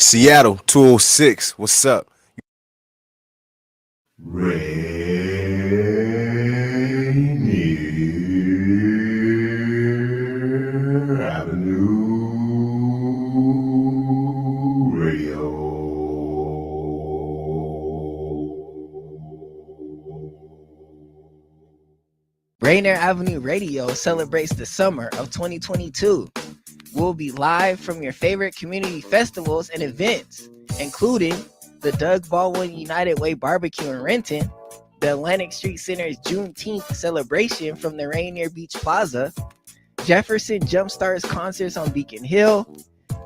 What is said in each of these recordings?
Seattle 206. What's up? Rainier Avenue Radio. Rainier Avenue Radio celebrates the summer of 2022. We'll be live from your favorite community festivals and events, including the Doug Baldwin United Way Barbecue in Renton, the Atlantic Street Center's Juneteenth celebration from the Rainier Beach Plaza, Jefferson Jumpstarts concerts on Beacon Hill,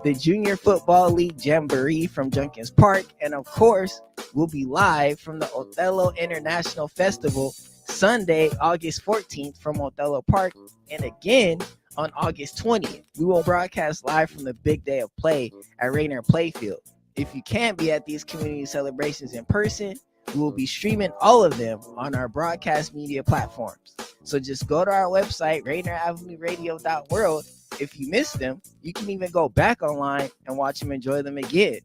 the Junior Football League Jamboree from Junkins Park, and of course, we'll be live from the Othello International Festival Sunday, August 14th from Othello Park, and again on August 20th. We will broadcast live from the big day of play at Rainier Playfield. If you can't be at these community celebrations in person, we will be streaming all of them on our broadcast media platforms. So just go to our website, RainierAvenueRadio.world. If you missed them, you can even go back online and watch them, enjoy them again.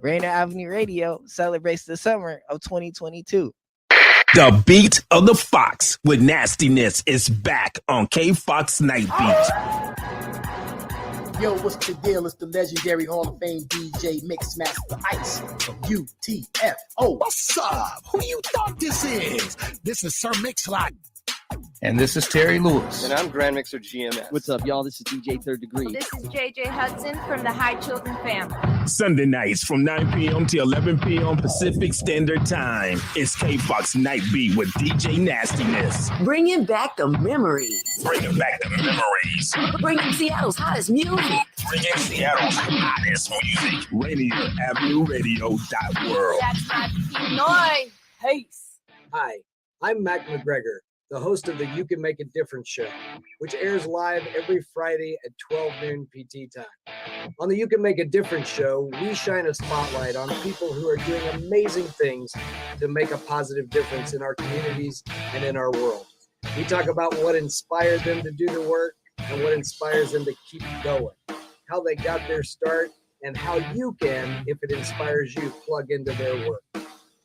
Rainier Avenue Radio celebrates the summer of 2022. The beat of the Fox with nastiness is back on K-Fox Night Beat. Yo, what's the deal? It's the legendary Hall of Fame DJ Mixmaster Ice from UTFO. What's up? Who you thought this is? This is Sir Mix-a-Lot. And this is Terry Lewis. And I'm Grand Mixer GMS. What's up, y'all? This is DJ Third Degree. This is JJ Hudson from the High Children Fam. Sunday nights from 9 p.m. to 11 p.m. Pacific Standard Time. It's K-Fox Night Beat with DJ Nastiness. Bringing back the memories. Bringing back the memories. Bringing Seattle's hottest music. Bringing Seattle's hottest music. RainierAvenueRadio.world. That's my noise. Peace. Hi, I'm Mac McGregor, the host of the You Can Make a Difference show, which airs live every Friday at 12 noon PT time. On the You Can Make a Difference show, we shine a spotlight on people who are doing amazing things to make a positive difference in our communities and in our world. We talk about what inspired them to do the work and what inspires them to keep going, how they got their start, and how you can, if it inspires you, plug into their work.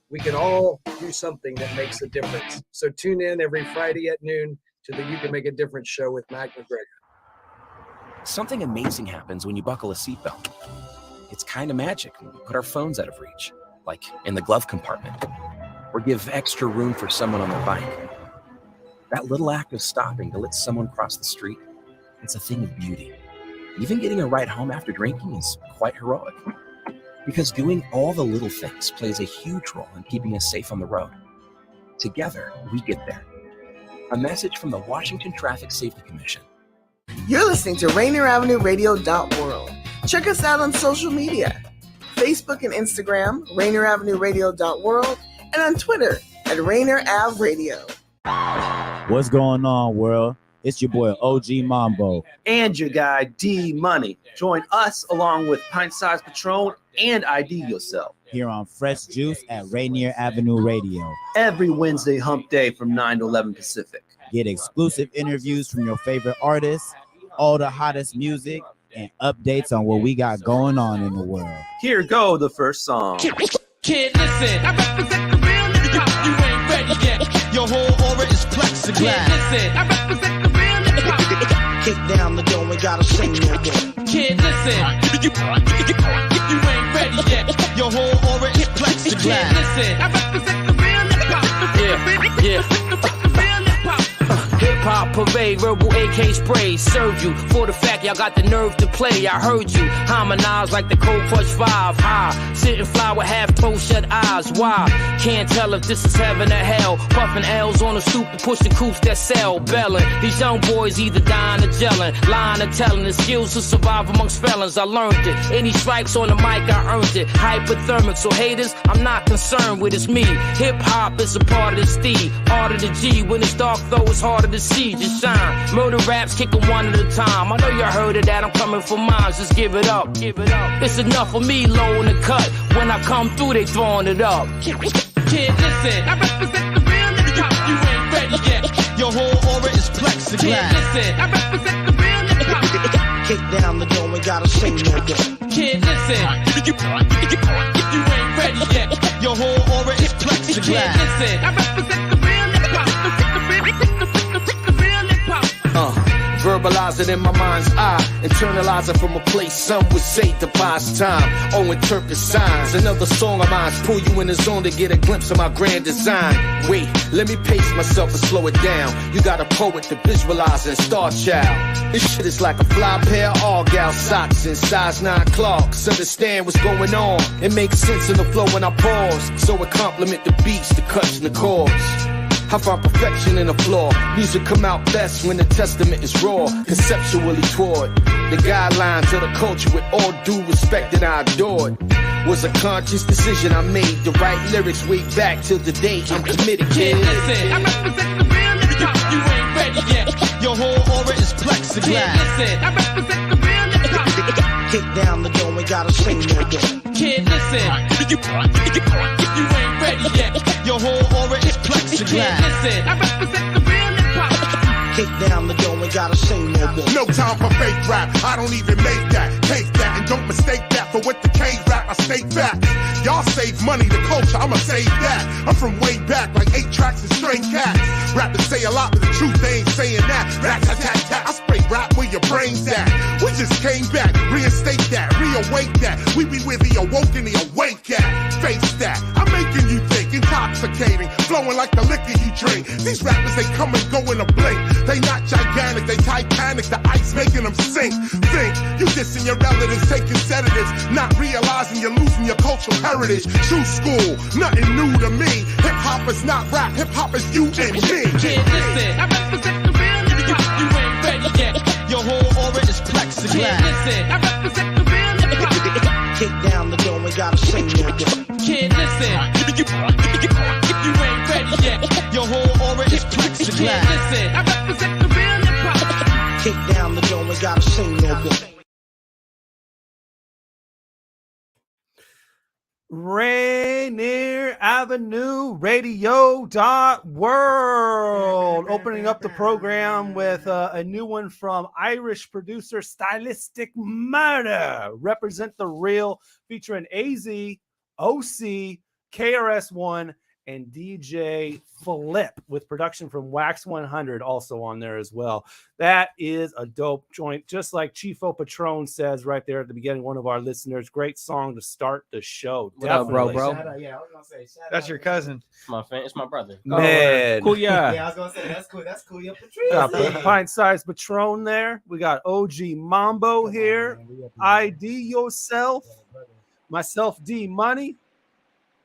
We can all do something that makes a difference. So tune in every Friday at noon to the You Can Make a Difference show with Mac McGregor. Something amazing happens when you buckle a seatbelt. It's kind of magic when we put our phones out of reach, like in the glove compartment, or give extra room for someone on their bike. That little act of stopping to let someone cross the street, it's a thing of beauty. Even getting a ride home after drinking is quite heroic. Because doing all the little things plays a huge role in keeping us safe on the road. Together, we get there. A message from the Washington Traffic Safety Commission. You're listening to RainierAvenueRadio.world. Check us out on social media. Facebook and Instagram, RainierAvenueRadio.world, and on Twitter at RainierAvRadio. What's going on, world? It's your boy OG Mambo. And your guy D Money. Join us along with Pint Size Patron and ID Yourself. Here on Fresh Juice at Rainier Avenue Radio. Every Wednesday hump day from 9 to 11 Pacific. Get exclusive interviews from your favorite artists, all the hottest music, and updates on what we got going on in the world. Here go the first song. Kid, listen. I represent the real nigga. You ain't ready yet. Your whole aura is plexiglass. Kid, listen. I represent the real nigga. Kick down the door, we gotta sing no more. Kid, listen. You ain't ready yet. Your whole aura is plexiglass. Kid, listen. I represent the real nigga. Yeah. Hip-hop parade, verbal AK spray, serve you for the fact y'all got the nerve to play. I heard you harmonize like the Cold Crush 5. High, sit and fly with half-closed shut eyes. Why? Can't tell if this is heaven or hell. Puffin' L's on the stoop and pushing coops that sell. Bellin', these young boys either dying or gelling. Lying or telling, the skills to survive amongst felons. I learned it. Any stripes on the mic, I earned it. Hypothermic, so haters, I'm not concerned with. It's me. Hip-hop is a part of the steed. Art of the G. When it's dark, though, it's harder to see. Just shine. Murder raps, kick them one at a time. I know you heard of that. I'm coming for mine. Just give it up. Give it up. It's enough for me, low in the cut. When I come through, they throwing it up. Kid, listen. I represent the real nigga. You ain't ready yet. Your whole aura is plexiglass. Kid, listen. I represent the real nigga. Kick down the door, ain't gotta say no more. Kid, listen. You ain't ready yet. Your whole aura is plexiglass. Kid, listen. I represent the real hip-hop. The real hip-hop. Verbalize it in my mind's eye, internalize it from a place some would say to pass time. Oh, interpret signs. Another song of mine, pull you in the zone to get a glimpse of my grand design. Wait, let me pace myself and slow it down. You got a poet to visualize and star child. This shit is like a fly pair of Argyle socks and size 9 Clarks. Understand what's going on. It makes sense in the flow when I pause, so it complement the beats, the cuts and the chords. I find perfection in the flaw. Music come out best when the testament is raw, conceptually toward the guidelines of the culture with all due respect that I adored. Was a conscious decision I made to write lyrics way back till the day I'm committed. Kid, listen. I represent the real hip-hop. You ain't ready yet. Your whole aura is plexiglass. Kid, listen. I represent the real hip-hop. Kick down the door, ain't gotta say no more. Kid, listen. You ain't ready yet. Your whole aura is plexiglass. Kid, listen. I represent the real hip-hop. Kick down the door, ain't gotta say no more. No time for fake rap, I don't even make that. Take that and don't mistake that for what the K-rap, I state facts. Y'all save money, the culture, I'ma save that. I'm from way back, like 8 tracks and straight cats. Rappers say a lot, but the truth, they ain't saying that. Rat, tat, tat, tat, I spray rap where your brain's at. We just came back, reinstate that, reawake that. We be where the awoke and the awake at. Face that, I'm making you think, intoxicating, flowing like the liquor you drink. These rappers, they come and go in a blink. They not gigantic, they Titanic, the ice making them sink. Think, you dissing your relatives, taking sedatives, not realizing you're losing your cultural heritage. True school, nothing new to me. Hip-hop is not rap, hip-hop is you and me. Kid, listen. I represent the real hip-hop. You ain't ready yet. Your whole aura is plexiglass. Kid, listen. I represent the real hip-hop. Kick down the door, ain't gotta say no more. Kid, listen. You ain't ready yet. Your whole aura is plexiglass. Kid, listen. I represent the real hip-hop. Kick down the door, ain't gotta say no more. Rainier Avenue Radio World. Opening up the program with a new one from Irish producer Stylistic Murder. Represent the Real, featuring AZ, OC, KRS-One, and DJ Flip, with production from Wax 100 also on there as well. That is a dope joint. Just like Chifo Patron says right there at the beginning, one of our listeners, great song to start the show. What up, bro? Yeah, I was gonna say, That's your cousin. It's my fan. It's my brother. Man. Cool, yeah. Yeah, I was gonna say, that's cool. That's cool. You're Got Patrice. Pint Size Patron there. We got OG Mambo here. IDYourself. Myself, D Money.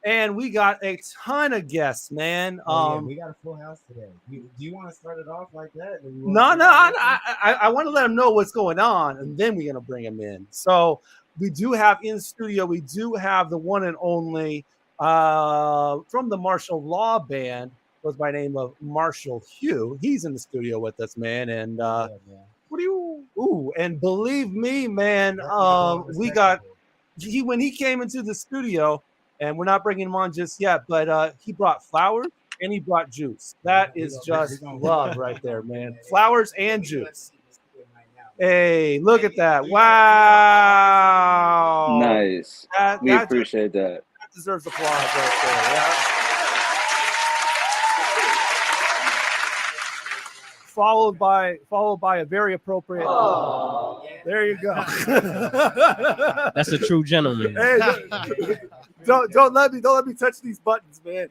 And we got a ton of guests, man. We got a full house today. Do you want to start it off like that? No. I want to let them know what's going on, and then we're gonna bring them in. So we do have in studio. We do have the one and only from the Martial Law Band, goes by name of Marshall Hugh. He's in the studio with us, man. And what do you? Ooh, and believe me, man, we got when he came into the studio. And we're not bringing him on just yet, but he brought flowers and he brought juice. That is just love right there, man. Flowers and juice. Hey, look at that. Wow. Nice. We appreciate that. That deserves applause right there. Yeah. Followed by a very appropriate. Oh, there you go. That's a true gentleman. Hey, don't let me touch these buttons, man.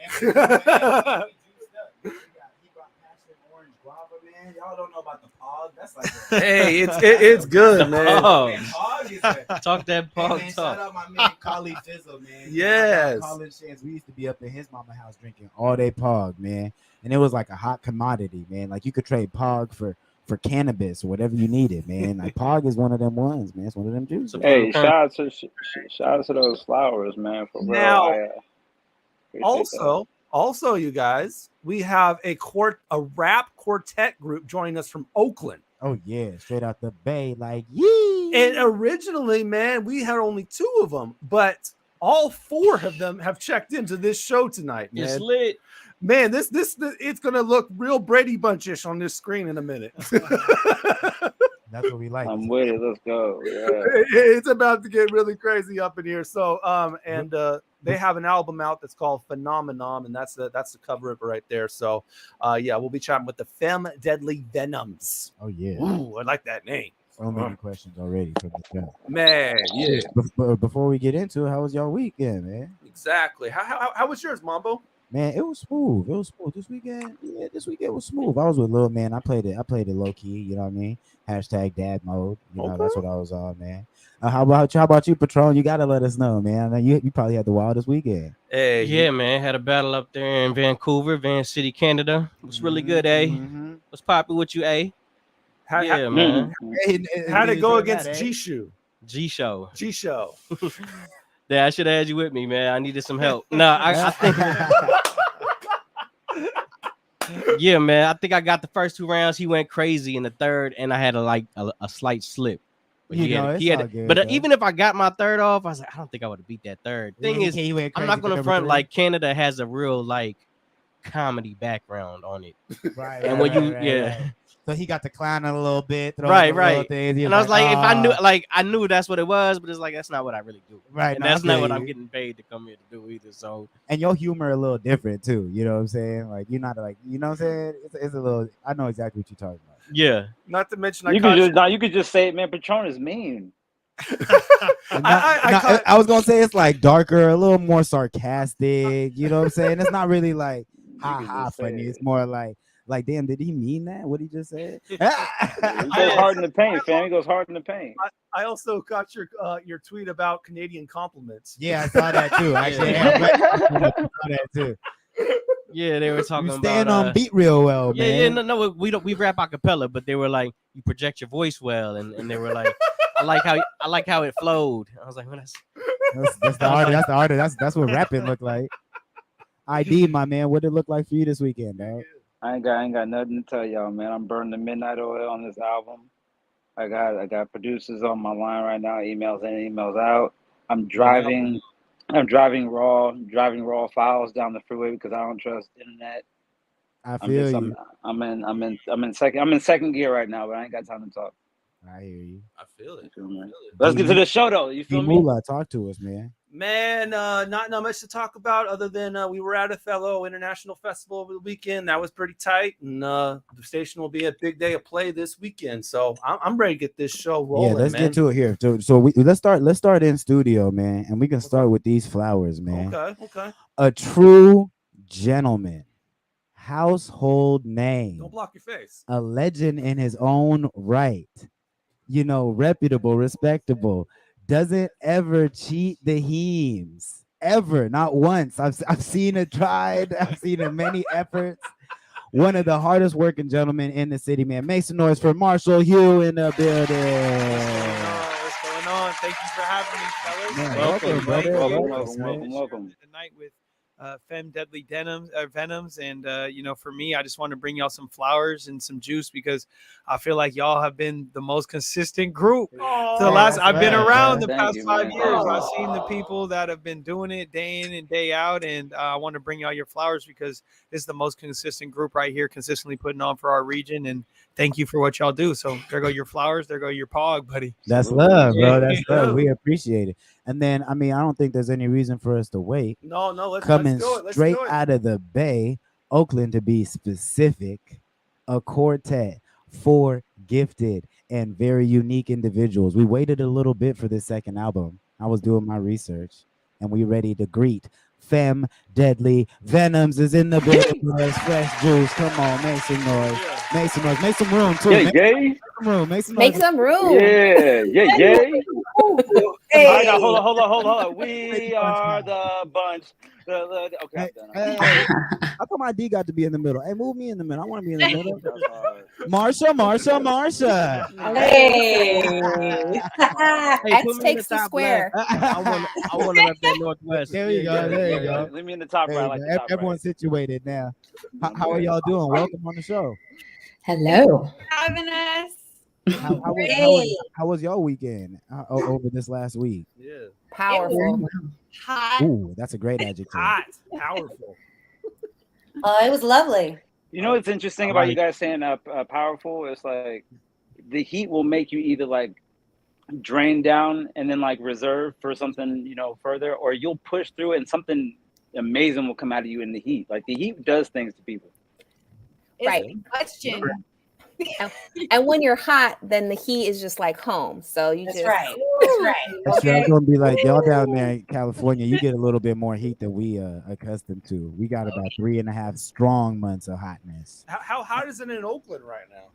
Y'all don't know about the pog. That's like hey, it's good, man. Talk that pog man, talk. Shout out my man Khalid Fizzle, man. Yes. We used to be up in his mama house drinking all day pog, man. And it was like a hot commodity, man. Like you could trade pog for cannabis or whatever you needed, man. Like pog is one of them ones, man. It's one of them juices. Hey, shout out to those flowers, man. For real. Now, also, you guys, we have a rap quartet group joining us from Oakland. Oh yeah, straight out the Bay, like yee. And originally, man, we had only 2 of them, but all 4 of them have checked into this show tonight, man. It's lit. Man, this it's gonna look real Brady Bunch-ish on this screen in a minute. That's what we like. I'm with it. Let's go. Yeah. It's about to get really crazy up in here. So, they have an album out that's called Phenomenon, and that's the cover of it right there. So, we'll be chatting with the Femme Deadly Venoms. Oh yeah. Ooh, I like that name. So many questions already from the show. Man, yeah. Before we get into it, how was y'all weekend, man? Exactly. How was yours, Mambo? Man, it was smooth. It was smooth this weekend. Yeah, this weekend was smooth. I was with Lil Man. I played it low key. You know what I mean? Hashtag dad mode. You know, that's what I was on, man. How about you, Patron? You gotta let us know, man. You probably had the wildest weekend. Hey, yeah, man. Had a battle up there in Vancouver, Van City, Canada. It was really good, eh? What's poppin' with you, eh? Man. How'd it go against G-Show? G-Show. Yeah, I should have had you with me, man. I needed some help. No, I think. Yeah, man. I think I got the first 2 rounds. He went crazy in the third, and I had a slight slip. But even if I got my third off, I was like, I don't think I would have beat that third. Thing is, I'm not gonna front like Canada has a real like comedy background on it. Right. And when you So he got to clown a little bit, right. Things. And I was like, if I knew that's what it was, but it's like that's not what I really do. Right. And that's not what I'm getting paid to come here to do either. So and your humor a little different too. You know what I'm saying? Like you're not like, you know what I'm saying? It's a little. I know exactly what you're talking about. Yeah. Not to mention, you could just say, man, Patron is mean. I was gonna say it's like darker, a little more sarcastic. You know what I'm saying? It's not really like ha funny. It's more like damn, did he mean that? What he just said? He goes hard in the paint, fam. He goes hard in the paint. I also got your tweet about Canadian compliments. Yeah, I saw that too. Actually, I saw that too. Yeah, they were talking you about staying on beat real well, man. No, we rap a cappella, but they were like, you project your voice well, and they were like, I like how it flowed. I was like, well, that's the artist. That's the artist. That's what rapping looked like. ID, my man, what did it look like for you this weekend, man? I ain't got nothing to tell y'all, man. I'm burning the midnight oil on this album. I got producers on my line right now, emails in, emails out. I'm driving raw files down the freeway because I don't trust internet. I feel you. I'm in second gear right now, but I ain't got time to talk. I hear you. I feel it. Let's get to the show though. You feel me? Moolah, talk to us, man. Man, not much to talk about other than we were at Othello International Festival over the weekend. That was pretty tight, and the station will be a big day of play this weekend. So I'm ready to get this show rolling. Yeah, let's get to it here. So let's start in studio, man, and we can start with these flowers, man. Okay. A true gentleman, household name. Don't block your face. A legend in his own right. You know, reputable, respectable. Doesn't ever cheat the heems. Ever, not once. I've seen it tried. I've seen it many efforts. One of the hardest working gentlemen in the city, man. Make some noise for Marshall Hugh in the building. What's going on? Thank you for having me, fellas. Man, welcome, brother. Welcome. Tonight with Femme Deadly Venoms, and for me, I just want to bring y'all some flowers and some juice because I feel like y'all have been the most consistent group. I've been around the past 5 years. I've seen the people that have been doing it day in and day out, and I want to bring y'all your flowers because this is the most consistent group right here, consistently putting on for our region. And thank you for what y'all do. So there go your flowers. There go your pog, buddy. That's love, bro. That's love. We appreciate it. And then, I don't think there's any reason for us to wait. No, let's coming do it. straight out of the Bay, Oakland to be specific, a quartet, 4 gifted and very unique individuals. We waited a little bit for this second album. I was doing my research, and we ready to greet Femme Deadly Venoms is in the building. Fresh juice. Come on, make some noise. Make some noise. Make some room too. Make some room. Make some noise. Make some room. Yeah. Hey. Hold on. We are the bunch. Okay. How come ID got to be in the middle? Hey, move me in the middle. I want to be in the middle. Marsha. Hey. X put me in takes the the top square. I want to rep that Northwest. There you go. Leave me in the top right. I like the top everyone's situated now. How are y'all doing? Welcome on the show. Hello. Having us. How was y'all weekend over this last week? Yeah. Powerful. Hot. Ooh, that's a great adjective. Hot. Powerful. It was lovely. You know what's interesting about you guys saying powerful? It's like the heat will make you either like drain down and then like reserve for something, you know, further, or you'll push through it and something amazing will come out of you in the heat. Like the heat does things to people. Right. Question. And when you're hot, then the heat is just like home. So you That's just right. That's right. That's right. I'm gonna be like y'all down there in California. You get a little bit more heat than we accustomed to. We got about 3.5 strong months of hotness. How hot is it in Oakland right now?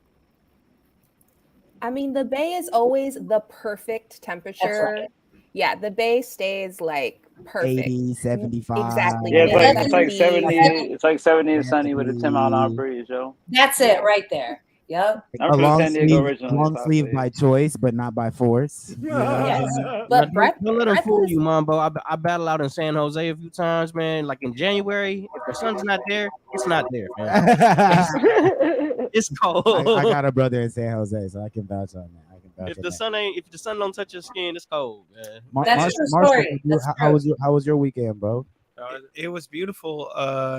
I mean, the Bay is always the perfect temperature. Right. Yeah, the Bay stays like perfect. 80, 75. Exactly. Yeah, Mid- it's like 70. 70s. It's like 70 and sunny with a 10-mile-an-hour breeze, yo. That's it right there. Yep. I'm A from long San Diego sleeve, originally. long South sleeve Bay. by choice, but not by force. You know? Yes. But Don't let them fool you, Mambo. I battled out in San Jose a few times, man. Like in January, if the sun's not there, it's not there, man. It's cold. I got a brother in San Jose, so I can vouch on that. I can vouch If on the that. sun don't touch your skin, it's cold, man. That's true Marshall, story. That's how was your weekend, bro? It was beautiful.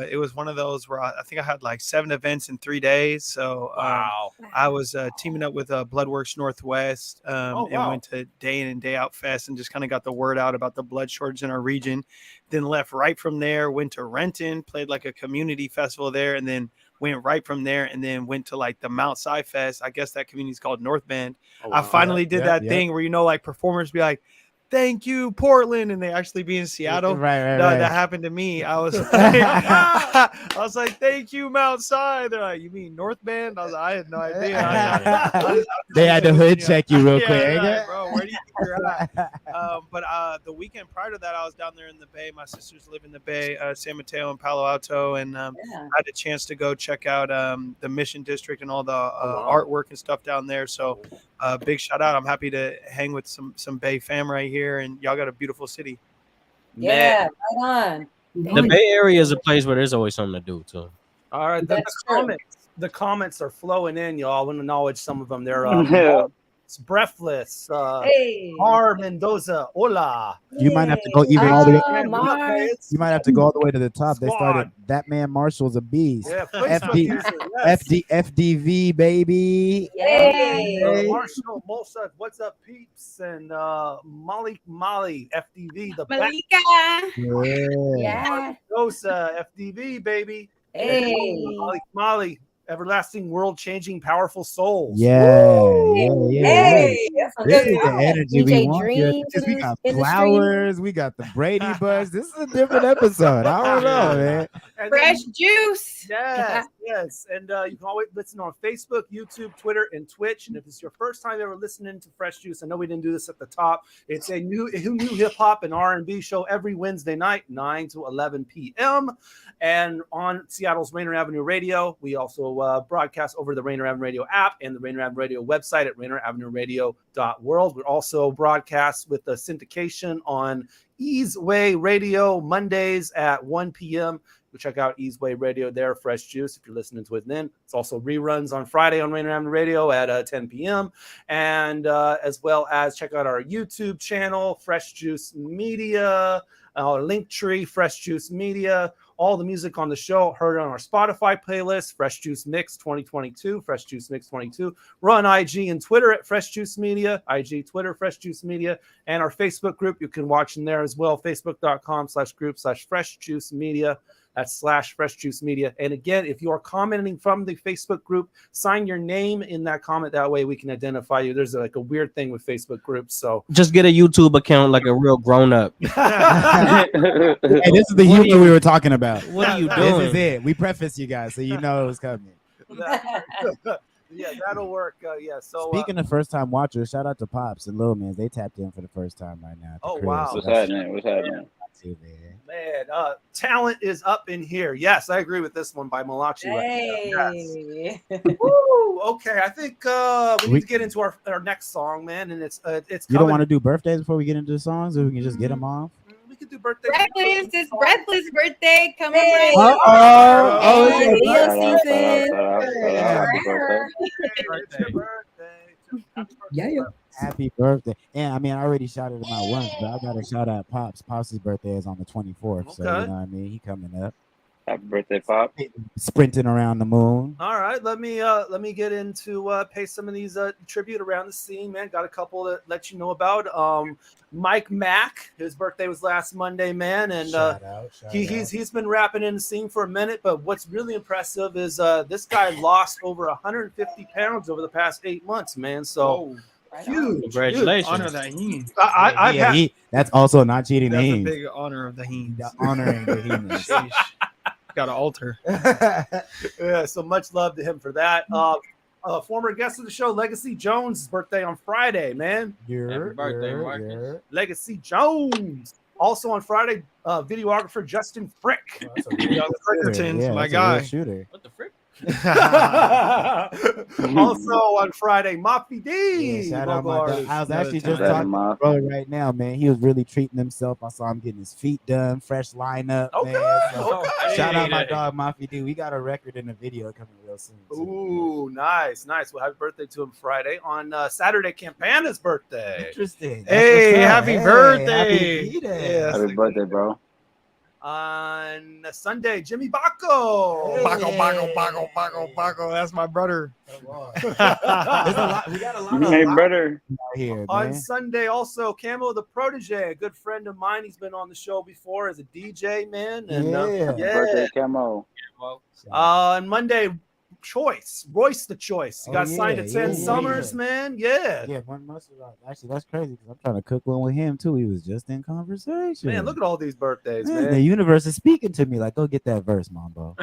It was one of those where I think I had like 7 events in 3 days. So Wow. I was teaming up with Bloodworks Northwest and went to day in and day out fest and just kind of got the word out about the blood shortage in our region. Then left right from there, went to Renton, played like a community festival there, and then went right from there and then went to like the Mount Si Fest. I guess that community is called North Bend. I finally did that thing where, you know, like performers be like, thank you, Portland, and they actually be in Seattle. Right. That happened to me. I was like, thank you, Mount Si. They're like, you mean North Bend? I was like, I had no idea. They had to hood check you real quick. Right, bro, where do you think you're at? But the weekend prior to that, I was down there in the Bay. My sisters live in the Bay, San Mateo and Palo Alto, and I had a chance to go check out the Mission District and all the artwork and stuff down there. So big shout out. I'm happy to hang with some Bay fam right here, and y'all got a beautiful city. Yeah, right on. The Bay Area is a place where there's always something to do too. All right, the That's true. comments are flowing in, y'all. I want to acknowledge some of them. They're it's Breathless, Hey. Mar Mendoza, hola. You might have to go even all the way. Oh, Mars. You might have to go all the way to the top. They Squad. started. That man Marshall's a beast. Yeah, FDV baby. Hey. Marshall, Molsa, what's up, peeps? And Molly, FDV, the back. Malika. Yeah. Mendoza, FDV, baby. Hey. Molly, everlasting, world-changing, powerful souls. Hey. That's some This good is the stuff. energy we DJ want here. Dreams We got in the flowers. We got the Brady Bunch. This is a different episode. I don't know, man. And Fresh juice. Yes. And you can always listen on Facebook, YouTube, Twitter, and Twitch. And if it's your first time ever listening to Fresh Juice, I know we didn't do this at the top. It's a new hip hop and R&B show every Wednesday night, 9 to 11 p.m. And on Seattle's Rainier Avenue Radio, we also broadcast over the Rainier Avenue Radio app and the Rainier Avenue Radio website at rainieravenueradio.world. We're also broadcast with the syndication on Easeway Radio Mondays at 1 p.m. Go check out Easeway Radio there, Fresh Juice, if you're listening to it then. It's also reruns on Friday on Rainier Avenue Radio at 10 p.m. And as well as check out our YouTube channel, Fresh Juice Media, our Linktree, Fresh Juice Media. All the music on the show heard on our Spotify playlist, Fresh Juice Mix 2022, Fresh Juice Mix 22. We're on IG and Twitter at Fresh Juice Media, IG, Twitter, Fresh Juice Media, and our Facebook group. You can watch in there as well, facebook.com/group/Fresh Juice Media. That's /Fresh Juice Media. And again, if you are commenting from the Facebook group, sign your name in that comment. That way we can identify you. There's like a weird thing with Facebook groups. So just get a YouTube account like a real grown up. Hey, this is the humor we were talking about. What are you doing? This is it. We preface you guys so you know it was coming. Yeah, that'll work. So speaking of first time watchers, shout out to Pops and Lil Man. They tapped in for the first time right now. Oh, wow. What's happening? Man, talent is up in here. Yes, I agree with this one by Malachi. Hey. Yes. Woo, okay, I think we need to get into our next song, man. And it's You don't want to do birthdays before we get into the songs, or we can just get them off? We could do birthdays. Breathless, it's Breathless birthday coming Hey. right Happy birthday. And I mean, I already shouted him out once, but I got to shout out Pops. Pops' birthday is on the 24th. So, you know what I mean? He coming up. Happy birthday, Pop. Sprinting around the moon. All right, let me get into pay some of these tribute around the scene, man. Got a couple to let you know about. Mike Mack, his birthday was last Monday, man, and he's been rapping in the scene for a minute. But what's really impressive is this guy lost over 150 pounds over the past 8 months, man. So huge, congratulations! Honor that he. That's also not cheating. That's the a Heem. big honor of the he. Honoring the Heem. Got an altar. Yeah, so much love to him for that. Former guest of the show, Legacy Jones' birthday on Friday, man. Happy birthday, Marcus. Legacy Jones. Also on Friday, videographer Justin Frick. Young Frickertons, Yeah, my that's a real guy. shooter. What the frick? Also on Friday, Mafi D. Yeah, shout out my dog. I was actually just Shout out talking to Mafia. bro right now, man. He was really treating himself. I saw him getting his feet done, fresh lineup, man. So shout out my dog Mafi D. We got a record in the video coming real soon. Ooh, nice. Well, happy birthday to him Friday. On Saturday, Campana's birthday. Interesting. Hey, happy birthday. Happy B-Day. Yes. Happy birthday, bro. On Sunday, Jimmy Bacco. Baco. That's my brother. We got a lot Hey, brother. here, On man. Sunday, also Camo the Protege, a good friend of mine. He's been on the show before as a DJ, man. And Happy birthday, Camo. On Monday, Royce the Choice. He got signed to 10 Summers, man. Yeah. Yeah, one mustard. Actually, that's crazy because I'm trying to cook one with him too. He was just in conversation. Man, look at all these birthdays, Man, man. the universe is speaking to me. Like, go get that verse, Mambo.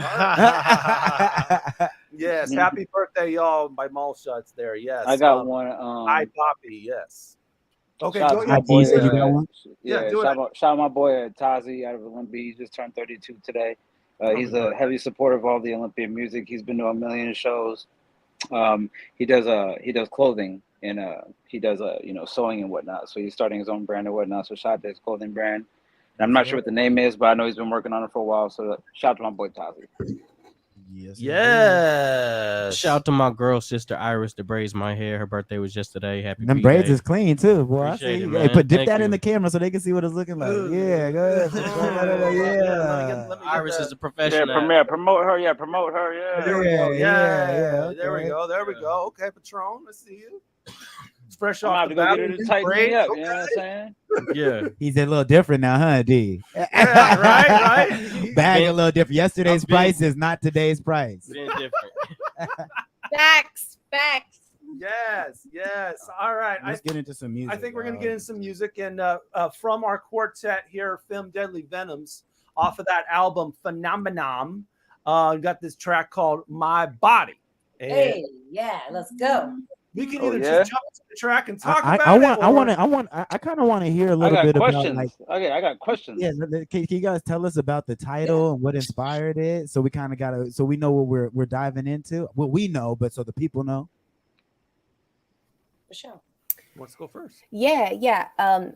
Yes, happy birthday, y'all, by Mall Shots there. Yes. I got one. I Poppy, yes. Okay, Shout go out to my ahead. boy, you got one? Yeah, do shout out my boy Tazi out of Olympia. He just turned 32 today. He's a heavy supporter of all the Olympian music. He's been to 1 million shows. He does clothing and he does sewing and whatnot. So he's starting his own brand and whatnot. So shout out to his clothing brand. And I'm not sure what the name is, but I know he's been working on it for a while. So shout out to my boy Tazi. Yes. Shout out to my girl sister Iris that braids my hair. Her birthday was yesterday. Happy Them B-Day. braids is clean too, boy. I Appreciate see. it, Hey, man. dip Thank that in you. the camera so they can see what it's looking like. Yeah, go ahead. Yeah. Iris is a Yeah, professional. promote her. Yeah, promote her. Yeah. There we go. Yeah. There we Okay. go. There we go. Okay, Patron. Let's see you. It's fresh I'm off gonna have the to go bat. get her to tighten me up. You know what I'm saying? Yeah. He's a little different now, huh, D? Yeah, right. Bag a little different. Yesterday's I'm big. price is not today's price. Being different. Facts. Yes. All right. Let's get into some music. I think we're going to dog. get into some music. And from our quartet here, Femme, Venoms, off of that album, Phenomenon, got this track called My Body. And Hey, yeah, let's go. we can Oh, either yeah? just jump into the track and talk I about it. I kind of want to hear a I little got bit questions. about like. Okay, I got questions. Yeah, can you guys tell us about the title and what inspired it? So we kind of gotta, so we know what we're diving into. Well, we know, but so the people know. For sure. Let's go first. Yeah.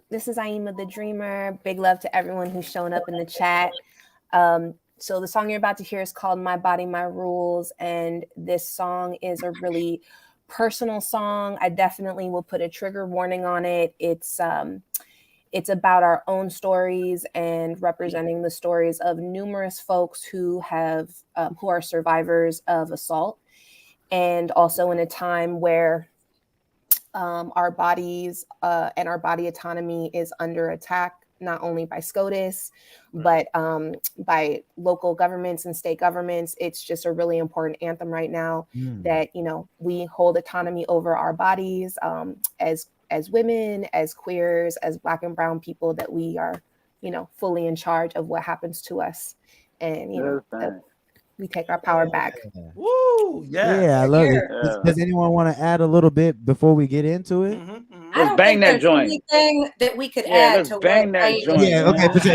This is Aima the Dreamer. Big love to everyone who's shown up in the chat. So the song you're about to hear is called My Body, My Rules. And this song is a really personal song. I definitely will put a trigger warning on it. It's about our own stories and representing the stories of numerous folks who are survivors of assault. And also in a time where our bodies and our body autonomy is under attack, not only by SCOTUS, but by local governments and state governments. It's just a really important anthem right now that, we hold autonomy over our bodies as women, as queers, as Black and brown people, that we are, fully in charge of what happens to us. And, that we take our power back. Woo! Yeah, I love it. Does anyone want to add a little bit before we get into it? Let's bang that joint. Anything that we could add let's to bang what that joint. Yeah, okay, for sure.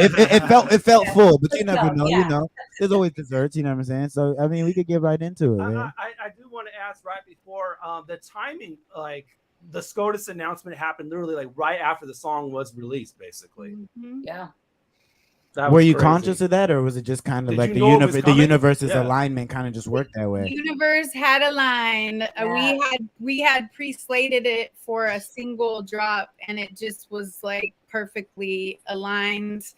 It felt full, but you never know. Yeah. There's always desserts. You know what I'm saying? So I mean, we could get right into it. Man. I do want to ask right before the timing, like the SCOTUS announcement happened literally like right after the song was released, basically. Yeah. That Were was you crazy. conscious of that, or was it just kind of Did like you the know it was coming? universe's Yeah. alignment kind of just worked that way? Universe had a line. We had pre-slated it for a single drop, and it just was like perfectly aligned.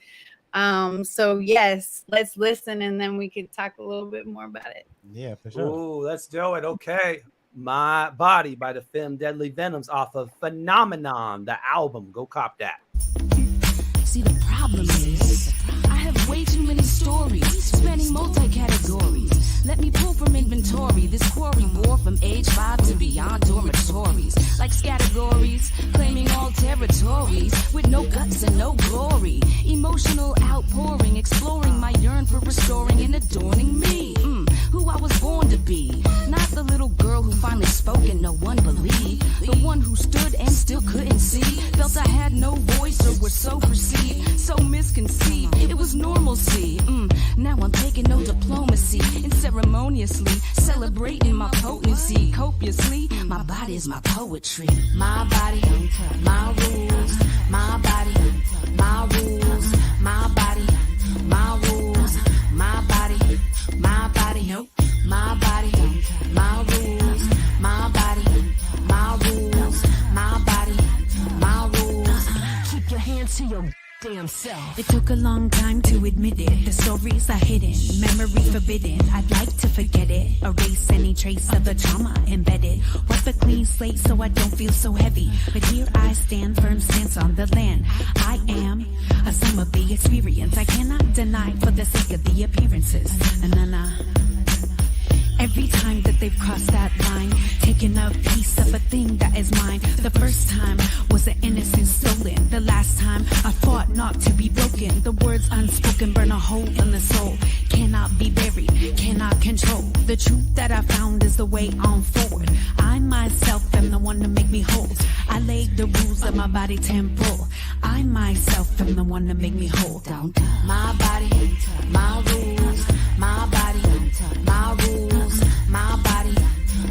So yes, let's listen and then we can talk a little bit more about it. Yeah, for sure. Ooh, let's do it. Okay. My Body by the Femme Deadly Venoms off of Phenomenon, the album. Go cop that. See, the problem is I have way too many stories, spanning multi-categories. Let me pull from inventory this quarry war from age 5 to beyond dormitories. Like categories, claiming all territories with no guts and no glory. Emotional outpouring, exploring my yearn for restoring and adorning me. Who I was born to be. Not the little girl who finally spoke and no one believed. The one who stood and still couldn't see. Felt I had no voice or was so perceived, so misconceived. It was normalcy. Now I'm taking no diplomacy and ceremoniously celebrating my potency. Copiously, my body is my poetry. My body, my rules. My body, my rules. My body, my rules. My body, my body, nope. My body, my rules. My body, my rules. My body, my rules. Keep your hands to your damn self. It took a long time to admit it. The stories are hidden, memory forbidden. I'd like to forget it, erase any trace of the trauma embedded. Wipe a clean slate so I don't feel so heavy. But here I stand, firm stance on the land. I am a sum of the experience. I cannot deny for the sake of the appearances. Every time that they've crossed that line, taking a piece of a thing that is mine. The first time was an innocence stolen. The last time I fought not to be broken. The words unspoken burn a hole in the soul. Cannot be buried, cannot control. The truth that I found is the way on forward. I myself am the one to make me whole. I laid the rules of my body temple. I myself am the one to make me whole. My body, my rules. My body, my rules. My body,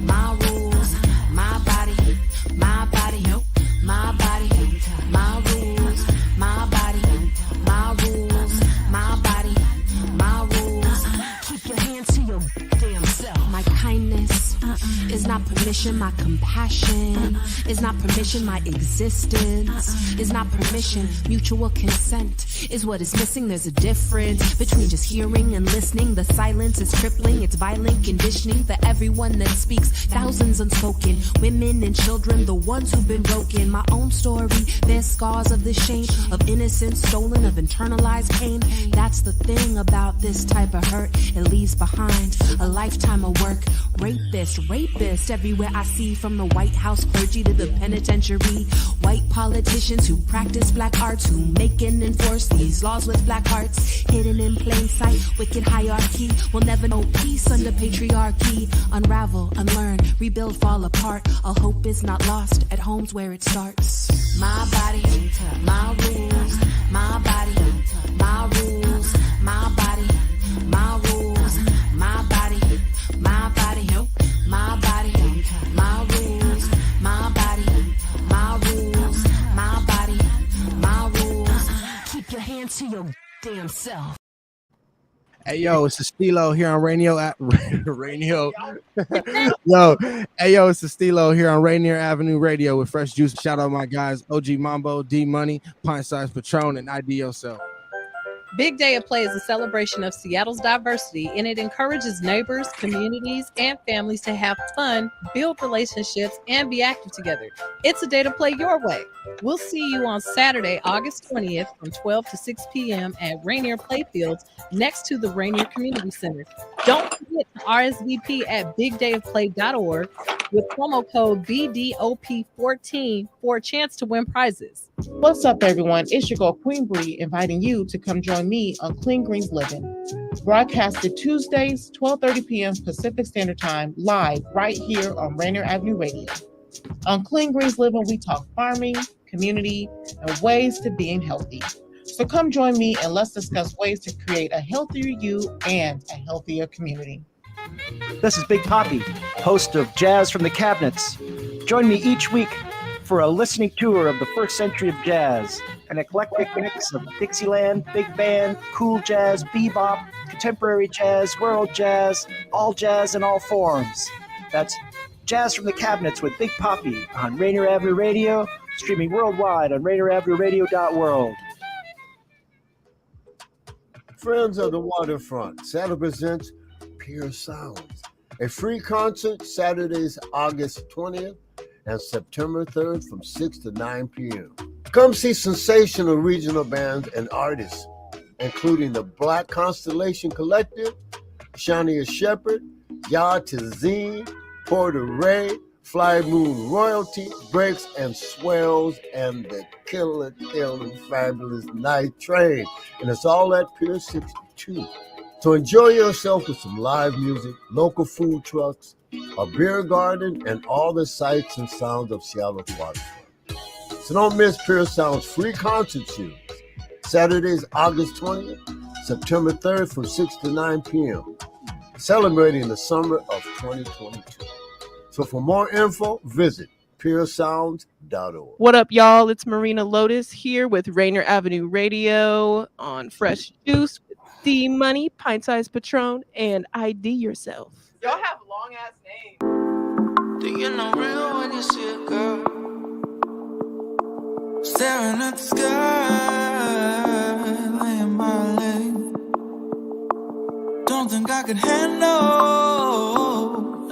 my rules. My body, my body, nope. My body, my rules. My body, my rules. My body, my rules. Keep your hands to your damn self. My kindness is not permission. My compassion is not permission. My existence is not permission. Mutual consent is what is missing. There's a difference between just hearing and listening. The silence is crippling. It's violent conditioning for everyone that speaks. Thousands unspoken, women and children, the ones who've been broken. My own story, their scars of the shame of innocence stolen, of internalized pain. That's the thing about this type of hurt. It leaves behind a lifetime of work. Rapist everywhere I see, from the White House clergy to the penitentiary. White politicians who practice black arts, who make and enforce these laws with black hearts. Hidden in plain sight, wicked hierarchy will never know peace under patriarchy. Unravel, unlearn, rebuild, fall apart. All hope is not lost at homes where it starts. My body, my rules. My body, my rules. My body, my rules. My body, my body, nope. My body, my rules. My body, my rules. My body, my rules. Keep your hands to your damn self. Hey yo, it's Estilo here on Rainier. Yo, hey yo, it's Estilo here on Rainier Avenue Radio with Fresh Juice. Shout out my guys, OG Mambo, D Money, Pint Size Patron, and IDYourself. Big Day of Play is a celebration of Seattle's diversity, and it encourages neighbors, communities, and families to have fun, build relationships, and be active together. It's a day to play your way. We'll see you on Saturday, August 20th from 12 to 6 p.m. at Rainier Playfields next to the Rainier Community Center. Don't forget to RSVP at bigdayofplay.org with promo code BDOP14 for a chance to win prizes. What's up, everyone? It's your girl, Queen Bree, inviting you to come join me on Clean Greens Living. Broadcasted Tuesdays, 12:30 p.m. Pacific Standard Time, live right here on Rainier Avenue Radio. On Clean Greens Living, we talk farming, community, and ways to being healthy. So come join me and let's discuss ways to create a healthier you and a healthier community. This is Big Poppy, host of Jazz from the Cabinets. Join me each week for a listening tour of the first century of jazz, an eclectic mix of Dixieland, big band, cool jazz, bebop, contemporary jazz, world jazz, and all forms. That's Jazz from the Cabinets with Big Poppy on Rainier Avenue Radio, streaming worldwide on RainierAvenueRadio.world. Friends of the Waterfront, Saturday presents Pure Sounds, a free concert Saturdays, August 20th and September 3rd from 6 to 9 p.m. Come see sensational regional bands and artists, including the Black Constellation Collective, Shania Shepherd, Yah Tazeen, Porter Ray, Fly Moon Royalty, Breaks and Swells, and the Killer Fabulous Night Train. And it's all at Pier 62. So enjoy yourself with some live music, local food trucks, a beer garden, and all the sights and sounds of Seattle's waterfront. So don't miss Pure Sound's free concert series. Saturdays, August 20th, September 3rd from 6 to 9 p.m. Celebrating the summer of 2022. So for more info, visit puresounds.org. What up, y'all? It's Marina Lotus here with Rainier Avenue Radio on Fresh Juice with D Money, Pint Size Patron, and ID Yourself. Y'all have long ass names. Do you know real when you see a girl staring at the sky, laying by lane? Don't think I could handle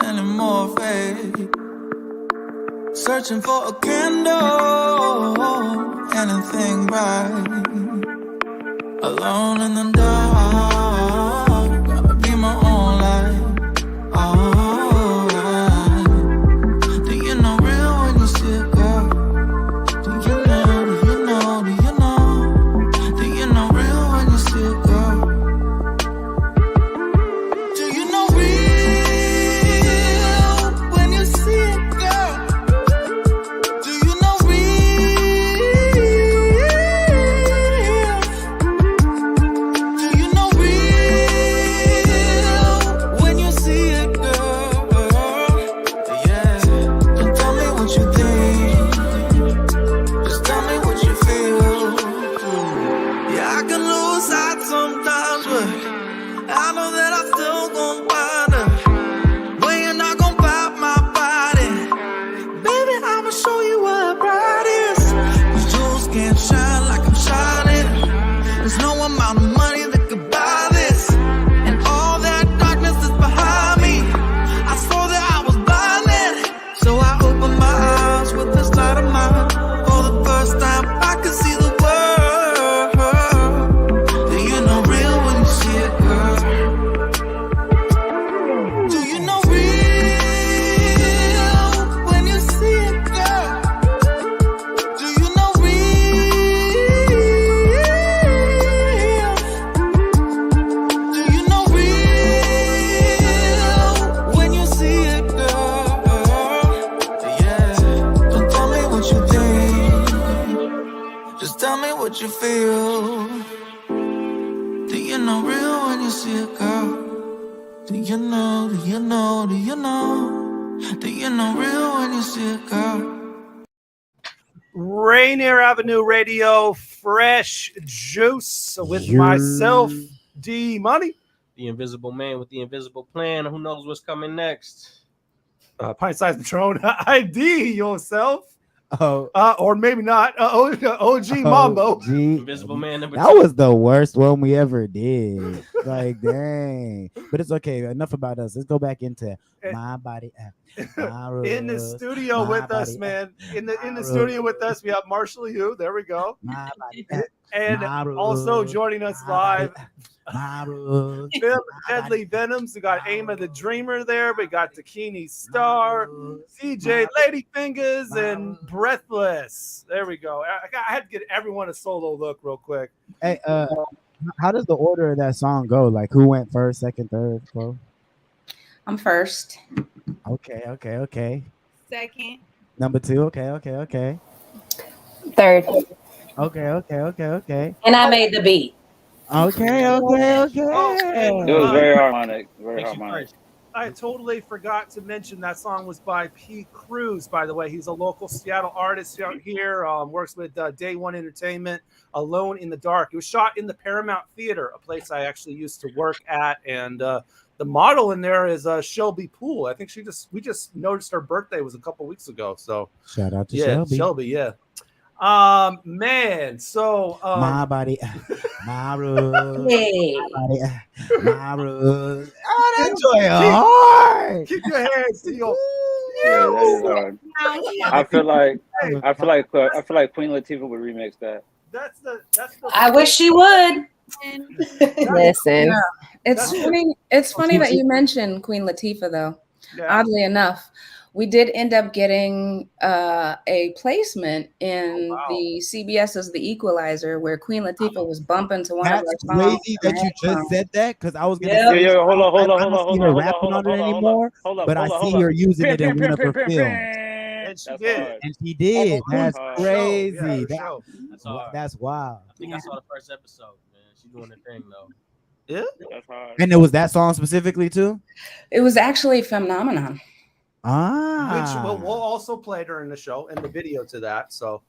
any more fate. Searching for a candle, anything bright. Alone in the dark, gotta be my own light. Alright. Do you know real when you see a girl? Do you know, do you know, do you know? Do you know real when you see a girl? Do you know real when you see a girl? Do you know real? Do you know real when you see a girl? Yeah. Don't tell me what you think, just tell me what you feel. Yeah, I can lose sight sometimes, but I know that I still gon' find her. When you're not gon' pop my body, baby, I'ma show you what bright is. These jewels can't shine like I'm shining. There's no amount of money that could buy this. And all that darkness is behind me. I saw that I was blinded, so I opened my eyes with this light of mine. For the first time, I could see the world. Do you know real when you see a girl? Do you know real when you see a girl? Do you know real? Do you know real when you see a girl? Yeah. Don't tell me what you think, just tell me what you feel. Do you know real when you see a girl? Do you know, do you know, do you know? Do you know real when you see a girl? Rainier Avenue Radio, Fresh Juice with myself, D Money. The Invisible Man with the Invisible Plan. Who knows what's coming next? Pint Size Patron, ID Yourself. Oh, or maybe not. OG Mambo. Invisible Man number That 2. was the worst one we ever did. Like, dang. But it's okay. Enough about us. Let's go back into my body. My rules, In the studio my with us, body, man. In the rules. studio with us, we have Marshall Hugh. There we go. My body, And my also rules, joining us my live, body, my rules, Femme, Deadly Venoms. We got Aima the Dreamer there. We got Dakini Star, CJ, Lady Fingaz, and Breathless. There we go. I had to get everyone a solo look real quick. Hey, how does the order of that song go? Like, who went first, second, third, fourth? I'm first. Okay. Second. Number 2. Okay. Third. Okay. And I made the beat. Okay. It was very harmonic. Very harmonic. I totally forgot to mention that song was by P. Cruz, by the way. He's a local Seattle artist out here, works with Day One Entertainment, Alone in the Dark. It was shot in the Paramount Theater, a place I actually used to work at. And the model in there is Shelby Poole. I think we just noticed her birthday was a couple weeks ago. So shout out to Shelby. Man, so my body, My rules. Hey. My rules. Oh, that joy hard. Keep your hands to your. Yeah, that is hard. I feel like Queen Latifah would remix that. That's the. I wish she would. Listen. Yeah. It's funny. It's funny that you mentioned Queen Latifah, though. Yeah. Oddly enough, we did end up getting a placement in the CBS's The Equalizer, where Queen Latifah was bumping to one of our That's songs. crazy that you just said that, because I was gonna Yeah. say, Yo, hold on, I don't see her rapping on it anymore, but I see her using it in one of her films. And she did. And she did. That's hard. crazy. Yeah, That's wild. I think I saw the first episode, man. She's doing her thing though. Yeah, that's hard. And it was that song specifically too? It was actually Phenomenon. Ah. Which we'll also play during the show and the video to that. So,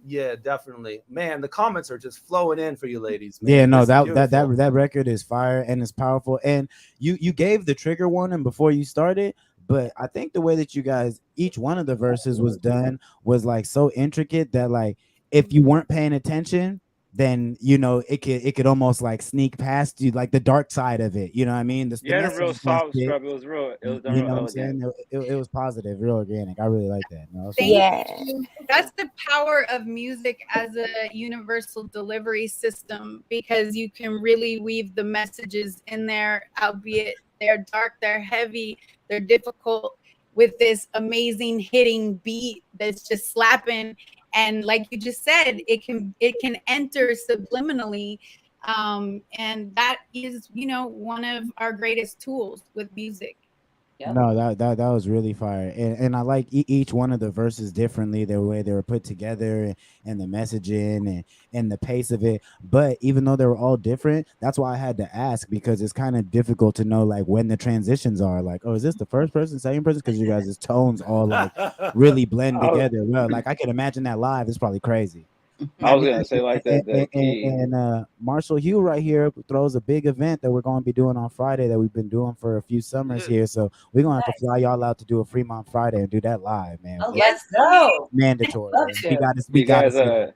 yeah, definitely, man. The comments are just flowing in for you, ladies. Man. Yeah, no, That's that record is fire and it's powerful. And you gave the trigger warning before you started, but I think the way that you guys, each one of the verses was done was like so intricate that like if you weren't paying attention, then you know it could almost like sneak past you, like the dark side of it. You know what I mean? The Yeah, a real message soft was scrub. It was real. It was done you real know what I'm saying? elegant. It was positive, real organic. I really like that. No, Thank you. That's the power of music as a universal delivery system, because you can really weave the messages in there, albeit they're dark, they're heavy, they're difficult, with this amazing hitting beat that's just slapping. And like you just said, it can enter subliminally. And that is, one of our greatest tools with music. No, that was really fire, and I like each one of the verses differently, the way they were put together, and the messaging and the pace of it. But even though they were all different, that's why I had to ask, because it's kind of difficult to know like when the transitions are. Like, oh, is this the first person, second person? Because you guys' tones all like really blend together well. Like I can imagine that live. It's probably crazy. I was gonna say like the key. And Marshall Hugh right here throws a big event that we're going to be doing on Friday that we've been doing for a few summers here. So we're going to have to fly y'all out to do a Fremont Friday and do that live, man. Oh, let's go. Mandatory. We got to.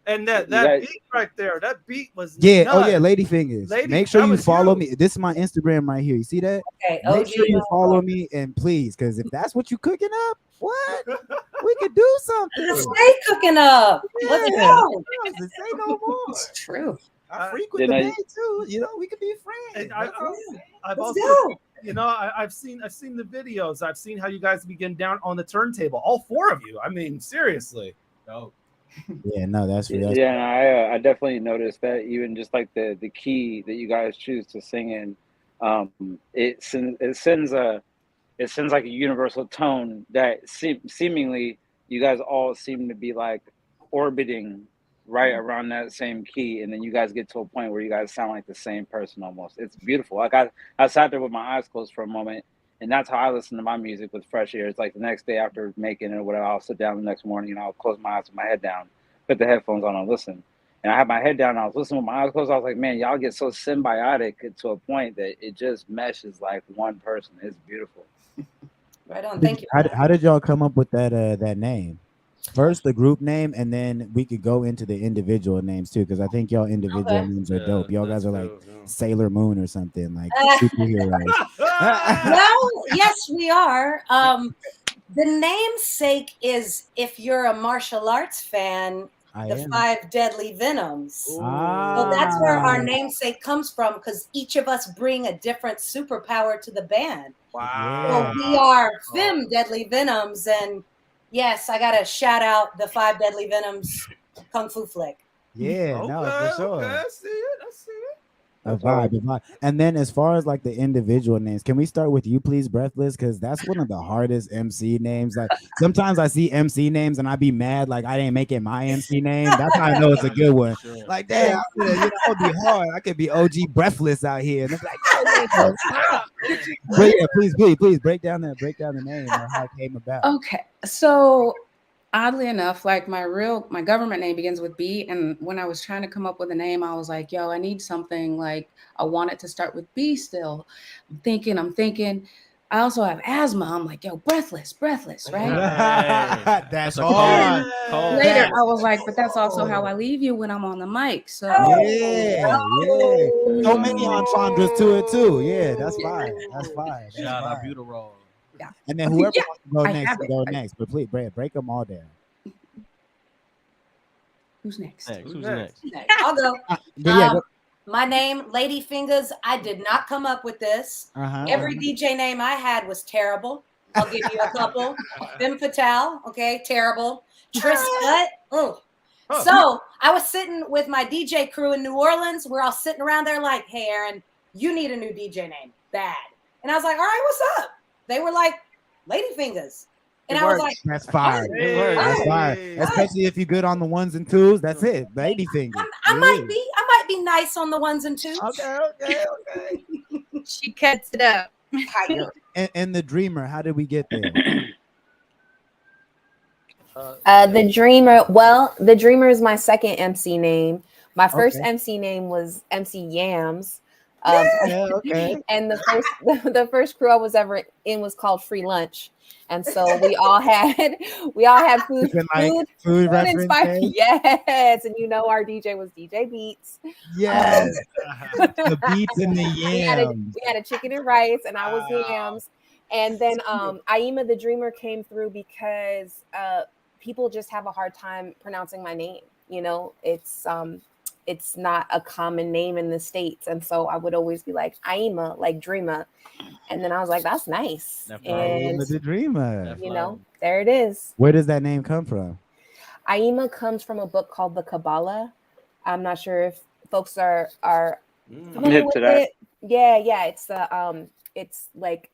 And that beat right there, that beat was nuts. Oh yeah, Lady Fingaz. Make sure you follow me. This is my Instagram right here. You see that? Okay. Make sure you follow me, and please, because if that's what you cooking up, what we could do something. Stay cooking up. Yeah. Let's go. Say no more. It's true. I frequent the day too. We could be friends. I've also, I've seen the videos. I've seen how you guys begin down on the turntable. All four of you. I mean, seriously. No. Yeah, no, that's real. Yeah, I definitely noticed that. Even just like the key that you guys choose to sing in, it sends like a universal tone that seemingly you guys all seem to be like orbiting right around that same key, and then you guys get to a point where you guys sound like the same person almost. It's beautiful. Like I sat there with my eyes closed for a moment, and that's how I listen to my music with fresh ears. Like the next day after making it or whatever, I'll sit down the next morning and I'll close my eyes with my head down, put the headphones on and listen. And I had my head down and I was listening with my eyes closed. I was like, man, y'all get so symbiotic to a point that it just meshes like one person. It's beautiful. Right on. Thank you. How did y'all come up with that name? First the group name, and then we could go into the individual names too, because I think y'all individual names are dope. Y'all guys are like Sailor Moon or something, like superheroes. Well, yes, we are. The namesake is, if you're a martial arts fan, the 5 deadly venoms. So that's where our namesake comes from, because each of us bring a different superpower to the band. Wow. So we are Femme deadly venoms, and yes, I gotta shout out the 5 deadly venoms kung fu flick. Yeah, no, for sure. Okay, I see it. A vibe. And then as far as like the individual names, can we start with You Please Breathless? Because that's one of the hardest MC names. Like sometimes I see MC names and I be mad like I didn't make it my MC name. That's how I know it's a good one. Like, damn, it would be hard. I could be OG Breathless out here. And it's like, but yeah, please break down the name and how it came about. Okay, so oddly enough, like my government name begins with B, and when I was trying to come up with a name, I was like, yo, I need something like I want it to start with B still. I'm thinking. I also have asthma. I'm like, yo, breathless, right? That's hard. Later, I was like, but that's also how I leave you when I'm on the mic. So Yeah. So many entendres to it too. Yeah, that's fine. That's fine. Shout out Buterol. Yeah. And then whoever Yeah, wants to go I next, have can it. go next. But please break them all down. Who's next? Who's next? I'll go. Yeah, go- My name, Lady Fingaz. I did not come up with this. Every DJ name I had was terrible. I'll give you a couple. Femme Fatale, okay, terrible. Tris Gut, oh. So I was sitting with my DJ crew in New Orleans. We're all sitting around there like, hey, Aaron, you need a new DJ name. Bad. And I was like, all right, what's up? They were like, Lady Fingaz. And I was like, that's fire. That's fire. Especially if you're good on the ones and twos. That's it. Lady finger. I might be nice on the ones and twos. Okay. She cuts it up. And the Dreamer, how did we get there? The Dreamer. Well, the Dreamer is my second MC name. My first Okay. MC name was MC Yams. Okay. And the first crew I was ever in was called Free Lunch, and so we all had food inspired. Yes, and our DJ was DJ Beats. Yes, the beats and the yams. We had a chicken and rice, and I was Yams. And then Aima the Dreamer came through because people just have a hard time pronouncing my name. It's not a common name in the States. And so I would always be like, Aima, like Dreamer. And then I was like, that's nice. And, the Dreamer. There it is. Where does that name come from? Aima comes from a book called The Kabbalah. I'm not sure if folks are familiar with it. Yeah. It's like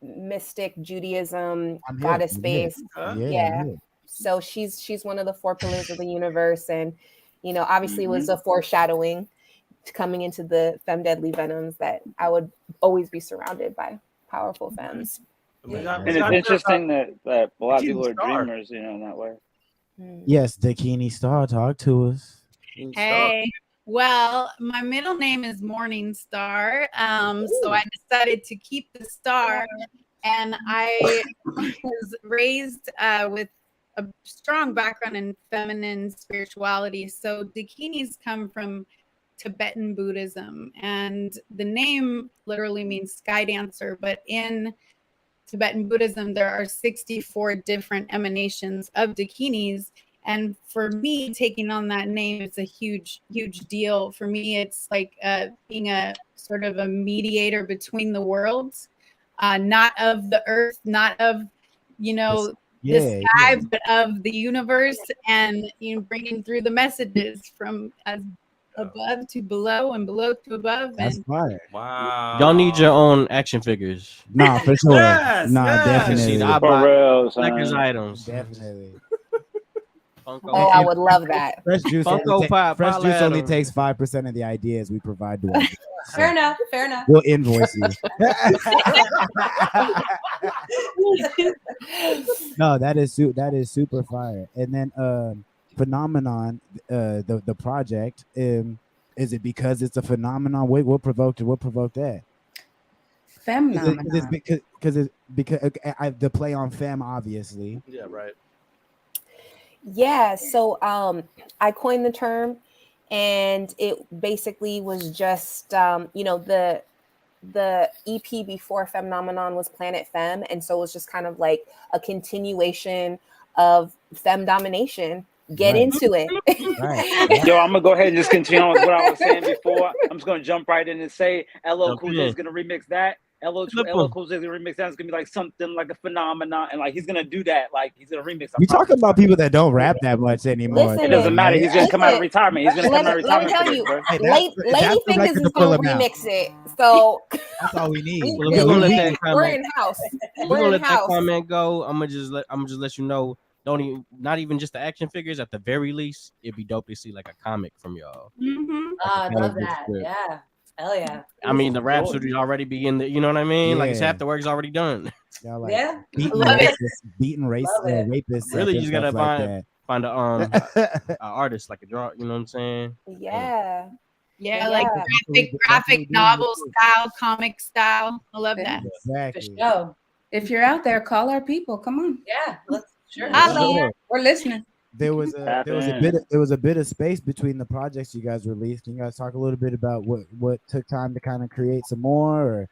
mystic Judaism, goddess based. Yeah. So she's one of the 4 pillars of the universe. And obviously it was a foreshadowing to coming into the Femme Deadly Venoms that I would always be surrounded by powerful femmes. And it's interesting that a lot of people are dreamers, in that way. Yes, Dakini Star, talk to us. Hey, well, my middle name is Morning Star, so I decided to keep the star, and I was raised with a strong background in feminine spirituality. So Dakinis come from Tibetan Buddhism, and the name literally means sky dancer, but in Tibetan Buddhism, there are 64 different emanations of Dakinis. And for me, taking on that name, it's a huge, huge deal. For me, it's like being a sort of a mediator between the worlds, not of the earth, not of, the sky, but of the universe, and bringing through the messages from as above to below and below to above. That's And fire. Wow. Y'all need your own action figures. Nah, for sure. Definitely. I For buy real, son. collector's items. Definitely. Oh, I would love that. Fresh juice, Fresh juice only takes 5% of the ideas we provide to us. Fair enough. We'll invoice you. No, that is super fire. And then phenomenon, the project, is it because it's a phenomenon? What provoked that? Phenomenon. Because the play on femme, obviously. Yeah, right. Yeah, so I coined the term, and it basically was just the EP before Phenomenon was Planet Femme, and so it was just kind of like a continuation of femme domination. Get into it. Right. Yo, I'm gonna go ahead and just continue on with what I was saying before. I'm just gonna jump right in and say LL Cool J is gonna remix that. LL Cool J is gonna remix that. It's gonna be like something like a phenomenon, and like he's gonna do that. Like he's gonna remix. You talking about people that don't rap that much anymore? It doesn't matter. He's gonna come out of retirement. He's gonna come out of Let retirement. me tell you, Lady Fingaz is gonna remix it. So that's all we need. We're gonna let that comment. We're in house. We're gonna let that comment go. I'm gonna just let you know. Not even just the action figures. At the very least, it'd be dope to see like a comic from y'all. I love that. Yeah. Hell yeah. I mean, the Rhapsody already be in the, you know what I mean? Like it's half the work's already done. Yeah. Beating rapists. Really, you just gotta find a artist, like a draw. You know what I'm saying? Yeah. Yeah, like graphic novel style, comic style. I love that. Exactly. So, if you're out there, call our people. Come on. Yeah, let's sure. Hello. We're listening. There was a bit of space between the projects you guys released. Can you guys talk a little bit about what took time to kind of create some more, or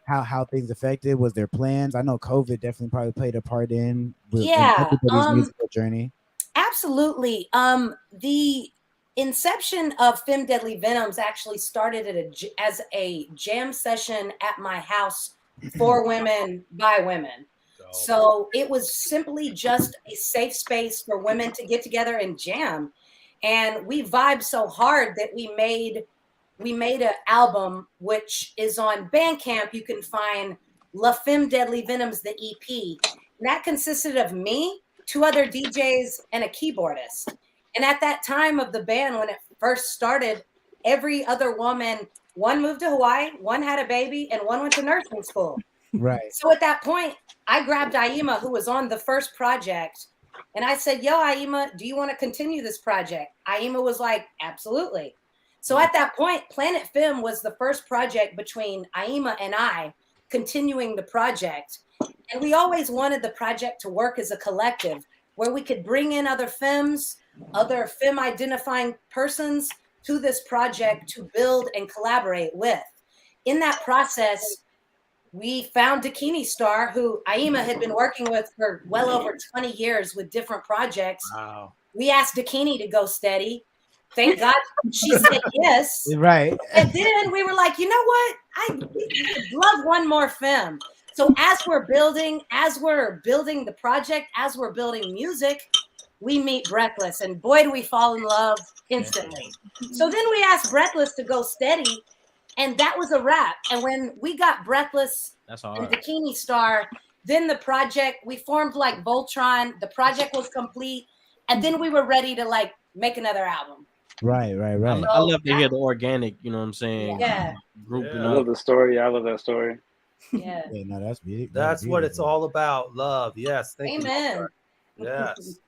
how things affected? Was there plans? I know COVID definitely probably played a part in everybody's musical journey. Absolutely. The inception of Femme Deadly Venoms actually started as a jam session at my house for women by women. So it was simply just a safe space for women to get together and jam. And we vibed so hard that we made an album, which is on Bandcamp. You can find La Femme Deadly Venoms, the EP. And that consisted of me, 2 other DJs, and a keyboardist. And at that time of the band, when it first started, every other woman, one moved to Hawaii, one had a baby, and one went to nursing school. Right. So at that point, I grabbed Aima, who was on the first project, and I said, yo, Aima, do you want to continue this project? Aima was like, absolutely. So at that point, Planet Femme was the first project between Aima and I continuing the project. And we always wanted the project to work as a collective where we could bring in other femmes, other femme identifying persons to this project to build and collaborate with. In that process, we found Dakini Star, who Aima had been working with for well over 20 years with different projects. Wow. We asked Dakini to go steady. Thank God she said yes. Right. And then we were like, you know what? I love one more femme. So as we're building the project, as we're building music, we meet Breathless, and boy, do we fall in love instantly. So then we asked Breathless to go steady, and that was a wrap. And when we got Breathless and Dakini Star, then the project, we formed like Voltron. The project was complete, and then we were ready to like make another album. Right. I love to hear the organic, you know what I'm saying? Yeah. Grouping I love the story. I love that story. Yeah. No, that's beautiful. That's what it's all about. Love. Yes. Thank Amen. you. Yes.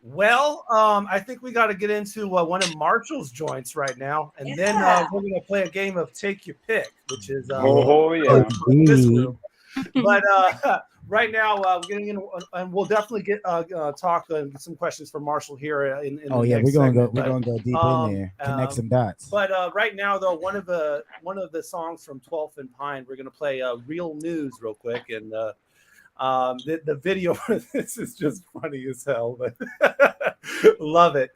Well, I think we got to get into one of Marshall's joints right now, and then we're going to play a game of Take Your Pick, which is this group. But right now, we're getting in, and we'll definitely get talk and get some questions for Marshall here. We're gonna go deep in there, connect some dots. But right now, though, one of the songs from 12th and Pine, we're gonna play "Real News" real quick, and the video for this is just funny as hell, but love it.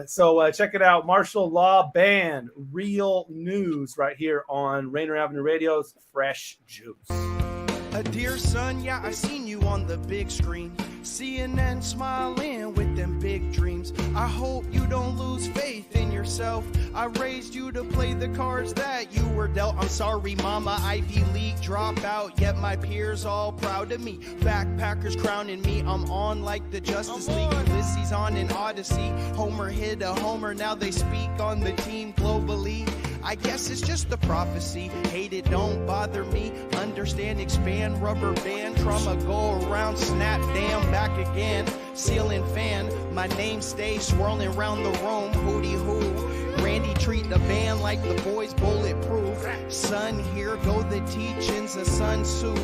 So check it out, Marshall Law Band, "Real News," right here on Rainier Avenue Radio's Fresh Juice. Dear son, yeah, I seen you on the big screen, CNN smiling with them big dreams. I hope you don't lose faith in yourself. I raised you to play the cards that you were dealt. I'm sorry, mama, Ivy League dropout, yet my peers all proud of me. Backpackers crowning me, I'm on like the Justice League. Ulysses on an Odyssey, Homer hit a homer, now they speak on the team globally. I guess it's just a prophecy. Hate it, don't bother me. Understand, expand, rubber band. Trauma, go around, snap, damn, back again. Ceiling fan, my name stays swirling around the room. Hootie hoo. Randy treat the band like the boys bulletproof. Son, here go the teachings of Sun Tzu.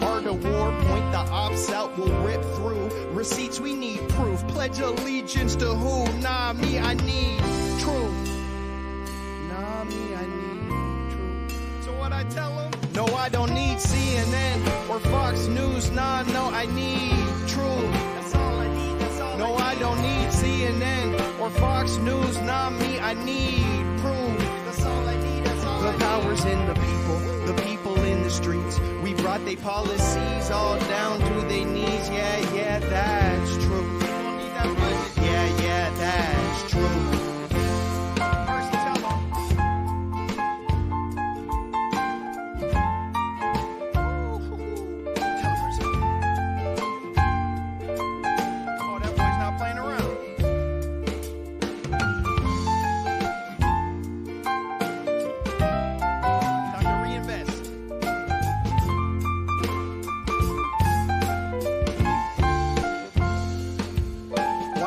Art of war, point the ops out, we'll rip through. Receipts, we need proof. Pledge allegiance to who? Nah, me, I need truth. I tell them, no, I don't need CNN or Fox News. Nah, no, I need truth. That's all I need. That's all. No, I don't need CNN or Fox News. Nah, me, I need proof. That's all I need. That's all. The power's in the people in the streets. We brought their policies all down to their knees. Yeah, that's true. Yeah, that's true.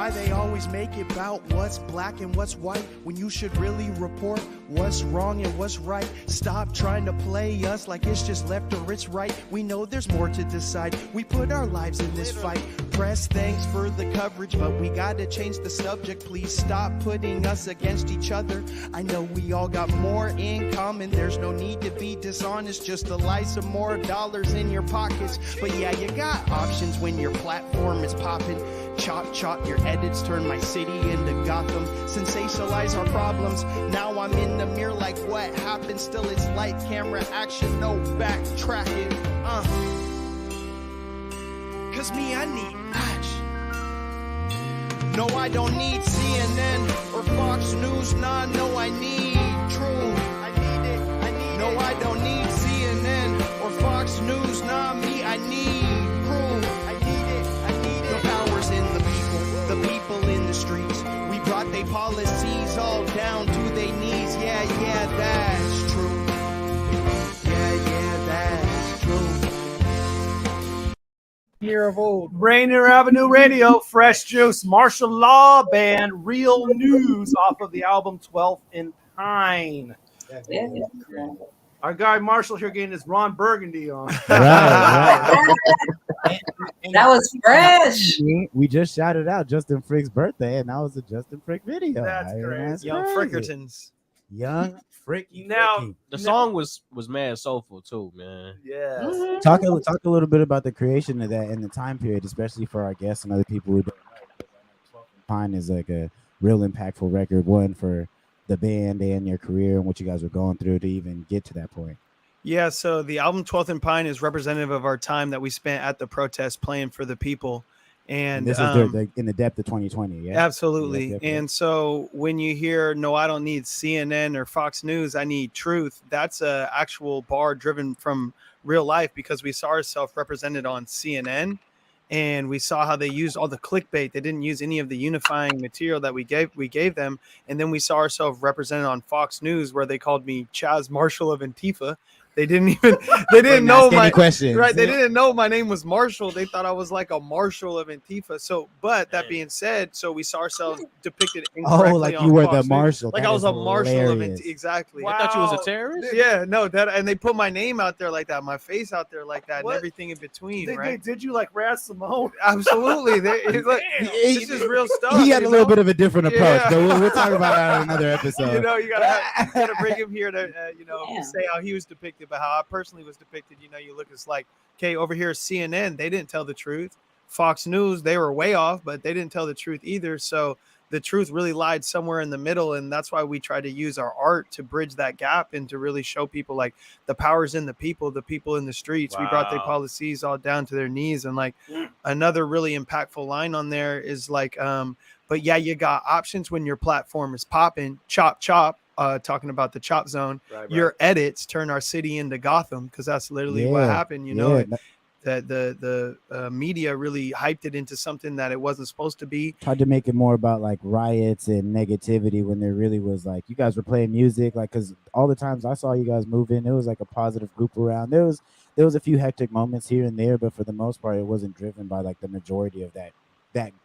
Why they always make it about what's black and what's white, when you should really report what's wrong and what's right. Stop trying to play us like it's just left or it's right. We know there's more to decide. We put our lives in this fight. Press, thanks for the coverage, but we gotta change the subject. Please stop putting us against each other. I know we all got more in common. There's no need to be dishonest, just to lie some more dollars in your pockets. But yeah, you got options when your platform is popping. Chop, chop, your edits turn my city into Gotham. Sensationalize our problems. Now I'm in the mirror like what happened? Still it's light, camera, action, no backtracking. Cause me, I need action. No, I don't need CNN or Fox News. Nah, no, I need truth. I need it. No, I don't need CNN or Fox News. Nah, me, I need proof. I need it. The power's in the people in the streets. We brought they policies all down to their knees. Yeah, that's true. Yeah, that's true. Year of old. Rainier Avenue Radio, Fresh Juice, Martial Law Band, Real News off of the album 12th in Pine. Our guy Marshall here getting his Ron Burgundy on. Right. That was fresh. We just shouted out Justin Frick's birthday, and that was a Justin Frick video. That's crazy. Young Frickertons. Young Frick. Now the song was mad soulful too, man. Yeah. Talk a little bit about the creation of that and the time period, especially for our guests and other people who don't know. Pine is like a real impactful record, one for the band and your career and what you guys were going through to even get to that point. Yeah, so the album 12th and Pine is representative of our time that we spent at the protest playing for the people. And this is in the depth of 2020. Yeah, absolutely. And so when you hear, no, I don't need CNN or Fox News, I need truth, that's a actual bar driven from real life, because we saw ourselves represented on CNN. And we saw how they used all the clickbait. They didn't use any of the unifying material that we gave them. And then we saw ourselves represented on Fox News, where they called me Chaz Marshall of Antifa. They didn't know my questions. Right. They didn't know my name was Marshall. They thought I was like a Marshal of Antifa. So, but that being said, so we saw ourselves depicted incorrectly. Oh, like you were the Marshal. Like I was a Marshal of Antifa. Exactly. Wow. I thought you was a terrorist. Yeah, no, and they put my name out there like that, my face out there like that, and everything in between. They did you like Raz Simone? Absolutely. This is real stuff. He had a little bit of a different approach, but we'll talk about that in another episode. You gotta bring him here to say how he was depicted. But how I personally was depicted, you look, it's like, okay, over here CNN, they didn't tell the truth. Fox News, they were way off, but they didn't tell the truth either. So the truth really lied somewhere in the middle, and that's why we try to use our art to bridge that gap and to really show people like the power's in the people in the streets. Wow. We brought their policies all down to their knees. And like another really impactful line on there is like, but yeah, you got options when your platform is popping. Chop, chop. Talking about the chop zone, your edits turn our city into Gotham, because that's literally what happened. That the media really hyped it into something that it wasn't supposed to be. Tried to make it more about like riots and negativity, when there really was like, you guys were playing music, like, because all the times I saw you guys move in, it was like a positive group around. There was a few hectic moments here and there, but for the most part, it wasn't driven by like the majority of that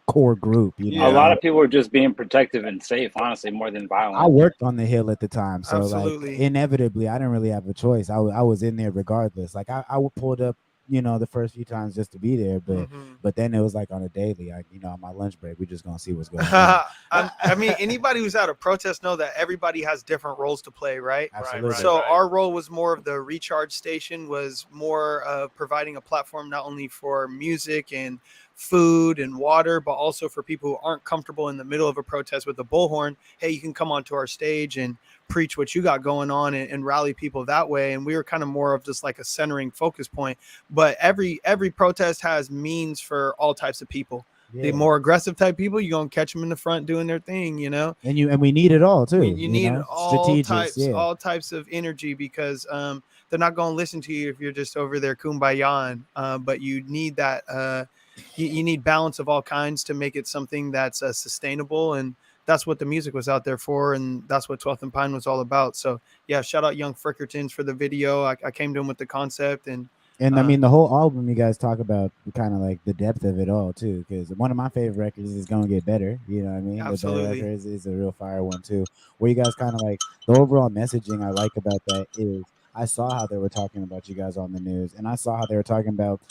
core group. A lot of people were just being protective and safe, honestly, more than violent. I worked on the Hill at the time, so absolutely. Like inevitably I didn't really have a choice. I was in there regardless. Like I pulled up, the first few times just to be there, but then it was like on a daily, on my lunch break, we're just gonna see what's going on. I mean, anybody who's at a protest know that everybody has different roles to play, right? Absolutely. So our role was more of the recharge station, was more of providing a platform not only for music and food and water, but also for people who aren't comfortable in the middle of a protest with a bullhorn. Hey, you can come onto our stage and preach what you got going on and rally people that way. And we were kind of more of just like a centering focus point. But every protest has means for all types of people. The more aggressive type people, you're gonna catch them in the front doing their thing, And we need it all too. You need all types of energy, because they're not gonna listen to you if you're just over there kumbayaing. But you need that. You need balance of all kinds to make it something that's sustainable, and that's what the music was out there for, and that's what 12th and Pine was all about. So yeah, shout out Young Frickertons for the video. I came to him with the concept, and And I mean, the whole album, you guys talk about kind of like the depth of it all too, because one of my favorite records is Gonna Get Better. You know what I mean? Absolutely. The Better record is a real fire one too. Where you guys kind of like the overall messaging I like about that is I saw how they were talking about you guys on the news, and I saw how they were talking about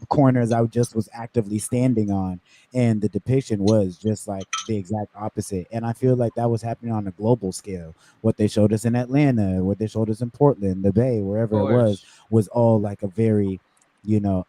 corners I just was actively standing on, and the depiction was just like the exact opposite. And I feel like that was happening on a global scale. What they showed us in Atlanta, what they showed us in Portland, the Bay, wherever it was all like a very, you know,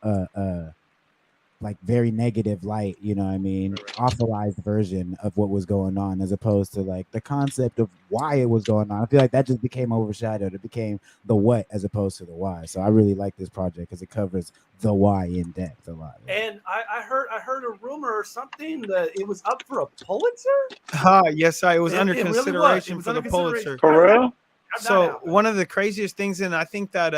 like very negative light, you know what I mean, authorized version of what was going on, as opposed to like the concept of why it was going on. I feel like that just became overshadowed. It became the what as opposed to the why. So I really like this project because it covers the why in depth a lot. And I heard a rumor or something that it was up for a Pulitzer. Yes, it was under It really consideration was for under the consideration. Pulitzer. For real? So one of the craziest things, and I think that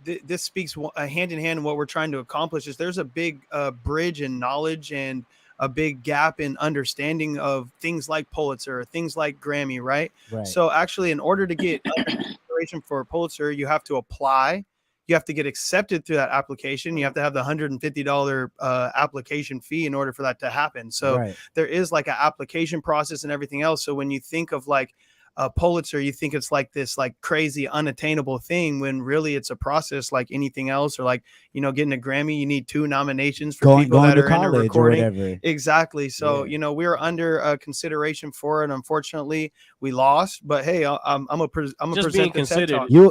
this speaks hand in hand in what we're trying to accomplish, is there's a big bridge in knowledge and a big gap in understanding of things like Pulitzer, things like Grammy, right? So actually, in order to get consideration for a Pulitzer, you have to apply. You have to get accepted through that application. You have to have the $150 application fee in order for that to happen. So there is like an application process and everything else. So when you think of like a Pulitzer, you think it's like this like crazy unattainable thing, when really it's a process like anything else. Or like, you know, getting a Grammy, you need 2 nominations for people that are in a recording. Exactly. So you know, we were under consideration for it. Unfortunately, we lost. But hey, I'm a present the TED Talk. You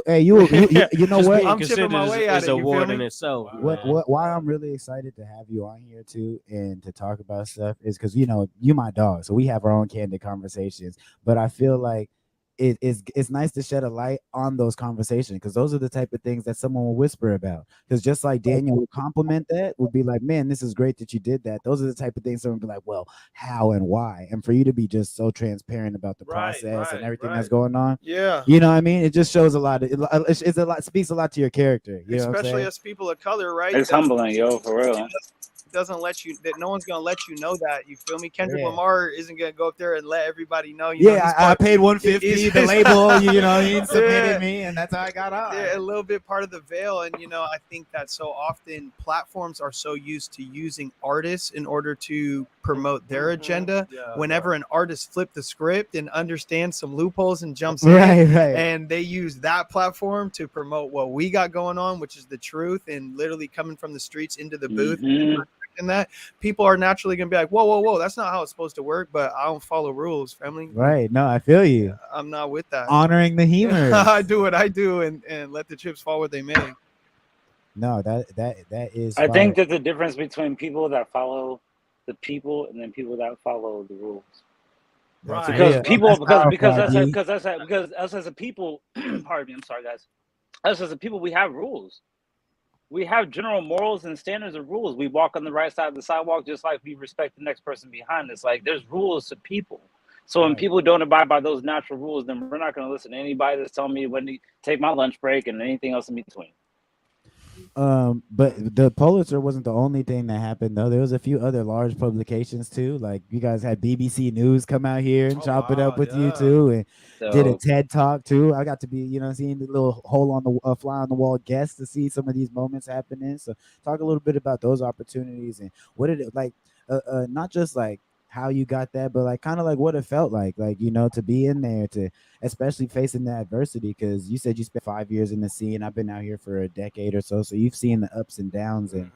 know what? I'm chipping my way at it. You feel me? Itself. Why I'm really excited to have you on here too and to talk about stuff is because, you know, you my dog, so we have our own candid conversations. But I feel like it's nice to shed a light on those conversations, because those are the type of things that someone will whisper about. Because just like Daniel would compliment that, would be like, man, this is great that you did that. Those are the type of things someone would be like, well, how and why? And for you to be just so transparent about the process and everything that's going on, you know what I mean? It just shows a lot. It's a lot, speaks a lot to your character, you know what I'm Especially saying? as people of color, right? It's humbling, yo, for real. Doesn't let you, that no one's gonna let you know that, you feel me? Kendrick Lamar isn't gonna go up there and let everybody know, you know, I paid $150 the label, you know, he submitted me, and that's how I got on. A little bit part of the veil. And you know, I think that so often platforms are so used to using artists in order to promote their agenda. Whenever an artist flipped the script and understands some loopholes and jumps in, and they use that platform to promote what we got going on, which is the truth, and literally coming from the streets into the booth. And that people are naturally gonna be like, whoa, that's not how it's supposed to work. But I don't follow rules, family. No, I feel you. I'm not with that. Honoring the humor. I do what I do, and let the chips fall where they may. No, that is. I think there's a difference between people that follow the people and then people that follow the rules. Because us as a people, pardon me, I'm sorry, guys. Us as a people, we have rules. We have general morals and standards of rules. We walk on the right side of the sidewalk just like we respect the next person behind us. Like, there's rules to people. So when people don't abide by those natural rules, then we're not going to listen to anybody that's telling me when to take my lunch break and anything else in between. But the Pulitzer wasn't the only thing that happened, though. There was a few other large publications too. Like, you guys had BBC News come out here and chop it up with you too, and did a TED Talk too. I got to be, you know, seeing the little hole on the fly on the wall guest to see some of these moments happening. So talk a little bit about those opportunities and what did it like, not just like how you got that, but like kind of like what it felt like, you know, to be in there, to especially facing the adversity, because you said you spent 5 years in the scene. I've been out here for a decade or so you've seen the ups and downs, and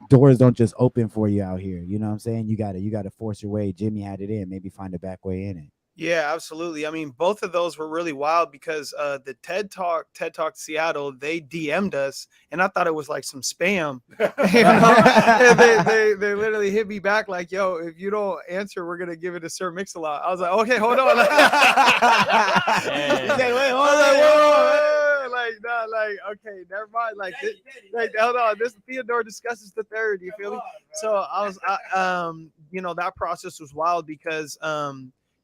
doors don't just open for you out here, you know what I'm saying? You gotta force your way. Jimmy had it in, maybe find a back way in it. Yeah, absolutely. I mean, both of those were really wild because the TED Talk Seattle, they DM'd us, and I thought it was like some spam. You know? And they literally hit me back like, "Yo, if you don't answer, we're gonna give it to Sir Mix-a-Lot." I was like, "Okay, hold on." Okay, never mind. Like, hold on. This Theodore discusses the third. You feel me? So I was, you know, that process was wild because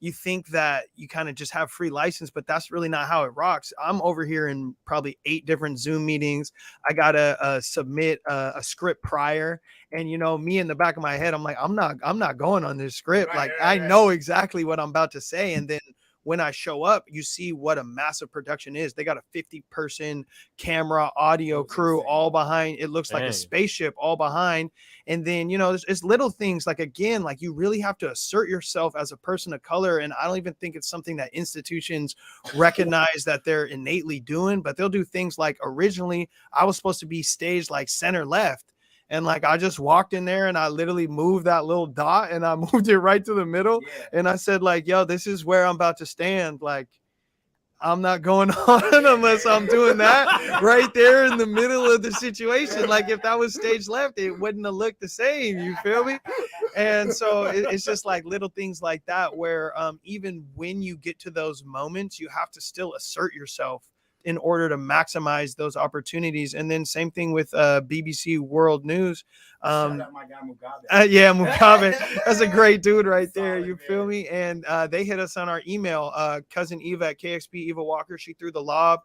you think that you kind of just have free license, but that's really not how it rocks. I'm over here in probably 8 different Zoom meetings. I got to submit a script prior. And, you know, me in the back of my head, I'm like, I'm not going on this script. I know exactly what I'm about to say. And then when I show up, you see what a massive production is. They got a 50-person camera, audio crew all behind. It looks like a spaceship all behind. And then, it's little things like, again, like you really have to assert yourself as a person of color. And I don't even think it's something that institutions recognize that they're innately doing, but they'll do things like, originally I was supposed to be staged like center left. And like, I just walked in there and I literally moved that little dot and I moved it right to the middle. And I said like, yo, this is where I'm about to stand. Like, I'm not going on unless I'm doing that right there in the middle of the situation. Like if that was stage left, it wouldn't have looked the same. You feel me? And so it's just like little things like that where even when you get to those moments, you have to still assert yourself in order to maximize those opportunities. And then same thing with BBC World News. Shout out my guy Mugabe. Yeah, Mugabe. That's a great dude right there. You feel me? And they hit us on our email. Cousin Eva at KXP, Eva Walker, she threw the lob.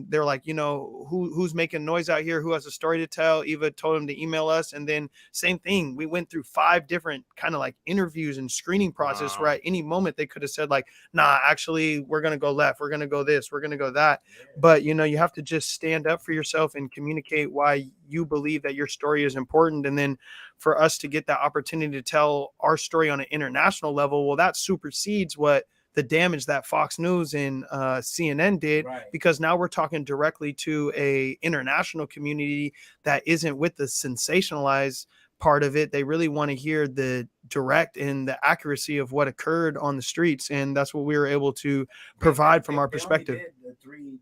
They're like, who's making noise out here? Who has a story to tell? Eva told him to email us. And then same thing. We went through 5 different kind of like interviews and screening process where at any moment they could have said like, nah, actually, we're going to go left. We're going to go this. We're going to go that. But, you have to just stand up for yourself and communicate why you believe that your story is important. And then for us to get that opportunity to tell our story on an international level, well, that supersedes what the damage that Fox News and CNN did, because now we're talking directly to a international community that isn't with the sensationalized part of it. They really want to hear the direct and the accuracy of what occurred on the streets. And that's what we were able to provide from our perspective. Did the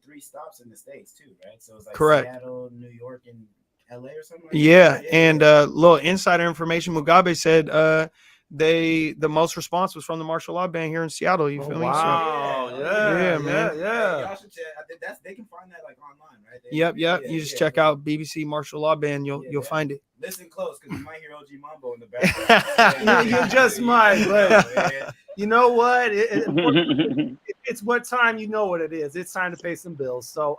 three stops in the States too, right? So it's like correct. Seattle, New York, and LA or something like that. And little insider information, Mugabe said the most response was from the martial law band here in Seattle. You feel me? Wow. So, yeah, man. Y'all should check. I think they can find that like online, right? Yep. You just check out BBC Martial Law Band. You'll find it. Listen close because you might hear OG Mambo in the background. You just might. But you know what? It's what time you know what it is. It's time to pay some bills. So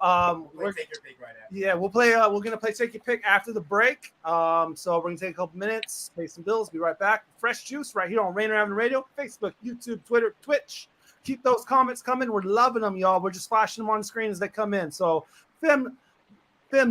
we'll take your pick right after. Yeah, we'll play. We're gonna play Take Your Pick after the break. So we're gonna take a couple minutes, pay some bills. Be right back. Fresh Juice right here on Rainier Avenue Radio, Facebook, YouTube, Twitter, Twitch. Keep those comments coming. We're loving them, y'all. We're just flashing them on the screen as they come in. So Femme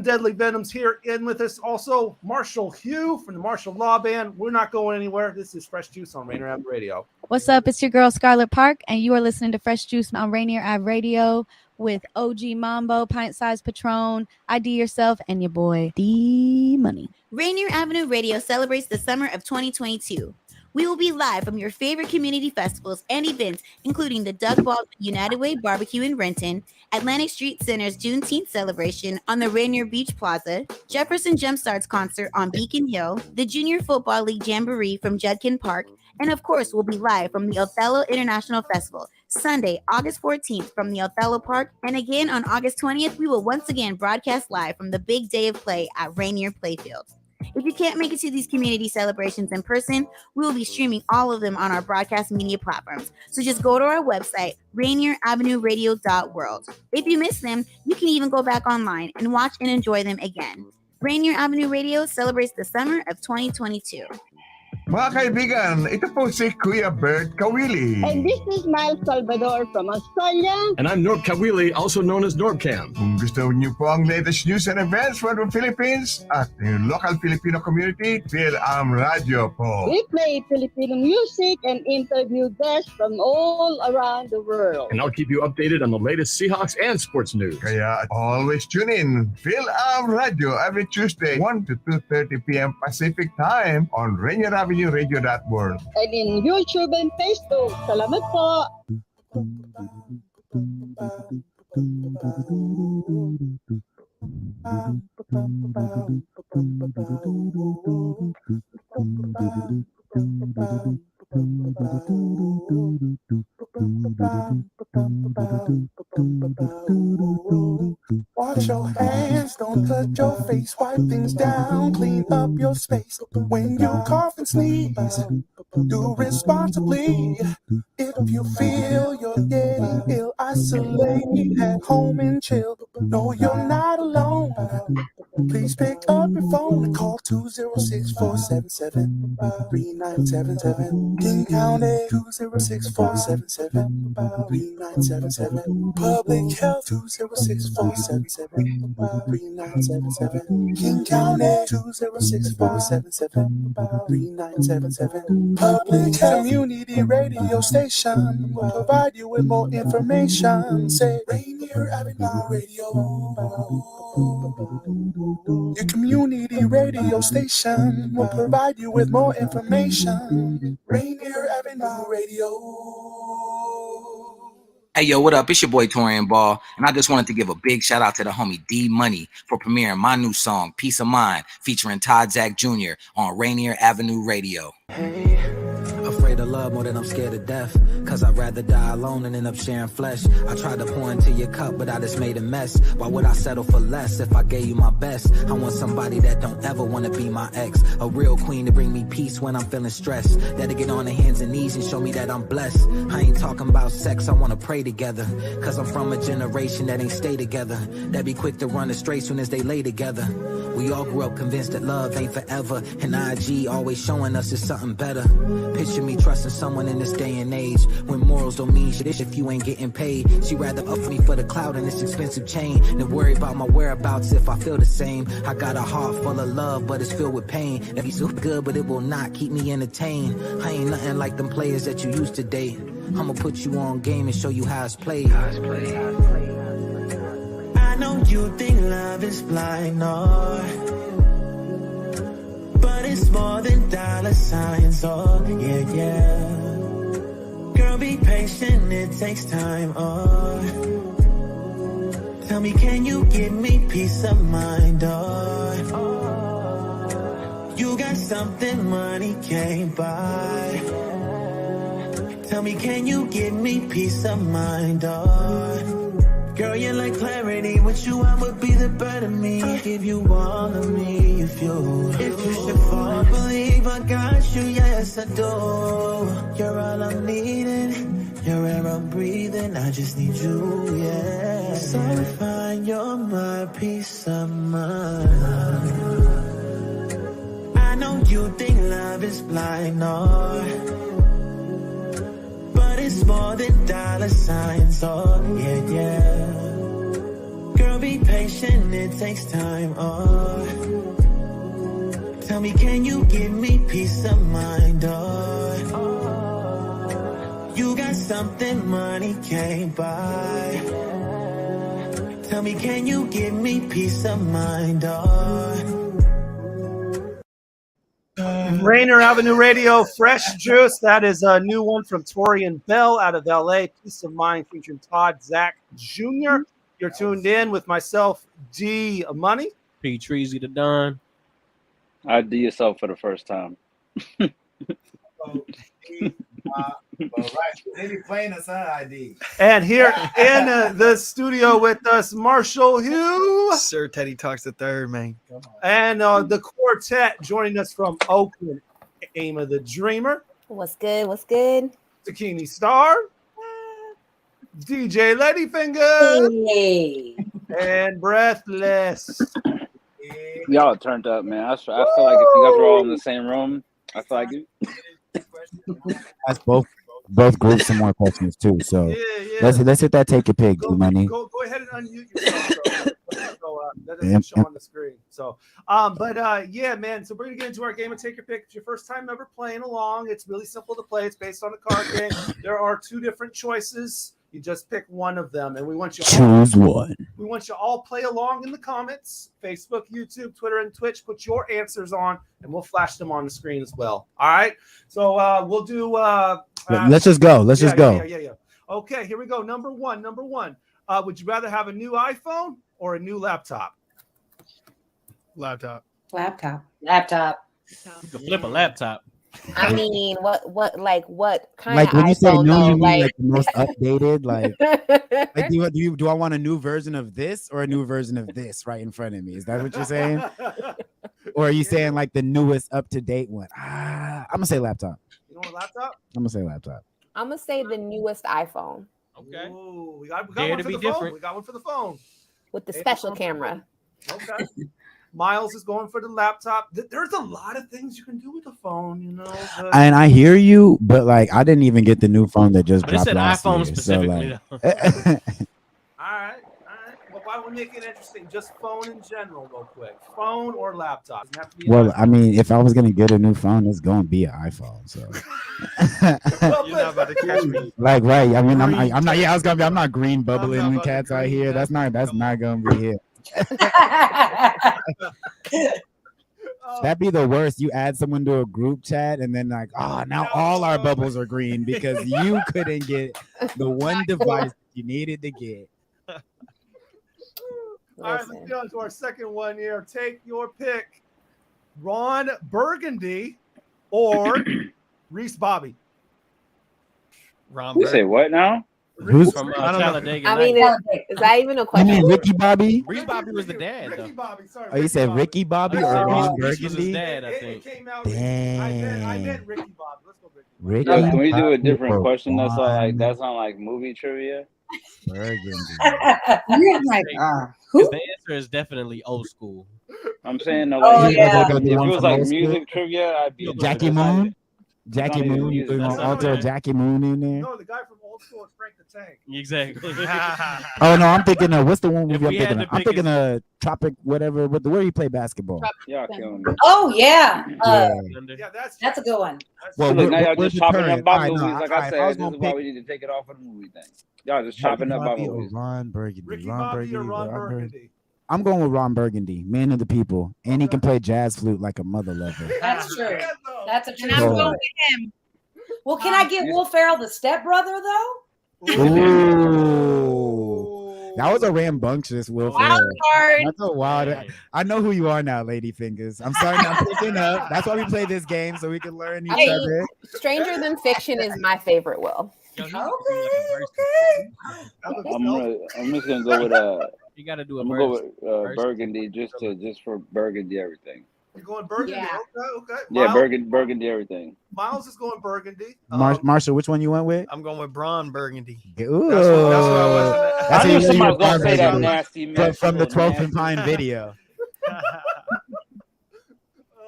Deadly Venoms here in with us. Also, Marshall Hugh from the Martial Law Band. We're not going anywhere. This is Fresh Juice on Rainier Avenue Radio. What's up? It's your girl Scarlett Park, and you are listening to Fresh Juice on Rainier Avenue Radio with OG Mambo, Pint Size Patron, IDYourself, and your boy D Money. Rainier Avenue Radio celebrates the summer of 2022. We will be live from your favorite community festivals and events, including the Doug Baldwin United Way Barbecue in Renton, Atlantic Street Center's Juneteenth celebration on the Rainier Beach Plaza, Jefferson Jumpstarts concert on Beacon Hill, the Junior Football League Jamboree from Judkin Park, and of course, we'll be live from the Othello International Festival, Sunday, August 14th from the Othello Park, and again on August 20th, we will once again broadcast live from the big day of play at Rainier Playfield. If you can't make it to these community celebrations in person, we will be streaming all of them on our broadcast media platforms. So just go to our website, RainierAvenueRadio.world. If you miss them, you can even go back online and watch and enjoy them again. Rainier Avenue Radio celebrates the summer of 2022. Mga kaibigan, ito po si Kuya Bert Kawili. And this is Miles Salvador from Australia. And I'm Norb Kawili, also known as Norbcam. Kung gusto niyo po ang latest news and events from the Philippines at the local Filipino community, Feel Radio po. We play Filipino music and interview guests from all around the world. And I'll keep you updated on the latest Seahawks and sports news. Kaya always tune in. Feel Radio every Tuesday, 1 to 2:30 p.m. Pacific Time on Rainier Avenue Radio.world. And in YouTube and Facebook. Salamat po. Wash your hands, don't touch your face, wipe things down, clean up your space. When you cough and sneeze, do responsibly. If you feel you're getting ill, isolate at home and chill. No, you're not alone. Please pick up your phone and call 206-477-3977. King County 206-477-3977. Public Health 206-477-3977. King County 206-477-3977. Public Health Community Radio Station will provide you with more information. Say Rainier Avenue Radio. Your community radio station will provide you with more information. Rainier Avenue Radio. Hey, yo, what up? It's your boy Torian Ball, and I just wanted to give a big shout out to the homie D Money for premiering my new song, Peace of Mind, featuring Todd Zach Jr. on Rainier Avenue Radio. Hey, afraid of love more than I'm scared of death. Cause I'd rather die alone than end up sharing flesh. I tried to pour into your cup, but I just made a mess. Why would I settle for less if I gave you my best? I want somebody that don't ever want to be my ex. A real queen to bring me peace when I'm feeling stressed. That'll get on the hands and knees and show me that I'm blessed. I ain't talking about sex, I want to pray together. Cause I'm from a generation that ain't stay together. That be quick to run astray soon as they lay together. We all grew up convinced that love ain't forever. And IG always showing us it's something better. Picture me trusting someone in this day and age when morals don't mean shit if you ain't getting paid. She rather up me for the clout and this expensive chain than worry about my whereabouts if I feel the same. I got a heart full of love, but it's filled with pain. That be so good, but it will not keep me entertained. I ain't nothing like them players that you used to date. I'ma put you on game and show you how it's played. I know you think love is blind, no. But it's more than dollar signs, oh, yeah, yeah. Girl, be patient, it takes time, oh. Tell me, can you give me peace of mind, oh. You got something money can't buy. Tell me, can you give me peace of mind, oh. Girl, you're like clarity. With you, I would be the better me. I'll give you all of me if you should fall. Believe I got you, yes I do. You're all I'm needing. You're air I'm breathing. I just need you, yeah. So fine, you're my peace of mind. I know you think love is blind, no. But it's more than dollar signs, oh, yeah, yeah. Girl, be patient, it takes time, oh. Tell me, can you give me peace of mind, oh. You got something money can't buy. Tell me, can you give me peace of mind, oh. Rainier Avenue Radio, Fresh Juice. That is a new one from Torian Bell out of LA. Peace of Mind featuring Todd Zach Jr. You're tuned in with myself, D Money. P Treasy the Don. IDYourself for the first time. They be playing us on ID. And here in the studio with us, Marshall Hugh. Sir Teddy Talks the Third, man. And the quartet joining us from Oakland, Aima the Dreamer. What's good? What's good? Dakini Star. DJ Lady Fingaz. Hey. And Breathless. Y'all turned up, man. I feel like if you guys were all in the same room, I feel like That's both groups some more questions too. So let's hit that take your pick, Money. Go ahead and unmute yourself. So that doesn't show on the screen. So yeah, man. So we're gonna get into our game of Take Your Pick. It's your first time ever playing along. It's really simple to play. It's based on a card game. There are two different choices. You just pick one of them, and we want you choose one. We want you all play along in the comments, Facebook, YouTube, Twitter, and Twitch. Put your answers on, and we'll flash them on the screen as well. All right. So we'll do. Let's just go. Let's just go. Yeah. Okay, here we go. Number one. Would you rather have a new iPhone or a new laptop? Laptop. Laptop. You can flip a laptop. I mean, what kind like of when you say iPhone, new, though? you mean Like, like the most updated? Like do I want a new version of this or a new version of this right in front of me? Is that what you're saying? Or are you saying like the newest up to date one? I'm gonna say laptop. You want a laptop? I'm gonna say laptop. I'm gonna say the newest iPhone. Okay. Ooh, we got one Dare for to be the phone. different. We got one for the phone. with the special camera. Okay. Miles is going for the laptop. There's a lot of things you can do with the phone, you know. And I hear you, but like I didn't even get the new phone that just But it dropped said last iPhone year. specifically. So like, All right. Well, why don't we make it interesting? Just phone in general, real quick. Phone or laptop. Doesn't have to be an well, iPhone. I mean, if I was gonna get a new phone, it's gonna be an iPhone. So, You're not about to catch me. like, right? I mean, I'm Green not. Yeah, I was gonna be. I'm not green bubbling not the about to cats out green here. That's not gonna be here. That'd be the worst. You add someone to a group chat, and then like, now all our bubbles are green because you couldn't get the one device you needed to get. All right, let's get on to our second one here. Take your pick. Ron Burgundy or Reese Bobby? Ron You say what now? Who's From I don't know. Talladega I mean, Nights. is that even a You question? mean Ricky Bobby? Reese Bobby was the dad, though. Ricky Bobby, sorry. Oh, you said Ricky Bobby or Ron Reese was his Burgundy? dad, I think. It came out. Dang. I meant Ricky Bobby. Let's go Ricky. Ricky Yo, can we do a Bobby different or question? That's all like Ron that's not like movie trivia. Burgundy. You're like, Because the answer is definitely old school. I'm saying no. Oh, Like, yeah. if it was like music trivia, I'd be Jackie Moon? Jackie not even Moon? You music. gonna That's not alter even- Jackie Moon in there? No, the guy from Old School is Frank the Tank. Exactly. Oh no, I'm thinking of what's the one If movie I'm we had thinking of? to I'm pick thinking of Tropic whatever, but where he play basketball. Y'all killing me. Oh yeah, Yeah, that's a good one. Well, So look, now y'all we're just chopping deterring. up about All right, no, movies. Like all I right, if said, I was this is gonna why pick we need to take it off of the movie thing. Y'all just chopping Ricky up about Bobby or movies. Ron Burgundy. Ricky Ron Bobby Burgundy. or Ron Burgundy? I'm going with Ron Burgundy, man of the people, and he can play jazz flute like a mother lover. That's true. That's a true And I'm Cool. going story. with him. Well, can I get Will Ferrell the stepbrother though? Ooh, that was a rambunctious Will Wild Ferrell. card. That's a wild. I know who you are now, Lady Fingers. I'm starting. I'm picking up. That's why we play this game so we can learn each I mean, other. Stranger Than Fiction is my favorite Will. I'm just gonna go with You got to do a I'm gonna go verse. with Burgundy just for Burgundy everything. You're going Burgundy. Yeah. Okay. Yeah, Miles, Burgundy everything. Miles is going Burgundy. Marshall, which one you went with? I'm going with Bron Burgundy. Ooh. That's what I was. That's I knew what you somebody were was gonna say that Burgundy. nasty mess. From the little 12th and nasty. Pine video.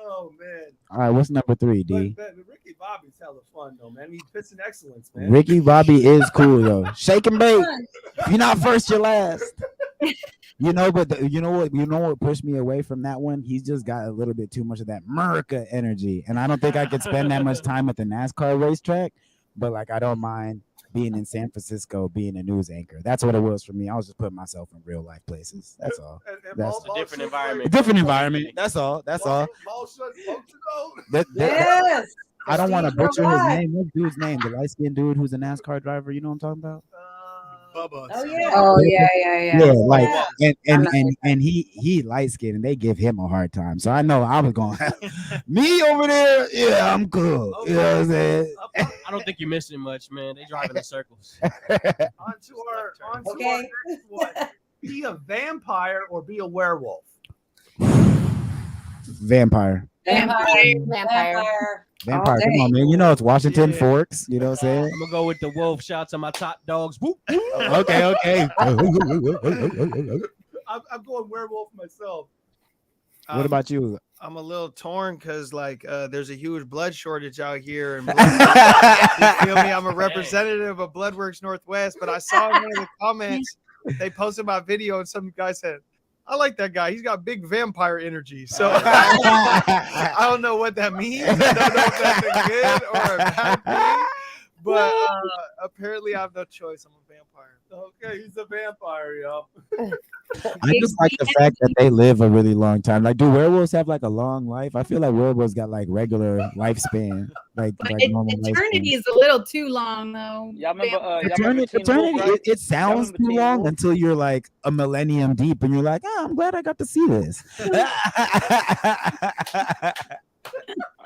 Oh man. All right, what's number 3, D? But Ricky Bobby's hella fun though, man. He fits in excellence, man. Ricky Bobby is cool though. Shake and bake. If you're not first, you're last. You know, but you know what pushed me away from that one? He's just got a little bit too much of that America energy, and I don't think I could spend that much time at the NASCAR racetrack. But like, I don't mind being in San Francisco, being a news anchor. That's what it was for me. I was just putting myself in real life places. That's all. That's a different environment. a different environment. That's all. That's all. That- Yes. I don't want to Prestige butcher his worldwide. name. What dude's name? The light skinned dude who's a NASCAR driver. You know what I'm talking about? Bubba. Oh yeah. Oh yeah. Yeah, like Yeah. and he light skinned and they give him a hard time. So I know I was going me over there. Yeah, I'm cool. You know what I'm saying? I don't think you're missing much, man. They driving in circles. On to our next one. Be a vampire or be a werewolf? Vampire. Vampire. Vampire. Come on, man. You know it's Washington Forks. You know what I'm saying? I'm gonna go with the wolf. Shout out to my top dogs. Whoop. Okay. I'm going werewolf myself. What about you? I'm a little torn because there's a huge blood shortage out here. And you feel me? I'm a representative of Bloodworks Northwest, but I saw in one of the comments they posted my video and some guy said, I like that guy. He's got big vampire energy. So I don't know what that means. I don't know if that's a good or a bad thing. But apparently I have no choice. I'm a vampire. Okay, he's a vampire, yo. I just like the fact that they live a really long time. Like, do werewolves have like a long life? I feel like werewolves got like regular lifespan, like normal Eternity lifespan. is a little too long, though. Y'all remember? Eternity, it sounds too long until you're like a millennium deep, and you're like, oh, I'm glad I got to see this.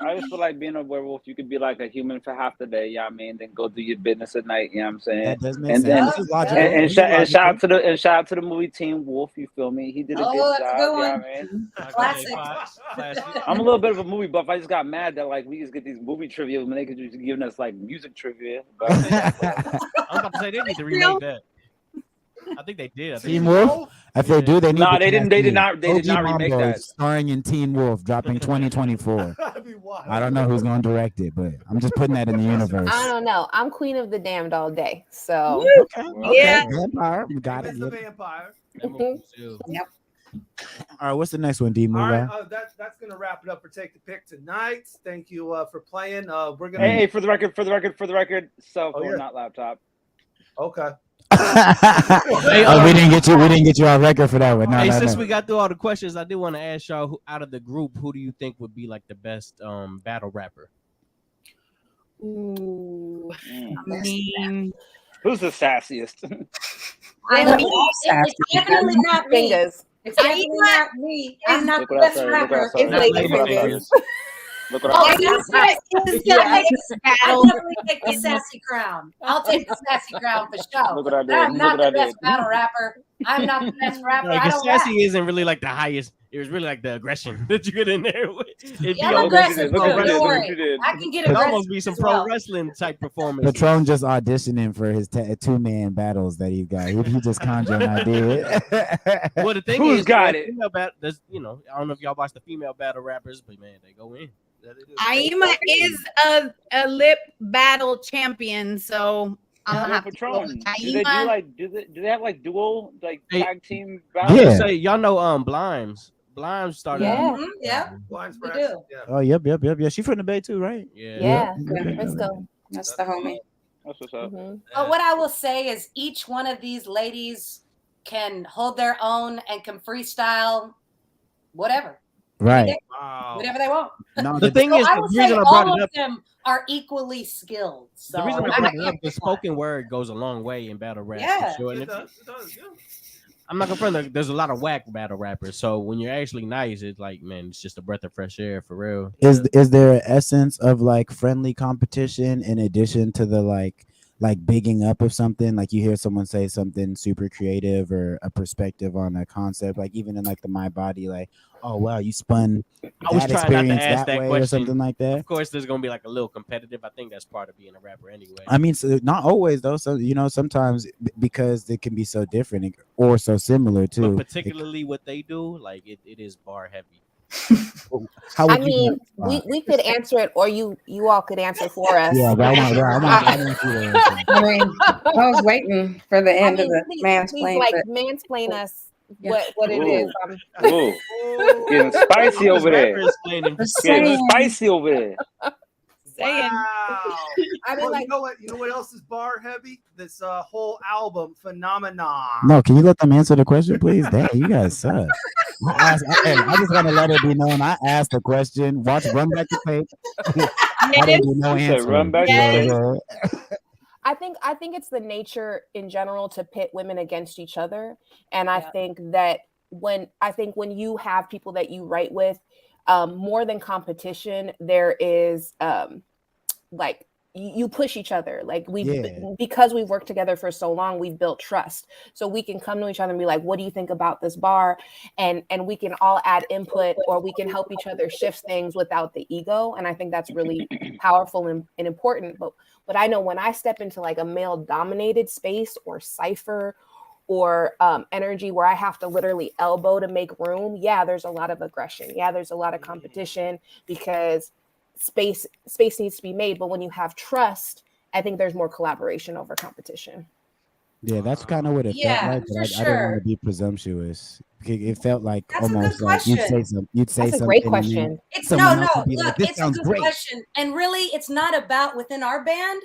I just feel like being a werewolf, you could be like a human for half the day, you know what I mean? Then go do your business at night, you know what I'm saying? That does make and sense. then This is logical. and This is shout logical. out to the movie Teen Wolf, you feel me? He did a Oh, good that's a job, good you know one. what I mean? Classic. I'm a little bit of a movie buff. I just got mad that like we just get these movie trivia when they could just giving us like music trivia. But, I'm about to say they need to remake that. I think they did. Teen Wolf. If they do, they need. Nah, to they didn't. They did cast not. They did OG not remake Mambo that. is starring in Teen Wolf, dropping 2024. I don't know who's going to direct it, but I'm just putting that in the universe. I don't know. I'm queen of the damned all day. So Okay. yeah. Vampire. We got it. Yep. Vampire. Yep. All right. What's the next one, D? All Moolah? right, that's gonna wrap it up for Take the Pick tonight. Thank you for playing. We're gonna. Hey, for the record, cell phone, yeah. not laptop. Okay. We didn't get you on record for that one. No, Hey, no, since no. we got through all the questions, I did want to ask y'all, out of the group, who do you think would be like the best battle rapper? Ooh, I mean, Who's the sassiest? It's definitely not me. Fingaz. It's definitely not me. I'm not the best rapper. It's Lady Fingaz. Look what Oh, I it's gonna I'll definitely take the sassy crown. I'll take the sassy crown for sure. Look what I did. I'm not Look what the I best did. battle rapper. I'm not the best rapper. Like, I the don't rap. sassy isn't really like the highest. It was really like the aggression that you get in there with. Yeah, I'm aggressive too. Don't worry. I can get It'd aggressive. almost be some as pro well. wrestling type performance. Patron just auditioning for his two-man battles that he got. He just conjured an idea. Well, the thing Who's is, got it? There's, I don't know if y'all watch the female battle rappers, but man, they go in. Aima is a lip battle champion, so I'm gonna have to go with Aima. Do they have like dual Hey, tag team I battles? was gonna say, y'all know Blimes. Blimes started. Yeah. Yeah. We do. Oh, yep. She from the Bay too, right? Yeah. Frisco. That's the homie. That's what's up. But what I will say is each one of these ladies can hold their own and can freestyle whatever. Right. Whatever they want. No, The thing is, I the would reason say I brought all it of up, them are equally skilled. So the reason I I'm brought not it up, the spoken word goes a long way in battle rap. Yeah. For sure. And I'm not confronting. There's a lot of whack battle rappers. So when you're actually nice, it's like, man, it's just a breath of fresh air for real. Is there an essence of like friendly competition in addition to the like bigging up of something? Like you hear someone say something super creative or a perspective on a concept, like even in like the My Body, like, oh wow, you spun I was that trying not to experience ask that that way question or something like that. Of course, there's gonna be like a little competitive. I think that's part of being a rapper anyway. I mean, so not always though. So sometimes because it can be so different or so similar too. But particularly what they do, like it is bar heavy. How I would you mean, we could answer it, or you all could answer for us. Yeah, but I want you to answer. I mean, I was waiting for the end of the please, mansplain. like but- mansplain us Yeah. what it is. Ooh. Getting spicy over there. Getting spicy over there. Wow. I mean, like, you know what else is bar heavy? This whole album, Phenomenon. No, can you let them answer the question, please? Damn, you guys suck. I just want to let it be known. I asked the question. Run back the tape. I didn't do no answer. Run back the I think it's the nature in general to pit women against each other, and I think that when you have people that you write with, more than competition, there is like you push each other. Like because we've worked together for so long, we've built trust, so we can come to each other and be like, what do you think about this bar? And we can all add input, or we can help each other shift things without the ego. And I think that's really powerful and important. But I know when I step into like a male dominated space or cipher or energy where I have to literally elbow to make room, there's a lot of aggression. There's a lot of competition because space needs to be made. But when you have trust, I think there's more collaboration over competition. Yeah, that's kind of what it felt like. But I didn't want to be presumptuous. It felt like almost like you'd say something. That's a something great and question. It's someone no. else would be like, Look, this it's a sounds good great. question, and really, it's not about within our band.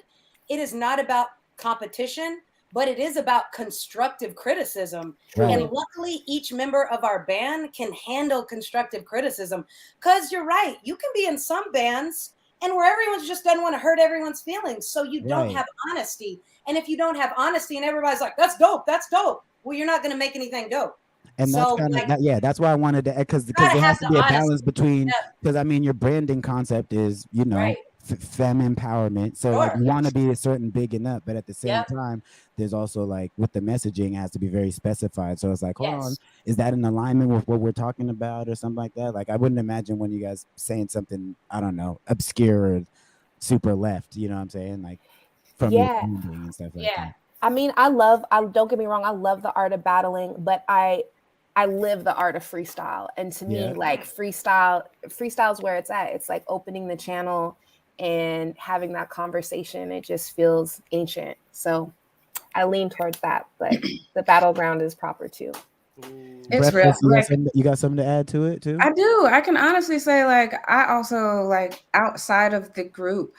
It is not about competition, but it is about constructive criticism. Right. And luckily, each member of our band can handle constructive criticism. Because you're right, you can be in some bands and where everyone just doesn't want to hurt everyone's feelings, so you don't Right. have honesty. And if you don't have honesty, and everybody's like, "That's dope, that's dope," well, you're not going to make anything dope. And So, that's kind of like, that's why I wanted to, because there gotta has have to the be a honesty. balance between, Yeah. because I mean your branding concept is Right. femme empowerment, so like Sure. you want to be a certain big enough, but at the same Yep. time there's also like with the messaging it has to be very specified, so it's like hold on, Yes. is that in alignment with what we're talking about or something like that? Like I wouldn't imagine when you guys saying something, I don't know, obscure or super left, you know what I'm saying, like from your Yeah. branding and stuff like Yeah. that. I mean, I don't get me wrong, I love the art of battling, but I live the art of freestyle. And to me, like freestyle's where it's at. It's like opening the channel and having that conversation. It just feels ancient. So I lean towards that, but the battleground is proper too. It's real. You got something to add to it too? I do. I can honestly say, like, I also, like, outside of the group,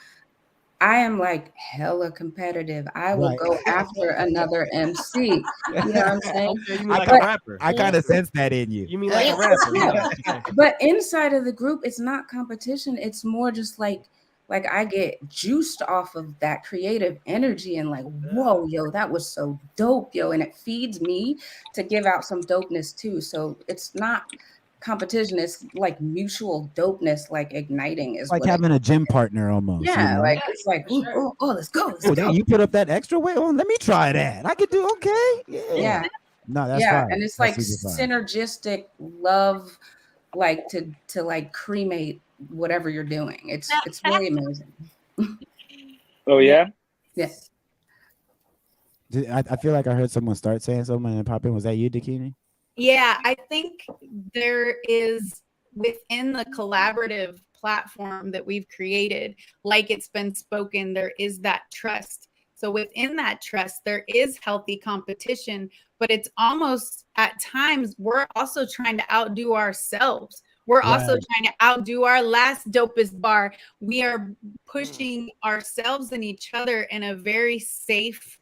I am like hella competitive. I will go after another MC. You know what I'm saying? Okay, you mean like a rapper. I kind of sense that in you. You mean like a rapper? But inside of the group, it's not competition. It's more just like I get juiced off of that creative energy and like, whoa, yo, that was so dope, yo. And it feeds me to give out some dopeness too. So it's not competition, it's like mutual dopeness, like igniting is like having a gym partner almost. Yeah, you know? like it's like, oh, let's go. Damn, you put up that extra weight on. Let me try that. I could do okay. Yeah. No, that's fine. And it's That's like super fine. synergistic love, like to like cremate whatever you're doing. It's really amazing. Oh yeah. Yes. I feel like I heard someone start saying something and pop in. Was that you, Dakini? Yeah, I think there is within the collaborative platform that we've created, like it's been spoken, there is that trust. So within that trust, there is healthy competition, but it's almost at times we're also trying to outdo ourselves. We're also trying to outdo our last dopest bar. We are pushing ourselves and each other in a very safe,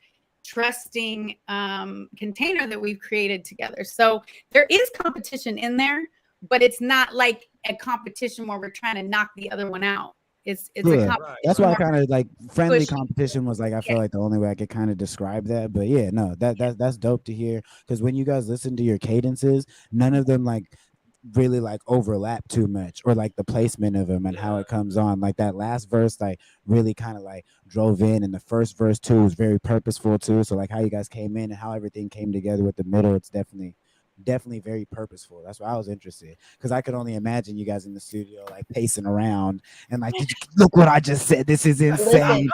trusting container that we've created together. So there is competition in there, but it's not like a competition where we're trying to knock the other one out. It's a competition. That's why I kind of like friendly pushing. competition was like, I feel like the only way I could kind of describe that. But yeah, no, that's dope to hear, because when you guys listen to your cadences, none of them like really like overlap too much, or like the placement of them and how it comes on. Like that last verse like really kind of like drove in, and the first verse too was very purposeful too. So like how you guys came in and how everything came together with the middle, it's definitely very purposeful. That's why I was interested, because I could only imagine you guys in the studio like pacing around and like, look what I just said, this is insane.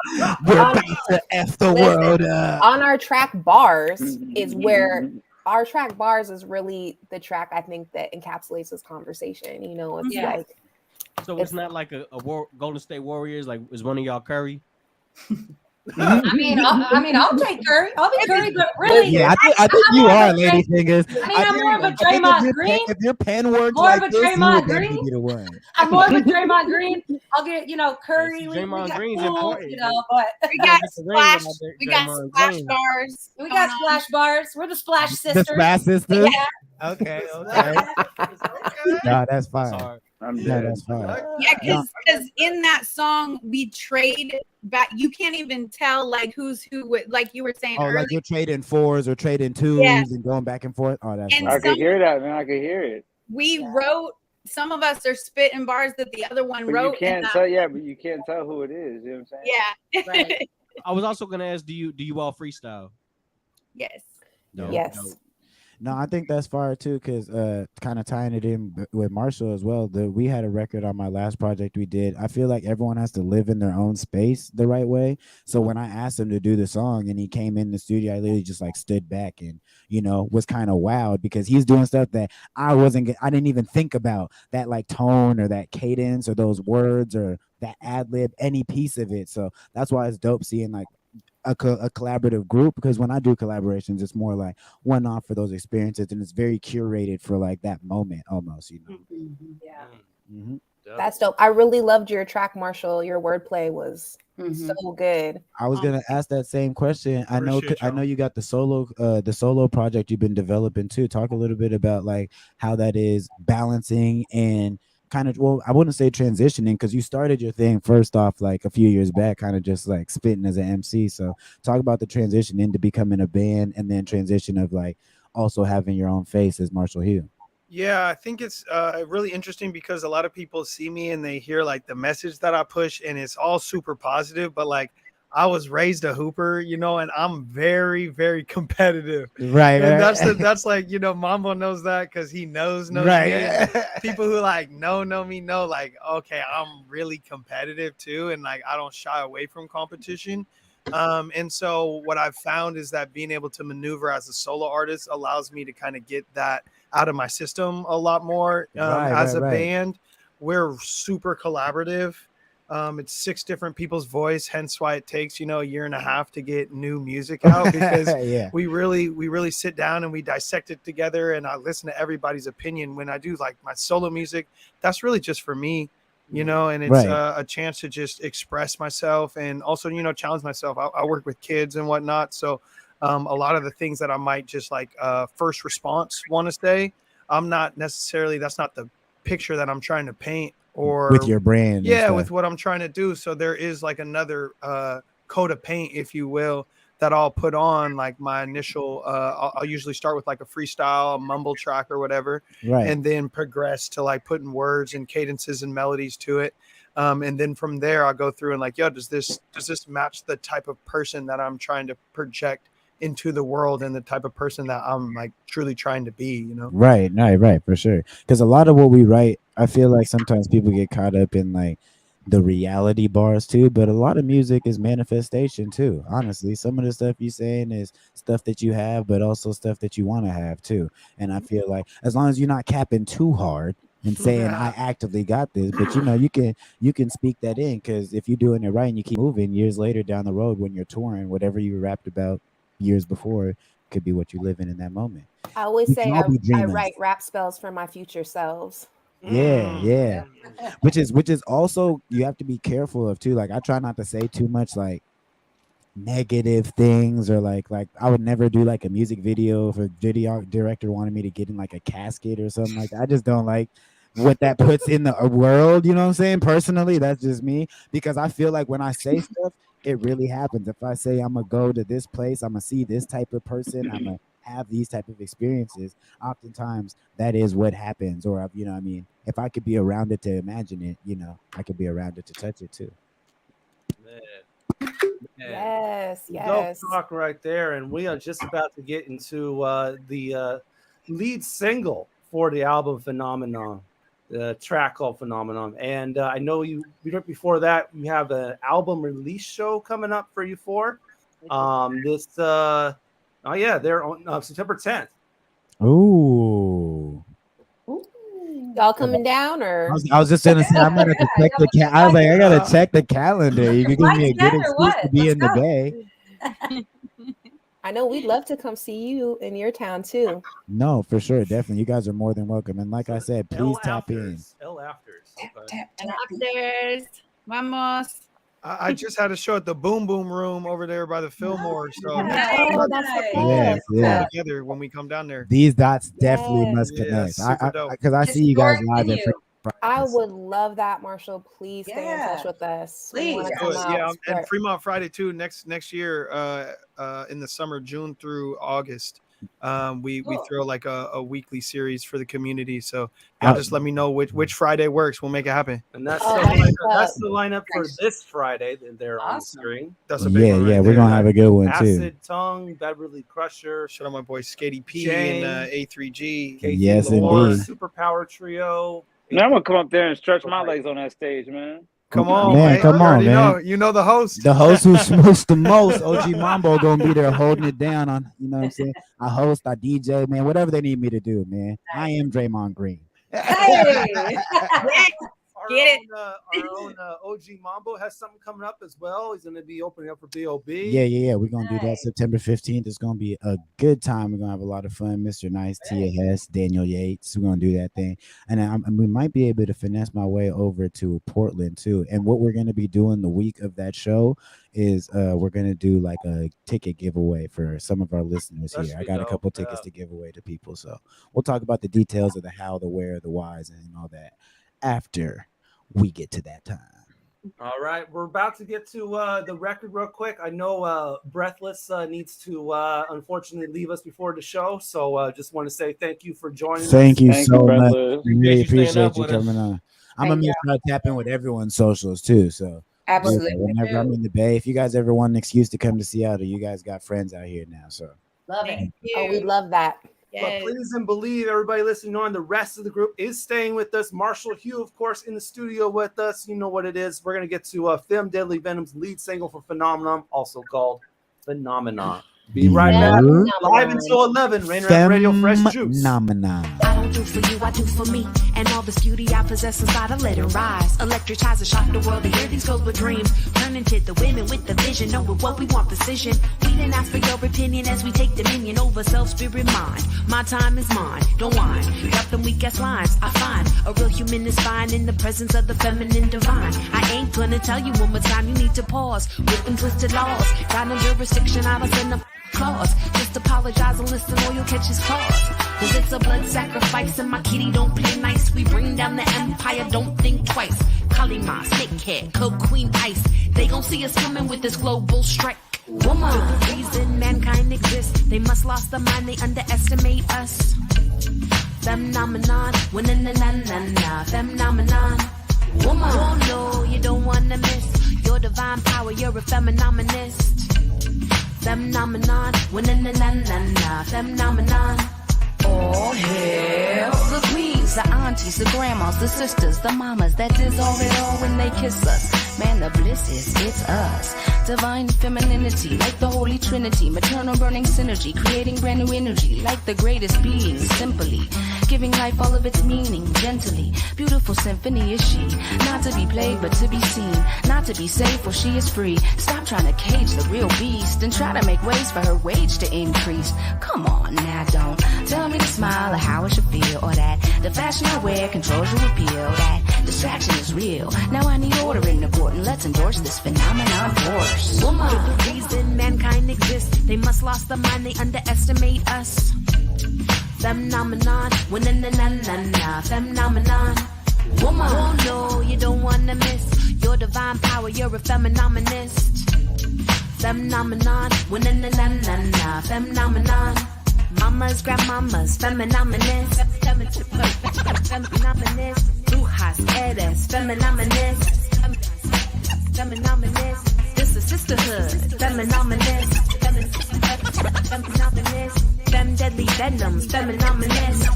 We're about to F the world up. On our track Bars is where our track Bars is really the track I think that encapsulates this conversation. You know, it's like, so it's not like a Golden State Warriors, like is one of y'all Curry? I mean, I'll take Curry. I'll be Curry, but really, yeah, I think you are, Lady Fingers. I mean, I'm more of a Draymond Green. If your pen works more like of a this, Draymond you would Green. be the one. I'm more of a Draymond Green. I'll get, Curry. Draymond Green's important. But we got splash. We got splash bars. We got splash bars. We're the Splash Sisters. The Splash Sisters. Yeah. Okay. No, that's fine. That's fine. Yeah, because in that song we trade back. You can't even tell like who's who. Like you were saying earlier. Like you're trading fours or trading twos and going back and forth. Oh, that's. I could hear that, man. I could hear it. We wrote. Some of us are spitting bars that the other one But wrote. you can't tell. Yeah, but you can't tell who it is. You know what I'm saying? Yeah. Right. I was also gonna ask, do you all freestyle? Yes. No, yes. no. No, I think that's fire too, because kind of tying it in with Marshall as well. We had a record on my last project we did. I feel like everyone has to live in their own space the right way. So when I asked him to do the song and he came in the studio, I literally just like stood back and, was kind of wowed, because he's doing stuff that I didn't even think about, that like tone or that cadence or those words or that ad lib, any piece of it. So that's why it's dope seeing like a collaborative group, because when I do collaborations, it's more like one off for those experiences, and it's very curated for like that moment almost, Yeah. Mm-hmm. That's dope. I really loved your track, Marshall. Your wordplay was so good. I was gonna ask that same question. I know you got the solo project you've been developing too. Talk a little bit about like how that is balancing and kind of, well, I wouldn't say transitioning, because you started your thing first off like a few years back, kind of just like spitting as an MC. So talk about the transition into becoming a band, and then transition of like also having your own face as Marshall Hugh. Yeah, I think it's really interesting, because a lot of people see me and they hear like the message that I push, and it's all super positive, but like I was raised a hooper, and I'm very, very competitive. Right. And right. that's like, Mambo knows that, because he knows right. me. People who like know me know like, okay, I'm really competitive too. And like, I don't shy away from competition. And so what I've found is that being able to maneuver as a solo artist allows me to kind of get that out of my system a lot more. As a band, we're super collaborative. It's 6 different people's voice, hence why it takes, a year and a half to get new music out, because we really sit down and we dissect it together, and I listen to everybody's opinion. When I do like my solo music, that's really just for me, and it's a chance to just express myself and also, challenge myself. I work with kids and whatnot. So a lot of the things that I might just like first response want to say, I'm not necessarily, that's not the picture that I'm trying to paint. Or with your brand, with what I'm trying to do. So there is like another coat of paint, if you will, that I'll put on like my initial. I'll usually start with like a freestyle, a mumble track or whatever, and then progress to like putting words and cadences and melodies to it. And then from there, I'll go through and like, does this match the type of person that I'm trying to project into the world and the type of person that I'm like truly trying to be, Right, for sure. Because a lot of what we write, I feel like sometimes people get caught up in like the reality bars too, but a lot of music is manifestation too. Honestly, some of the stuff you're saying is stuff that you have, but also stuff that you want to have too. And I feel like as long as you're not capping too hard and saying I actively got this, but you can speak that in, because if you're doing it right and you keep moving, years later down the road when you're touring, whatever you rapped about years before could be what you live in that moment. I always say I write rap spells for my future selves. Yeah. Which is also, you have to be careful of too. Like I try not to say too much like negative things, or like I would never do like a music video if a video director wanted me to get in like a casket or something like that. I just don't like what that puts in the world, you know what I'm saying? Personally, that's just me, because I feel like when I say stuff, it really happens. If I say I'm gonna go to this place, I'm gonna see this type of person, I'm gonna have these type of experiences, oftentimes that is what happens. Or if I could be around it to imagine it, I could be around it to touch it too. Yes. Dope talk right there. And we are just about to get into the lead single for the album Phenomenon, the track called Phenomenon. And I know before that, you have an album release show coming up for you four. They're on September 10th. Ooh. Y'all coming down, or I was just gonna say I'm gonna check the I was like, I gotta check the calendar. You can give me a good excuse to be in the Bay. I know we'd love to come see you in your town too. No, for sure, definitely. You guys are more than welcome. And like I said, please tap in. Afters. Afters. Vamos. I just had a show at the Boom Boom Room over there by the Fillmore. So together when we come down there. These dots definitely must connect. Because I see you guys live at I would love that, Marshall. Please stay in touch with us. Please. And Fremont Friday too. Next year, in the summer, June through August, we throw like a weekly series for the community. So just let me know which Friday works. We'll make it happen. And that's the lineup for this Friday. They're on the screen. That's a big one. Yeah, we're gonna have a good one too. Acid Tongue, Beverly Crusher. Shout out my boy Skatey P Jane, and A3G. Yes, Lamore, indeed. Superpower Trio. Man, I'm gonna come up there and stretch my legs on that stage, man. Come on, man. Come on, man. You know the host. The host who smokes the most, OG Mambo, gonna be there holding it down on, you know what I'm saying? I host, I DJ, man, whatever they need me to do, man. I am Draymond Green. Hey. Our own OG Mambo has something coming up as well. He's going to be opening up for B.O.B. Yeah. We're going to do that September 15th. It's going to be a good time. We're going to have a lot of fun. Mr. Nice, TAS, Daniel Yates. We're going to do that thing. And we might be able to finesse my way over to Portland too. And what we're going to be doing the week of that show is we're going to do like a ticket giveaway for some of our listeners here. I got a couple tickets to give away to people. So we'll talk about the details of the how, the where, the whys, and all that after we get to that time. All right, we're about to get to the record real quick. I know Breathless needs to unfortunately leave us before the show, so just want to say thank you for joining us. Thank you so much. We really appreciate you coming on. I'm gonna make sure I tap in with everyone's socials too. So absolutely, whenever I'm in the Bay, if you guys ever want an excuse to come to Seattle, you guys got friends out here now. So love it. Oh, we love that. But please and believe, everybody listening on, the rest of the group is staying with us. Marshall Hugh, of course, in the studio with us. You know what it is. We're going to get to Femme Deadly Venom's lead single for Phenomenon, also called Phenomenon. Be right back. Live until 11. Rainier Avenue Radio, Fresh Juice. I don't do for you, I do for me. And all this beauty I possess inside, I let it rise. Electricize and shock the world to hear these girls with dreams. Turn into the women with the vision, knowing what we want, precision. We didn't ask for your opinion as we take dominion over self, spirit, mind. My time is mine, don't whine. Drop them weak ass lines, I find a real human is fine in the presence of the feminine divine. I ain't gonna tell you one more time, you need to pause with them twisted laws. Got no jurisdiction, I don't send a clause. Just apologize and listen or you'll catch his claws. Cause it's a blood sacrifice and my kitty don't play nice. We bring down the empire, don't think twice. Kalima, snakehead, coke queen ice. They gon' see us coming with this global strike. Woman, the reason mankind exists. They must lost their mind, they underestimate us. Phenomenon, na phenomenon. Woman, oh no, you don't wanna miss your divine power, you're a phenomenist. Phenomenon, na phenomenon. Oh hell, the queens, the aunties, the grandmas, the sisters, the mamas that dissolve it all when they kiss us. Man, the bliss is, it's us. Divine femininity, like the Holy Trinity. Maternal burning synergy, creating brand new energy, like the greatest being, simply. Giving life all of its meaning, gently. Beautiful symphony is she. Not to be played, but to be seen. Not to be safe, for she is free. Stop trying to cage the real beast and try to make ways for her wage to increase. Come on now, don't tell me to smile or how I should feel, or that the fashion I wear controls your appeal. That distraction is real. Now I need order in the court, and let's endorse this phenomenon force. Woman, the reason mankind exists. They must lost their mind, they underestimate us. Phenomenon, na phenomenon. Woman, oh no, you don't wanna miss your divine power, you're a phenomenist. Phenomenon, na phenomenon. Mamas, grandmamas, phenomenist. Phenomenist. Brujas, eres, phenomenist. Phenomenist. This is sisterhood, phenomenist. Phenomenist. Femme Deadly Venoms, phenomenist.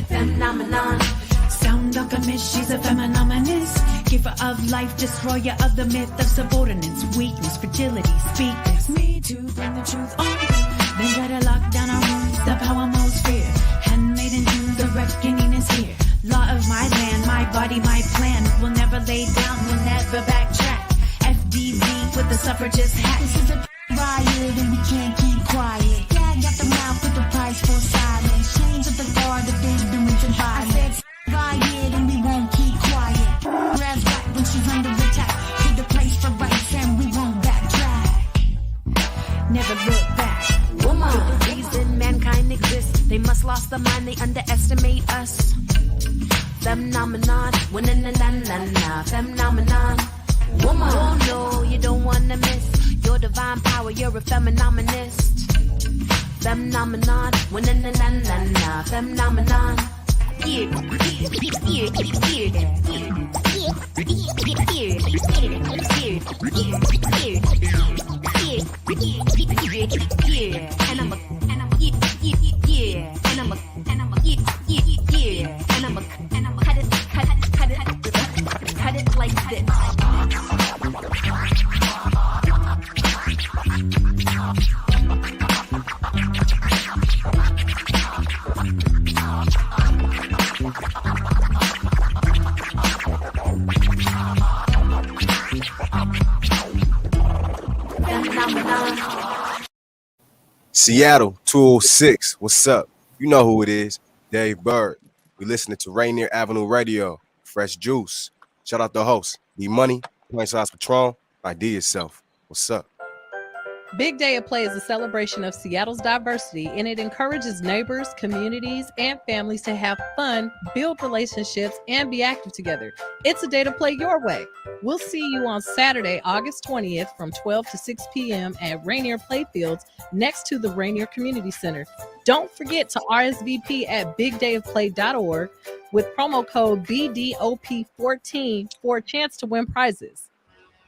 Phenomenon. Sound alchemist, she's a phenomenist. Giver of life, destroyer of the myth of subordinates, weakness, fragility, speakness. Me to bring the truth on. Then try to lock down our rooms, the power most fear. Handmade in June, the reckoning is here. Law of my land, my body, my plan. We'll never lay down, we'll never backtrack. FDV with the suffragist hat. This is a riot and we can't keep quiet. Dad got the mouth with the price for silence. Chains of the guard, the big doing to violence. I said riot and we won't keep quiet. Grabs back when she's under attack. To the place for rights and we won't backtrack. Never look back. Woman, the reason mankind exists. They must lost their mind, they underestimate us. Phenomenon, na phenomenon. Woman, oh no, you don't wanna miss your divine power, you're a phenomenist. Phenomenon, na phenomenon. Cut it like this. Seattle 206, what's up? You know who it is, Dave Bird. We listening to Rainier Avenue Radio, Fresh Juice. Shout out the host, D-Money, Pint Size Patron, IDYourself. What's up? Big Day of Play is a celebration of Seattle's diversity, and it encourages neighbors, communities, and families to have fun, build relationships, and be active together. It's a day to play your way. We'll see you on Saturday, August 20th from 12 to 6 p.m. at Rainier Playfields next to the Rainier Community Center. Don't forget to RSVP at bigdayofplay.org with promo code BDOP14 for a chance to win prizes.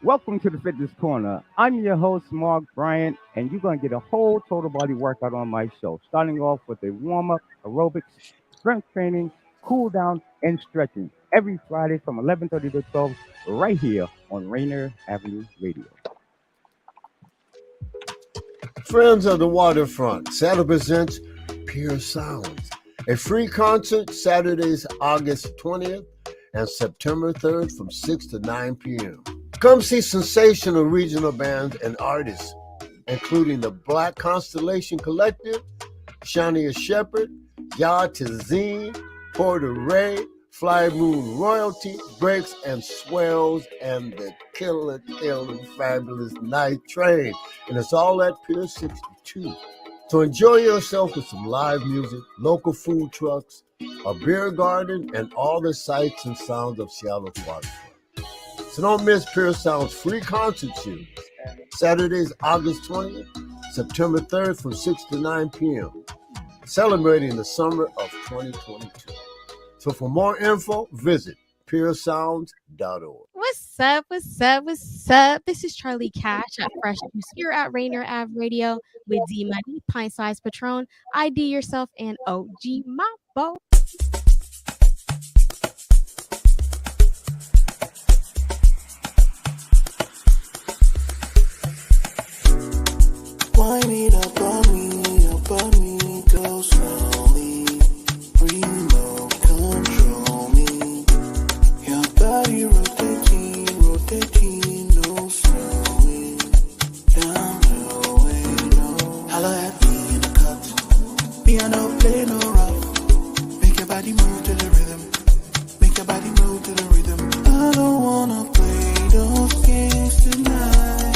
Welcome to the Fitness Corner. I'm your host, Mark Bryant, and you're going to get a whole total body workout on my show, starting off with a warm-up, aerobics, strength training, cool down, and stretching every Friday from 11:30 to 12 right here on Rainier Avenue Radio. Friends of the Waterfront, Saddle presents Pure Sounds, a free concert Saturdays, August 20th and September 3rd from 6 to 9 p.m. Come see sensational regional bands and artists, including the Black Constellation Collective, Shania Shepherd, Yah Tazeen, Porter Ray, Fly Moon Royalty, Breaks and Swells, and the Killer Fabulous Night Train. And it's all at Pier 62. So enjoy yourself with some live music, local food trucks, a beer garden, and all the sights and sounds of Seattle's waterfront. So don't miss Pure Sound's free concert series. Saturdays, August 20th, September 3rd from 6 to 9 p.m. Celebrating the summer of 2022. So for more info, visit puresounds.org. What's up? What's up? What's up? This is Charlie Cash at Fresh Juice here at Rainier Ave Radio with D Money, Pint Size Patron, ID Yourself, and OG Mambo. Wind it up on me, go slowly. Remote control me. Your body rotating, no slowing. Down the way, no. Holla at me in the cut. Me I no play no rough. Make your body move to the rhythm. Make your body move to the rhythm. I don't wanna play those games tonight.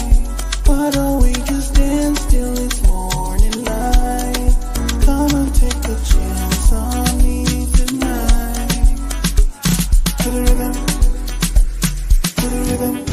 Why don't we just dance till it's morning light? Come and take a chance on me tonight. To the rhythm, to the rhythm.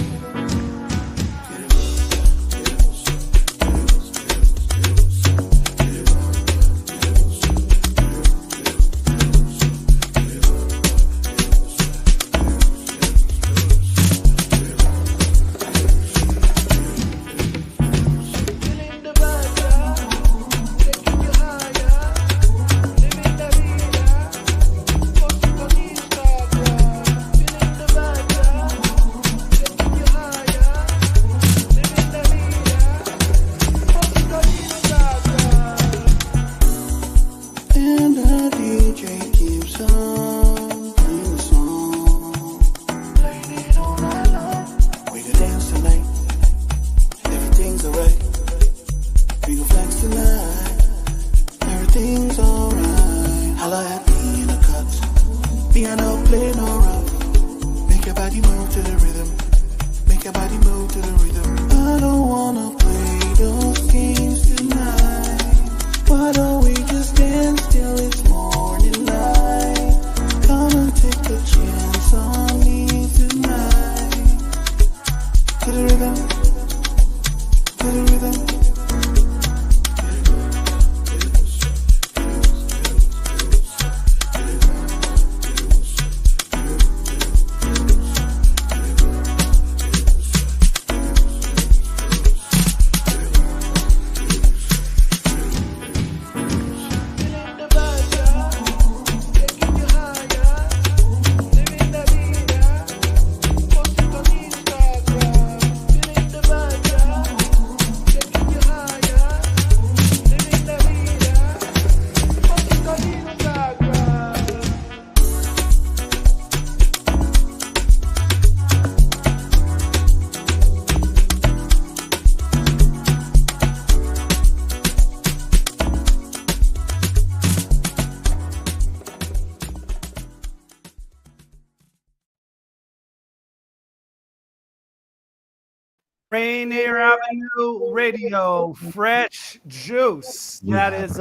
Rainier Avenue Radio, Fresh Juice. That is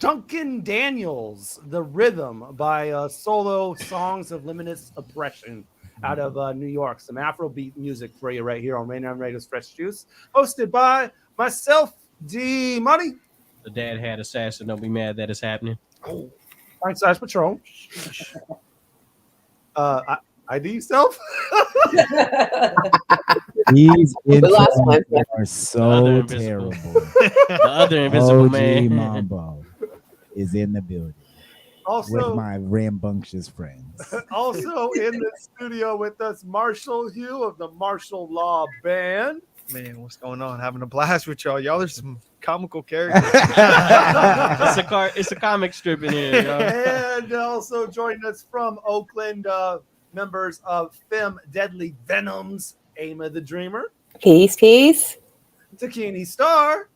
Duncan Daniels, The Rhythm by Solo Songs of Limitless Oppression out of New York. Some Afrobeat music for you right here on Rainier Avenue Radio's Fresh Juice, hosted by myself, D Money. The dad had assassin. Don't be mad that it's happening. Oh, Pint Size Patron. ID yourself. These We lost one. intros are so terrible. The other invisible OG man. Mambo is in the building Also, with my rambunctious friends. Also in the studio with us, Marshall Hugh of the Martial Law Band. Man, what's going on? Having a blast with y'all. Y'all are some comical characters. It's a comic strip in here, y'all. And also joining us from Oakland, members of Femme Deadly Venoms, Aima the Dreamer. Peace. Dakini Star.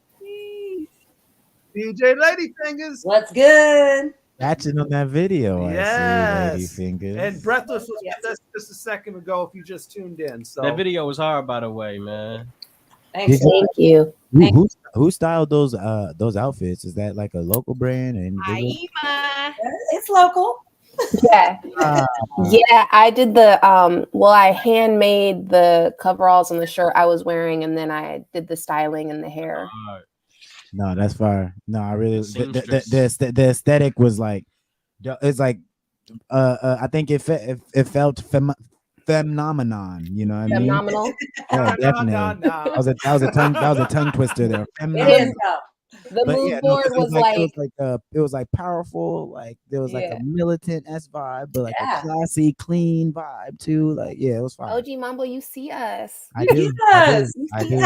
DJ Lady Fingaz. What's good? Catching on that video, I see, Lady Fingers. And Breathless was with us just a second ago if you just tuned in. So That video was hard, by the way, man. Thanks. Thank you. Who styled those outfits? Is that like a local brand? Aima. It's local. Yeah. Yeah, I did the I handmade the coveralls and the shirt I was wearing, and then I did the styling and the hair. No, that's fire. No, I really the aesthetic was like, it's like I think it felt phenomenon. You know what I mean? Phenomenal. Yeah, definitely. That was a tongue twister there. It is though. The mood board was like it was like powerful, like there was like Yeah. a militant vibe, but like a classy, clean vibe too. Like it was fine. OG Mambo, you see us. I do. I do.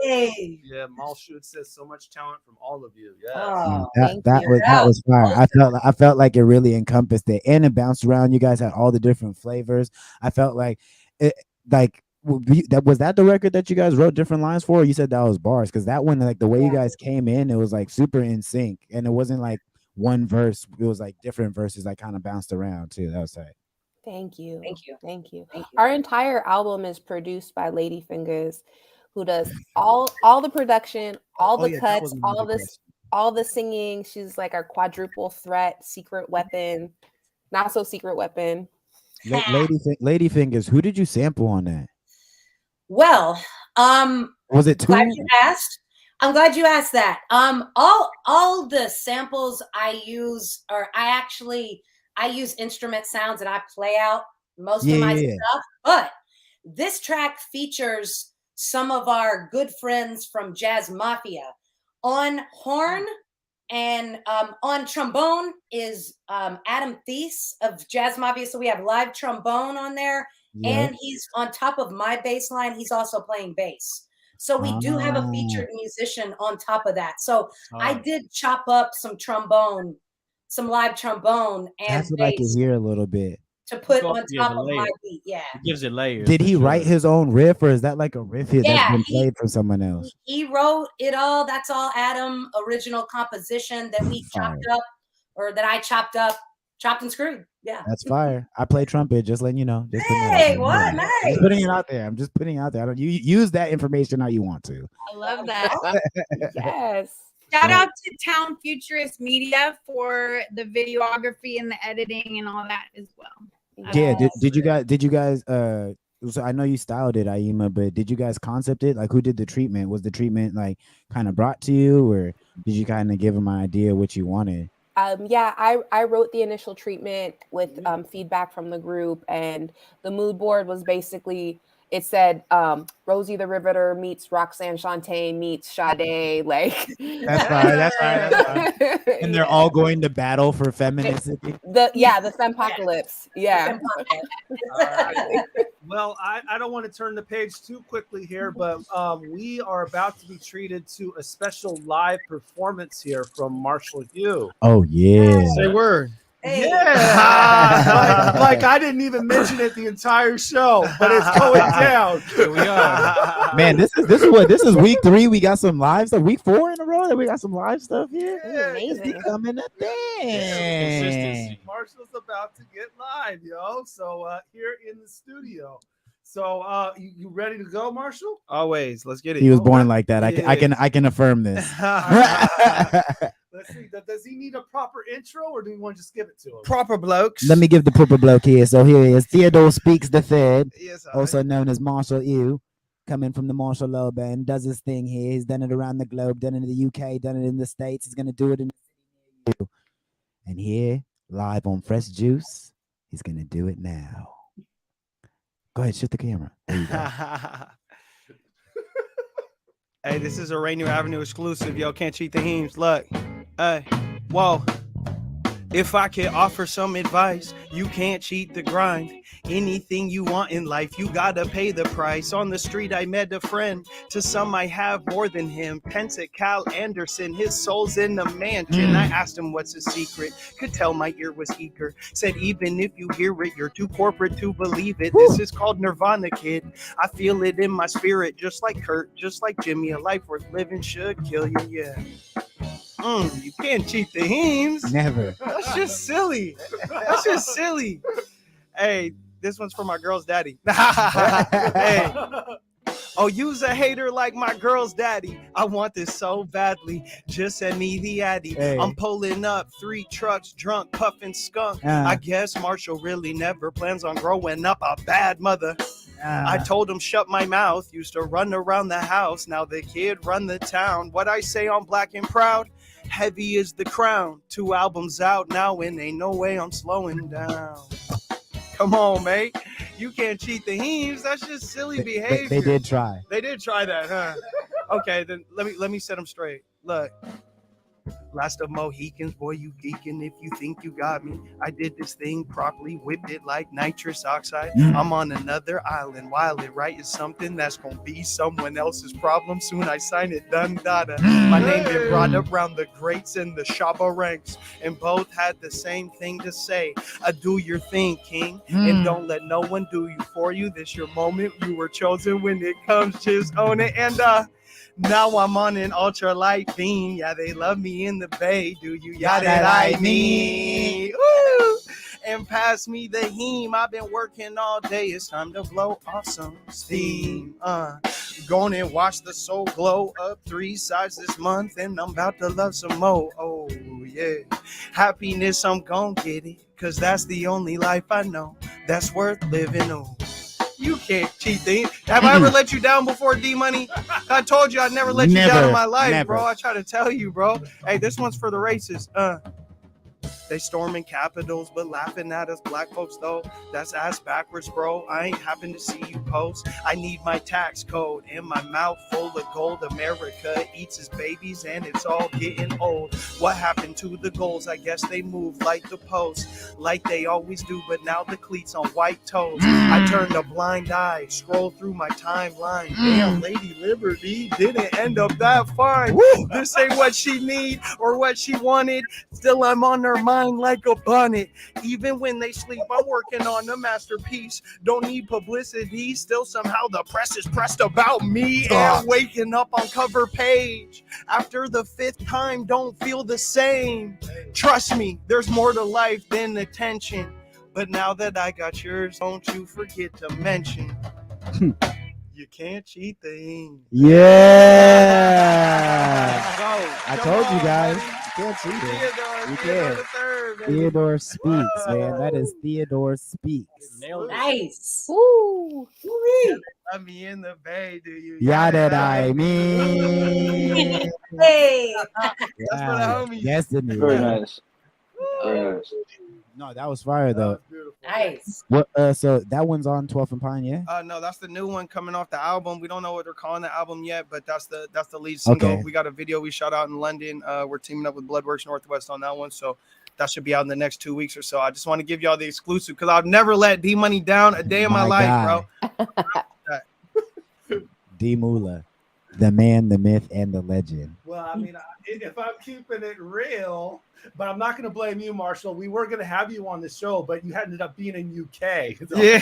Hey. Yeah, Marshall says so much talent from all of you. Yeah. Oh, That was fire. I felt like it really encompassed it, and it bounced around. You guys had all the different flavors. I felt like it, like. Was that the record that you guys wrote different lines for? Or you said that was bars, because that one, like the way you guys came in, it was like super in sync, and it wasn't like one verse. It was like different verses that kind of bounced around too. That was tight. Thank you. Thank you. Our entire album is produced by Lady Fingaz, who does all the production, all the cuts, all the singing. She's like our quadruple threat, secret weapon, not so secret weapon. Lady Fingers, who did you sample on that? Well, was it glad you asked. I'm glad you asked that. All the samples I use I use instrument sounds and I play out most of my stuff. But this track features some of our good friends from Jazz Mafia. On horn and on trombone is Adam Thies of Jazz Mafia. So we have live trombone on there. And he's on top of my bass line. He's also playing bass. So we do have a featured musician on top of that. So I did chop up some trombone, some live trombone, and that's what I can hear a little bit to put on top of my beat. Yeah, it gives it layers. Did he write his own riff, or is that like a riff that's been played from someone else? He wrote it all. That's all Adam original composition that we chopped up, or that I chopped and screwed. Yeah, that's fire. I play trumpet, just letting you know. Hey, what? Nice. Just putting it out there. I'm just putting it out there. You use that information how you want to. I love that. Yes. Shout out to Town Futurist Media for the videography and the editing and all that as well. Yeah. Did you guys so I know you styled it, Aima, but did you guys concept it? Like, who did the treatment? Was the treatment like kind of brought to you, or did you kind of give them an idea what you wanted? I wrote the initial treatment with feedback from the group, and the mood board was basically, it said Rosie the Riveter meets Roxanne Shante meets Sade. Like that's fine. And they're all going to battle for femininity. The fempocalypse. Yeah. Well, I don't want to turn the page too quickly here, but we are about to be treated to a special live performance here from Marshall Hugh. Oh yeah. Say word. Hey. Yeah, like I didn't even mention it the entire show, but it's going down. Here we are. Man, this is week 3. We got some live stuff. Week 4 in a row that we got some live stuff here. It's becoming a thing. Marshall's about to get live, yo. So here in the studio. So you ready to go, Marshall? Always. Let's get it. He was born like that. I can affirm this. Let's see. Does he need a proper intro, or do we want to just give it to him? Proper blokes. Let me give the proper bloke here. So here he is. Theodore Speaks the Third, yes, also known as Marshall Hugh, coming from the Marshall Law Band, does his thing here. He's done it around the globe, done it in the UK, done it in the States. He's going to do it in the city near you. And here, live on Fresh Juice, he's going to do it now. Go ahead, shoot the camera. There you go. Hey, this is a Rainier Avenue exclusive. Yo, can't cheat the heems. Look. Hey, whoa. If I could offer some advice, you can't cheat the grind. Anything you want in life, you gotta pay the price. On the street, I met a friend. To some, I have more than him. Pence at Cal Anderson, his soul's in the mansion. I asked him what's his secret. Could tell my ear was eager. Said even if you hear it, you're too corporate to believe it. This is called Nirvana, kid. I feel it in my spirit, just like Kurt, just like Jimmy. A life worth living should kill you, yeah. You can't cheat the heems. Never. That's just silly. That's just silly. Hey, this one's for my girl's daddy. Hey. Oh, you's a hater like my girl's daddy. I want this so badly. Just send me the addy. Hey. I'm pulling up 3 trucks, drunk, puffing skunk. I guess Marshall really never plans on growing up a bad mother. I told him shut my mouth. Used to run around the house. Now the kid run the town. What I say on Black and Proud? Heavy is the crown. 2 albums out now and ain't no way I'm slowing down. Come on, mate. You can't cheat the heems. That's just silly behavior. They did try. They did try that, huh? Okay, then let me set them straight. Look. Last of Mohicans, boy, you geeking if you think you got me. I did this thing properly, whipped it like nitrous oxide. I'm on another island. While it right is something that's gonna be someone else's problem. Soon I sign it, done, dada. My name been brought up around the greats and the Shaba ranks, and both had the same thing to say. Do your thing, king, and don't let no one do you for you. This your moment, you were chosen. When it comes, just own it. And now I'm on an ultralight beam. Yeah, they love me in the Bay. Do you? Yeah, that I mean. Woo! And pass me the heme. I've been working all day. It's time to blow off some steam. Going and watch the soul glow up 3 sides this month, and I'm about to love some more. Oh yeah, happiness, I'm gonna get it, 'cause that's the only life I know that's worth living. Oh. You can't cheat things. Have I ever let you down before, D Money? I told you I'd never let you down in my life, bro. I try to tell you, bro. Hey, this one's for the racists. They storming capitals, but laughing at us black folks, though. That's ass backwards, bro. I ain't happen to see you post. I need my tax code and my mouth full of gold. America eats its babies and it's all getting old. What happened to the goals? I guess they moved like the post, like they always do, but now the cleats on white toes. I turned a blind eye, scroll through my timeline. Damn, Lady Liberty didn't end up that fine. This ain't what she need or what she wanted. Still, I'm on her mind like a bonnet. Even when they sleep, I'm working on a masterpiece. Don't need publicity. Still, somehow the press is pressed about me. And waking up on cover page after the 5th time don't feel the same. Trust me, there's more to life than attention. But now that I got yours, don't you forget to mention you can't cheat things. Yeah. I told you guys. You can't cheat it. You can't. Theodore Speaks, man. That is Theodore Speaks. Nice. Woo. Let me in the Bay, do you? Yeah, that I mean. Hey. That's for the homies. Destiny. Very man. nice. Very nice. No, that was fire though. Nice. What? So that one's on 12th and Pine, yeah. No, that's the new one coming off the album. We don't know what they're calling the album yet, but that's the lead single. Okay. We got a video we shot out in London. We're teaming up with Bloodworks Northwest on that one, so that should be out in the next 2 weeks or so. I just want to give y'all the exclusive because I've never let D Money down a day in my life, bro. D Mula, the man, the myth, and the legend. Well, I mean, if I'm keeping it real, but I'm not going to blame you, Marshall. We were going to have you on the show, but you ended up being in UK. So. Yeah,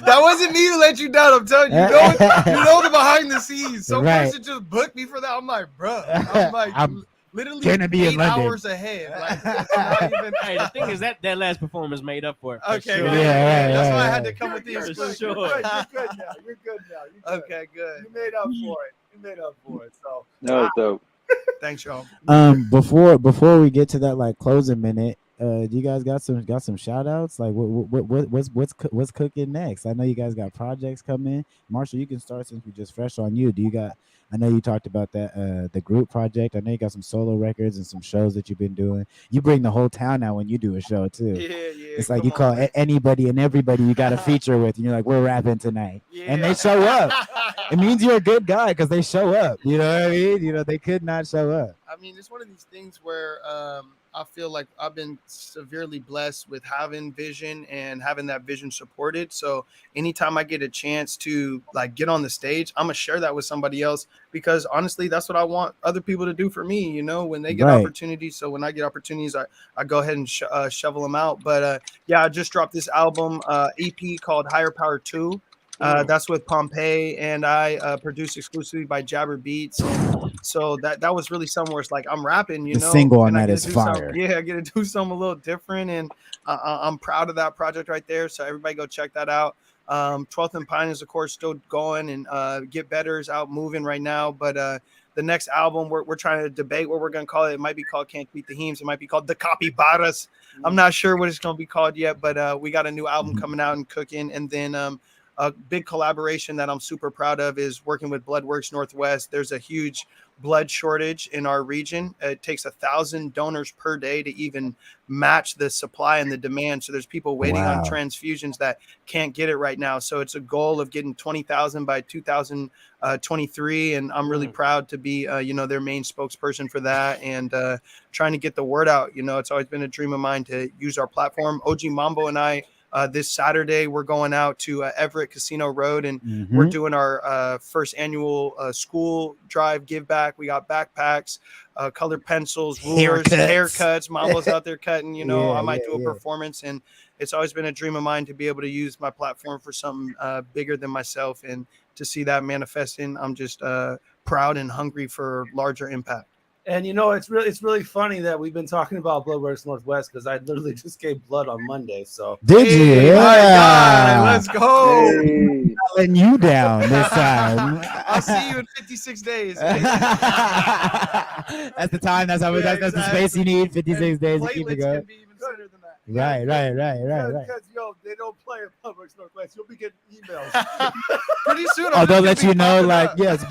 that wasn't me to let you down. I'm telling you, you know the behind the scenes. Some person just booked me for that. I'm like, bro, I'm literally gonna be 8 hours ahead. Like, not even... Hey, the thing is that last performance made up for it. Okay, sure. That's why I had to come with the exclusive. You're good now. You're good now. Okay, good. You made up for it. So that was dope. Thanks, y'all. Before we get to that like closing minute, Do you guys got some shout outs? Like what's cooking next? I know you guys got projects coming. Marshall, you can start since we just fresh on you. Do you got? I know you talked about that the group project. I know you got some solo records and some shows that you've been doing. You bring the whole town out when you do a show too. Yeah. It's like you call anybody and everybody you got a feature with, and you're like, we're rapping tonight, and they show up. It means you're a good guy because they show up. You know what I mean? You know, they could not show up. I mean, it's one of these things where I feel like I've been severely blessed with having vision and having that vision supported. So anytime I get a chance to like get on the stage, I'm gonna share that with somebody else, because honestly, that's what I want other people to do for me, you know, when they get opportunities. So when I get opportunities, I go ahead and shovel them out. But yeah, I just dropped this album EP called Higher Power 2. That's with Pompeii, and I produced exclusively by Jabber Beats. And so that was really somewhere it's like I'm rapping, you know. The single on and that is fire. I get to do something a little different, and I'm proud of that project right there. So everybody go check that out. 12th and Pine is of course still going, and Get Better is out moving right now. But the next album we're trying to debate what we're gonna call it. It might be called Can't Beat the Heems. It might be called The Capybaras. I'm not sure what it's gonna be called yet, but we got a new album coming out and cooking, and then a big collaboration that I'm super proud of is working with Bloodworks Northwest. There's a huge blood shortage in our region. It takes 1,000 donors per day to even match the supply and the demand. So there's people waiting on transfusions that can't get it right now. So it's a goal of getting 20,000 by 2023. And I'm really proud to be, their main spokesperson for that, and trying to get the word out. You know, it's always been a dream of mine to use our platform. OG Mambo and I, this Saturday, we're going out to Everett Casino Road, and we're doing our first annual school drive give back. We got backpacks, colored pencils, rulers, haircuts. Mambo's out there cutting. You know, I might do a performance, and it's always been a dream of mine to be able to use my platform for something bigger than myself, and to see that manifesting, I'm just proud and hungry for larger impact. And you know, it's really funny that we've been talking about Bloodworks Northwest, because I literally just gave blood on Monday. So did you? Yeah. My God, let's go. Not letting you down this time. I'll see you in 56 days. That's the time. That's how. That's the space you need. 56 days to keep it going. Right. Because they don't play at Bloodworks Northwest. You'll be getting emails pretty soon. Oh, they'll let you know, like, yes,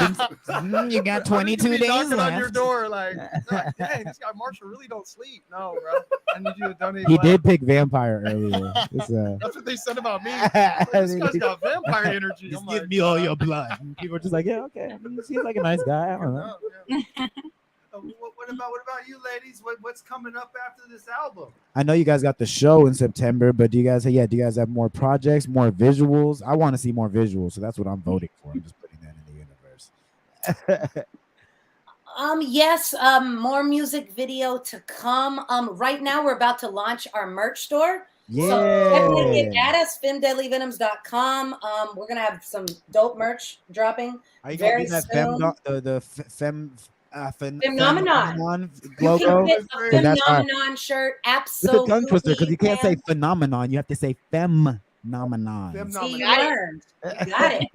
you got 22 days knocking left. on your door, like, dang, this guy Marshall really don't sleep. No, bro, I need you to donate. He did pick vampire earlier. That's what they said about me. Like, this guy's got vampire energy. Just give me all your blood. And people are just like, yeah, okay. I mean, he seems like a nice guy. I don't know. What about you, ladies? What's coming up after this album? I know you guys got the show in September, but do you guys have more projects, more visuals? I want to see more visuals, so that's what I'm voting for. I'm just putting that in the universe. Yes, more music video to come. Right now we're about to launch our merch store. Yeah. So definitely get at us, femdeadlyvenoms.com. We're gonna have some dope merch dropping very soon. Phenomenon logo. You can get a Phenomenon shirt. Absolutely. With the tongue twister, because you can't say phenomenon, you have to say phenomenon. See, you learned. You got it.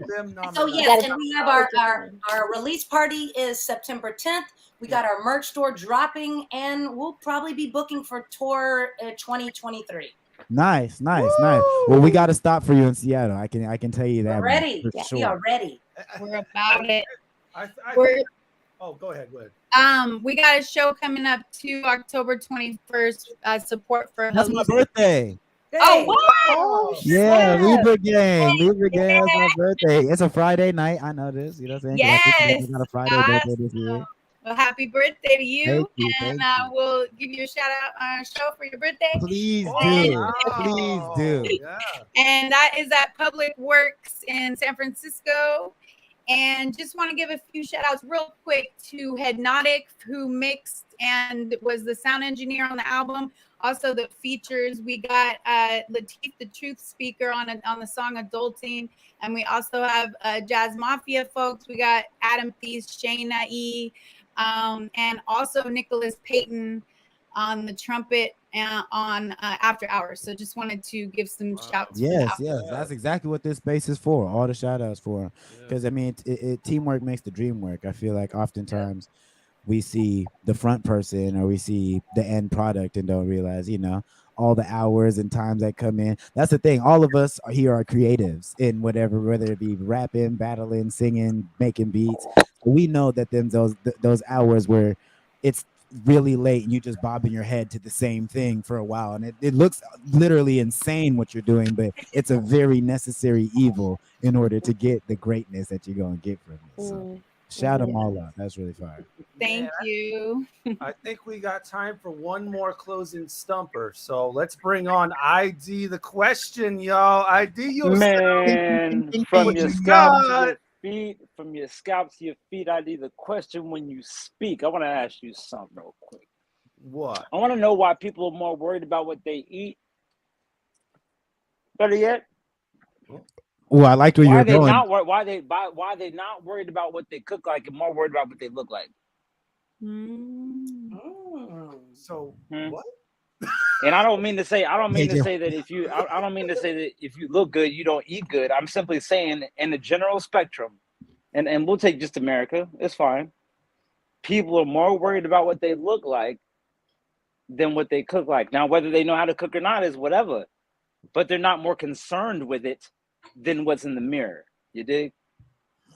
So yes, and we have our release party is September 10th. We got our merch store dropping, and we'll probably be booking for tour 2023. Nice. Well, we got to stop for you in Seattle. I can tell you that. We're ready. Sure. We are ready. We're about it. Oh, go ahead. We got a show coming up to October 21st. Support for That's my birthday. Oh, wow. Yeah, Libra Gang. That's my birthday. It's a Friday night. I know this. You know what I'm saying? Yes. I got a Friday birthday this year. Well, happy birthday to you. Thank you. We'll give you a shout out on our show for your birthday. Please do. Yeah. And that is at Public Works in San Francisco. And just want to give a few shout outs real quick to Hypnotic, who mixed and was the sound engineer on the album. Also the features, we got Latif the Truth Speaker on the song Adulting. And we also have Jazz Mafia folks. We got Adam Thies, Shayna E. And also Nicholas Payton on the trumpet on After Hours. So just wanted to give some shouts. Yes, that's exactly what this space is for. All the shout outs for, because I mean, teamwork makes the dream work. I feel like oftentimes we see the front person or we see the end product and don't realize, all the hours and times that come in. That's the thing. All of us here are creatives in whatever, whether it be rapping, battling, singing, making beats. We know that those hours where it's really late and you just bobbing your head to the same thing for a while, and it looks literally insane what you're doing, but it's a very necessary evil in order to get the greatness that you're gonna get from it. So shout them all out. That's really fire. Thank you. I think we got time for one more closing stumper. So let's bring on ID the question, y'all. ID yourself. Man, from your scalp to your feet, from your scalp to your feet, ID the question when you speak. I want to ask you something real quick. What? I want to know why people are more worried about what they eat. Better yet, Oh, I liked where you're going. Why they not worried about what they cook like and more worried about what they look like? So what? And I don't mean to say that if you look good, you don't eat good. I'm simply saying in the general spectrum, and we'll take just America, it's fine. People are more worried about what they look like than what they cook like. Now, whether they know how to cook or not is whatever, but they're not more concerned with it than what's in the mirror. You dig?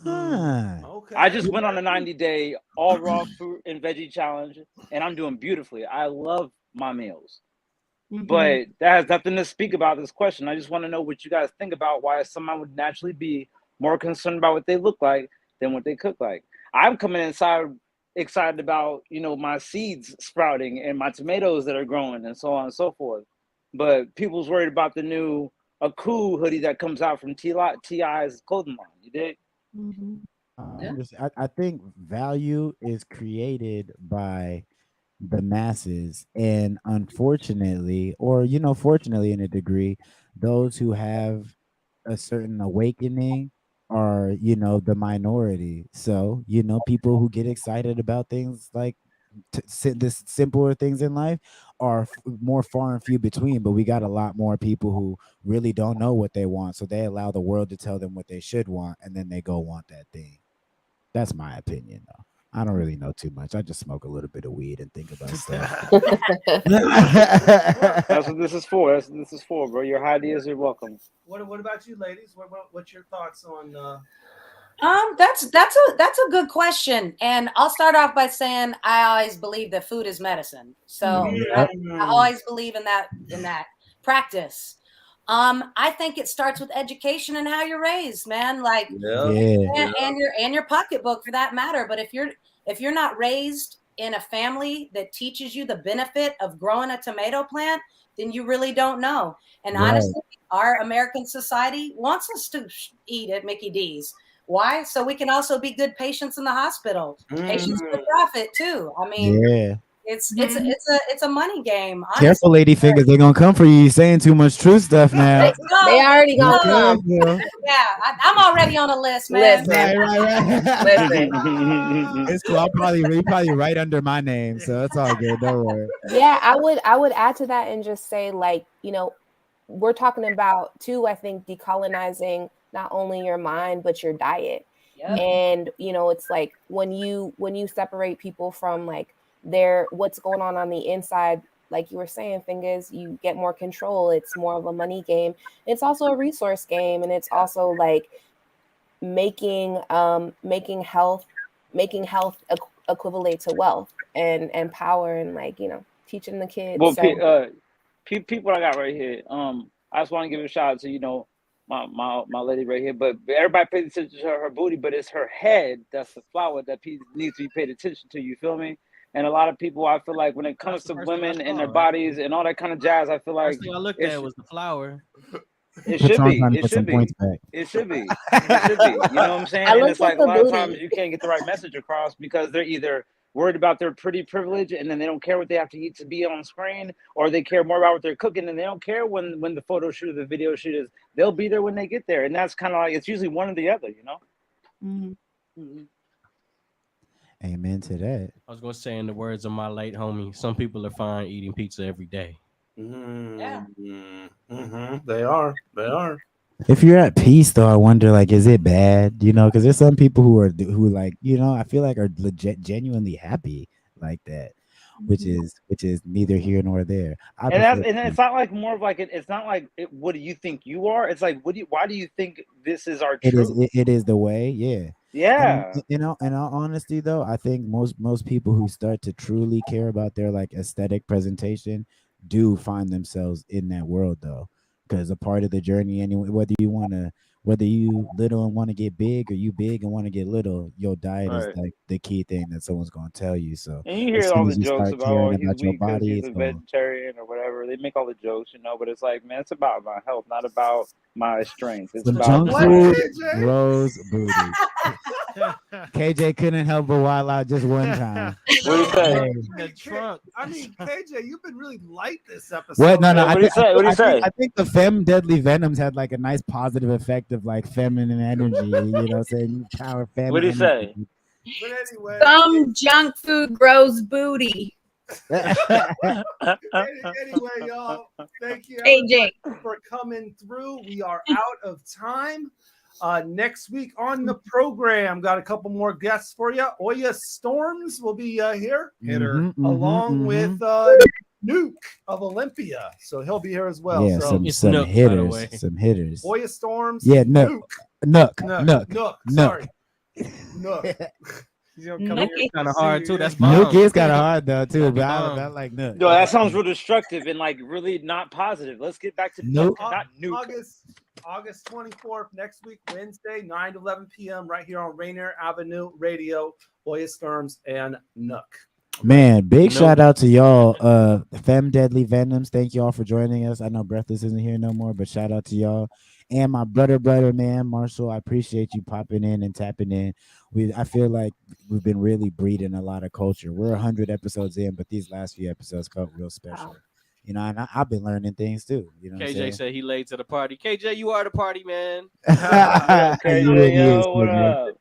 Okay. I just went on a 90-day all raw fruit and veggie challenge, and I'm doing beautifully. I love my meals. But that has nothing to speak about this question. I just want to know what you guys think about why someone would naturally be more concerned about what they look like than what they cook like. I'm coming inside excited about, my seeds sprouting and my tomatoes that are growing and so on and so forth. But people's worried about the new Aku hoodie that comes out from T.I.'s clothing line. You dig? I think value is created by the masses, and unfortunately, or fortunately in a degree, those who have a certain awakening are the minority. So people who get excited about things like this simpler things in life are more far and few between, but we got a lot more people who really don't know what they want, so they allow the world to tell them what they should want, and then they go want that thing. That's my opinion, though. I don't really know too much. I just smoke a little bit of weed and think about stuff. That's what this is for. This is for, bro. Your ideas are welcome. What about you, ladies? What's your thoughts on? That's a good question, and I'll start off by saying I always believe that food is medicine. So I always believe in that practice. I think it starts with education and how you're raised, man. Like, and your pocketbook for that matter. But if you're not raised in a family that teaches you the benefit of growing a tomato plant, then you really don't know. And honestly, our American society wants us to eat at Mickey D's. Why? So we can also be good patients in the hospital. Patients for profit too. I mean, it's a money game. Honestly. Careful, lady fingers. They're gonna come for you. You're saying too much true stuff now. They already gonna come. Yeah, I'm already on a list, man. Listen. It's cool. You probably right under my name, so it's all good. Don't worry. Yeah, I would add to that and just say, like, we're talking about too, I think, decolonizing not only your mind but your diet. And it's like when you separate people from like what's going on the inside, like you were saying, Fingaz, you get more control. It's more of a money game. It's also a resource game, and it's also like making health equivalent to wealth and power, and like teaching the kids. Well, people I got right here. I just want to give a shout out to my lady right here, but everybody pays attention to her booty, but it's her head that's the flower that needs to be paid attention to. You feel me? And a lot of people, I feel like when it comes to women and their bodies and all that kind of jazz, I feel like first thing I looked at was the flower. It should be. It should be. It should be. It should be. You know what I'm saying? And it's like a lot of times you can't get the right message across because they're either worried about their pretty privilege and then they don't care what they have to eat to be on screen, or they care more about what they're cooking and they don't care when the photo shoot or the video shoot is. They'll be there when they get there, and that's kind of like it's usually one or the other, Amen to that. I was gonna say, in the words of my late homie, some people are fine eating pizza every day. They are. If you're at peace, though, I wonder, like, is it bad? Because there's some people who like, I feel like are legit, genuinely happy like that, which is neither here nor there. And it's not like more of like it's not like what do you think you are? It's like why do you think this is our truth? It is the way, yeah. Yeah. And, in all honesty, though, I think most people who start to truly care about their like aesthetic presentation do find themselves in that world, though, because a part of the journey anyway, whether you little and want to get big, or you big and want to get little, your diet is like the key thing that someone's going to tell you. So and you as hear soon all as the you jokes start about caring he's about your weak because body, he's a vegetarian or whatever. They make all the jokes, but it's like, man, it's about my health, not about my strength. It's some about junk my food grows booty. KJ couldn't help but wild out just one time. What do you say? The trunk. I mean, KJ, you've been really light this episode. What? No. What do you say? What do you say? I think the Femme Deadly Venoms had like a nice positive effect of like feminine energy. Saying power, feminine. What do you say? But anyway, Some junk food grows booty. anyway, y'all, thank you AJ for coming through. We are out of time. Next week on the program, got a couple more guests for you. Oya Storms will be here, along with Nuke of Olympia, so he'll be here as well. Yeah, so some Nook, hitters, some hitters. Oya Storms, Yeah, Nuke. Nook. Sorry, Nook. He's gonna come here kind of hard too. That's Nook is kind of hard though too, but I like Nook. No, that sounds real destructive and like really not positive. Let's get back to Nook. not Nuke. August 24th, next week, Wednesday, 9 to 11 p.m. right here on Rainier Avenue Radio, Oya Storms and Nook. Man, big shout out to y'all, Femme Deadly Venoms. Thank y'all for joining us. I know Breathless isn't here no more, but shout out to y'all. And my brother, man, Marshall, I appreciate you popping in and tapping in. I feel like we've been really breeding a lot of culture. We're 100 episodes in, but these last few episodes felt real special. And I've been learning things too. KJ said he late to the party. KJ, you are the party, man. KJ, yo, what up?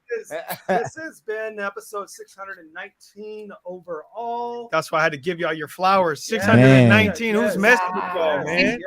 This has been episode 619 overall. That's why I had to give y'all your flowers. 619. Man. Who's messing with y'all, man?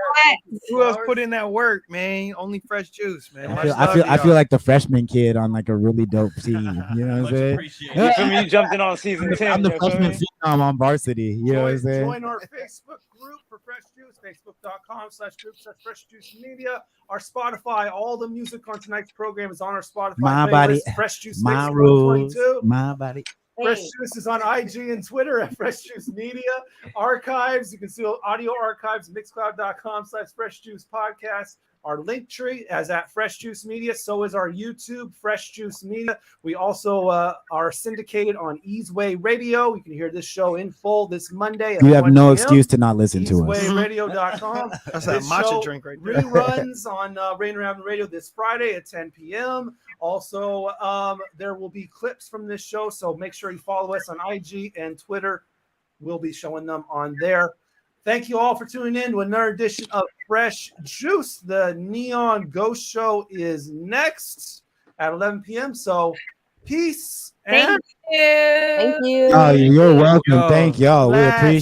Who else put in that work, man? Only Fresh Juice, man. I feel like the freshman kid on like a really dope team. You know what I'm saying? You feel me? You jumped in on season 10. I'm the freshman phenom on varsity. You know what I'm saying? Join our Facebook group for Fresh Juice, facebook.com/group/Fresh Juice Media. Our Spotify, all the music on tonight's program is on our Spotify My playlist. body, Fresh Juice my Mix rules, 122. my body. Fresh Juice is on IG and Twitter at Fresh Juice Media. Archives, you can see audio archives, mixcloud.com/Fresh Juice Podcast. Our link tree is at Fresh Juice Media. So is our YouTube, Fresh Juice Media. We also are syndicated on Easeway Radio. You can hear this show in full this Monday. You have no excuse to not listen to us. EasewayRadio.com. That's that matcha drink right there. Reruns on Rainier Avenue Radio this Friday at 10 p.m. Also, there will be clips from this show, so make sure you follow us on IG and Twitter. We'll be showing them on there. Thank you all for tuning in to another edition of Fresh Juice. The Neon Ghost Show is next at 11 p.m. So, peace. Thank you. Thank you. Oh, you're welcome. Thank y'all. We appreciate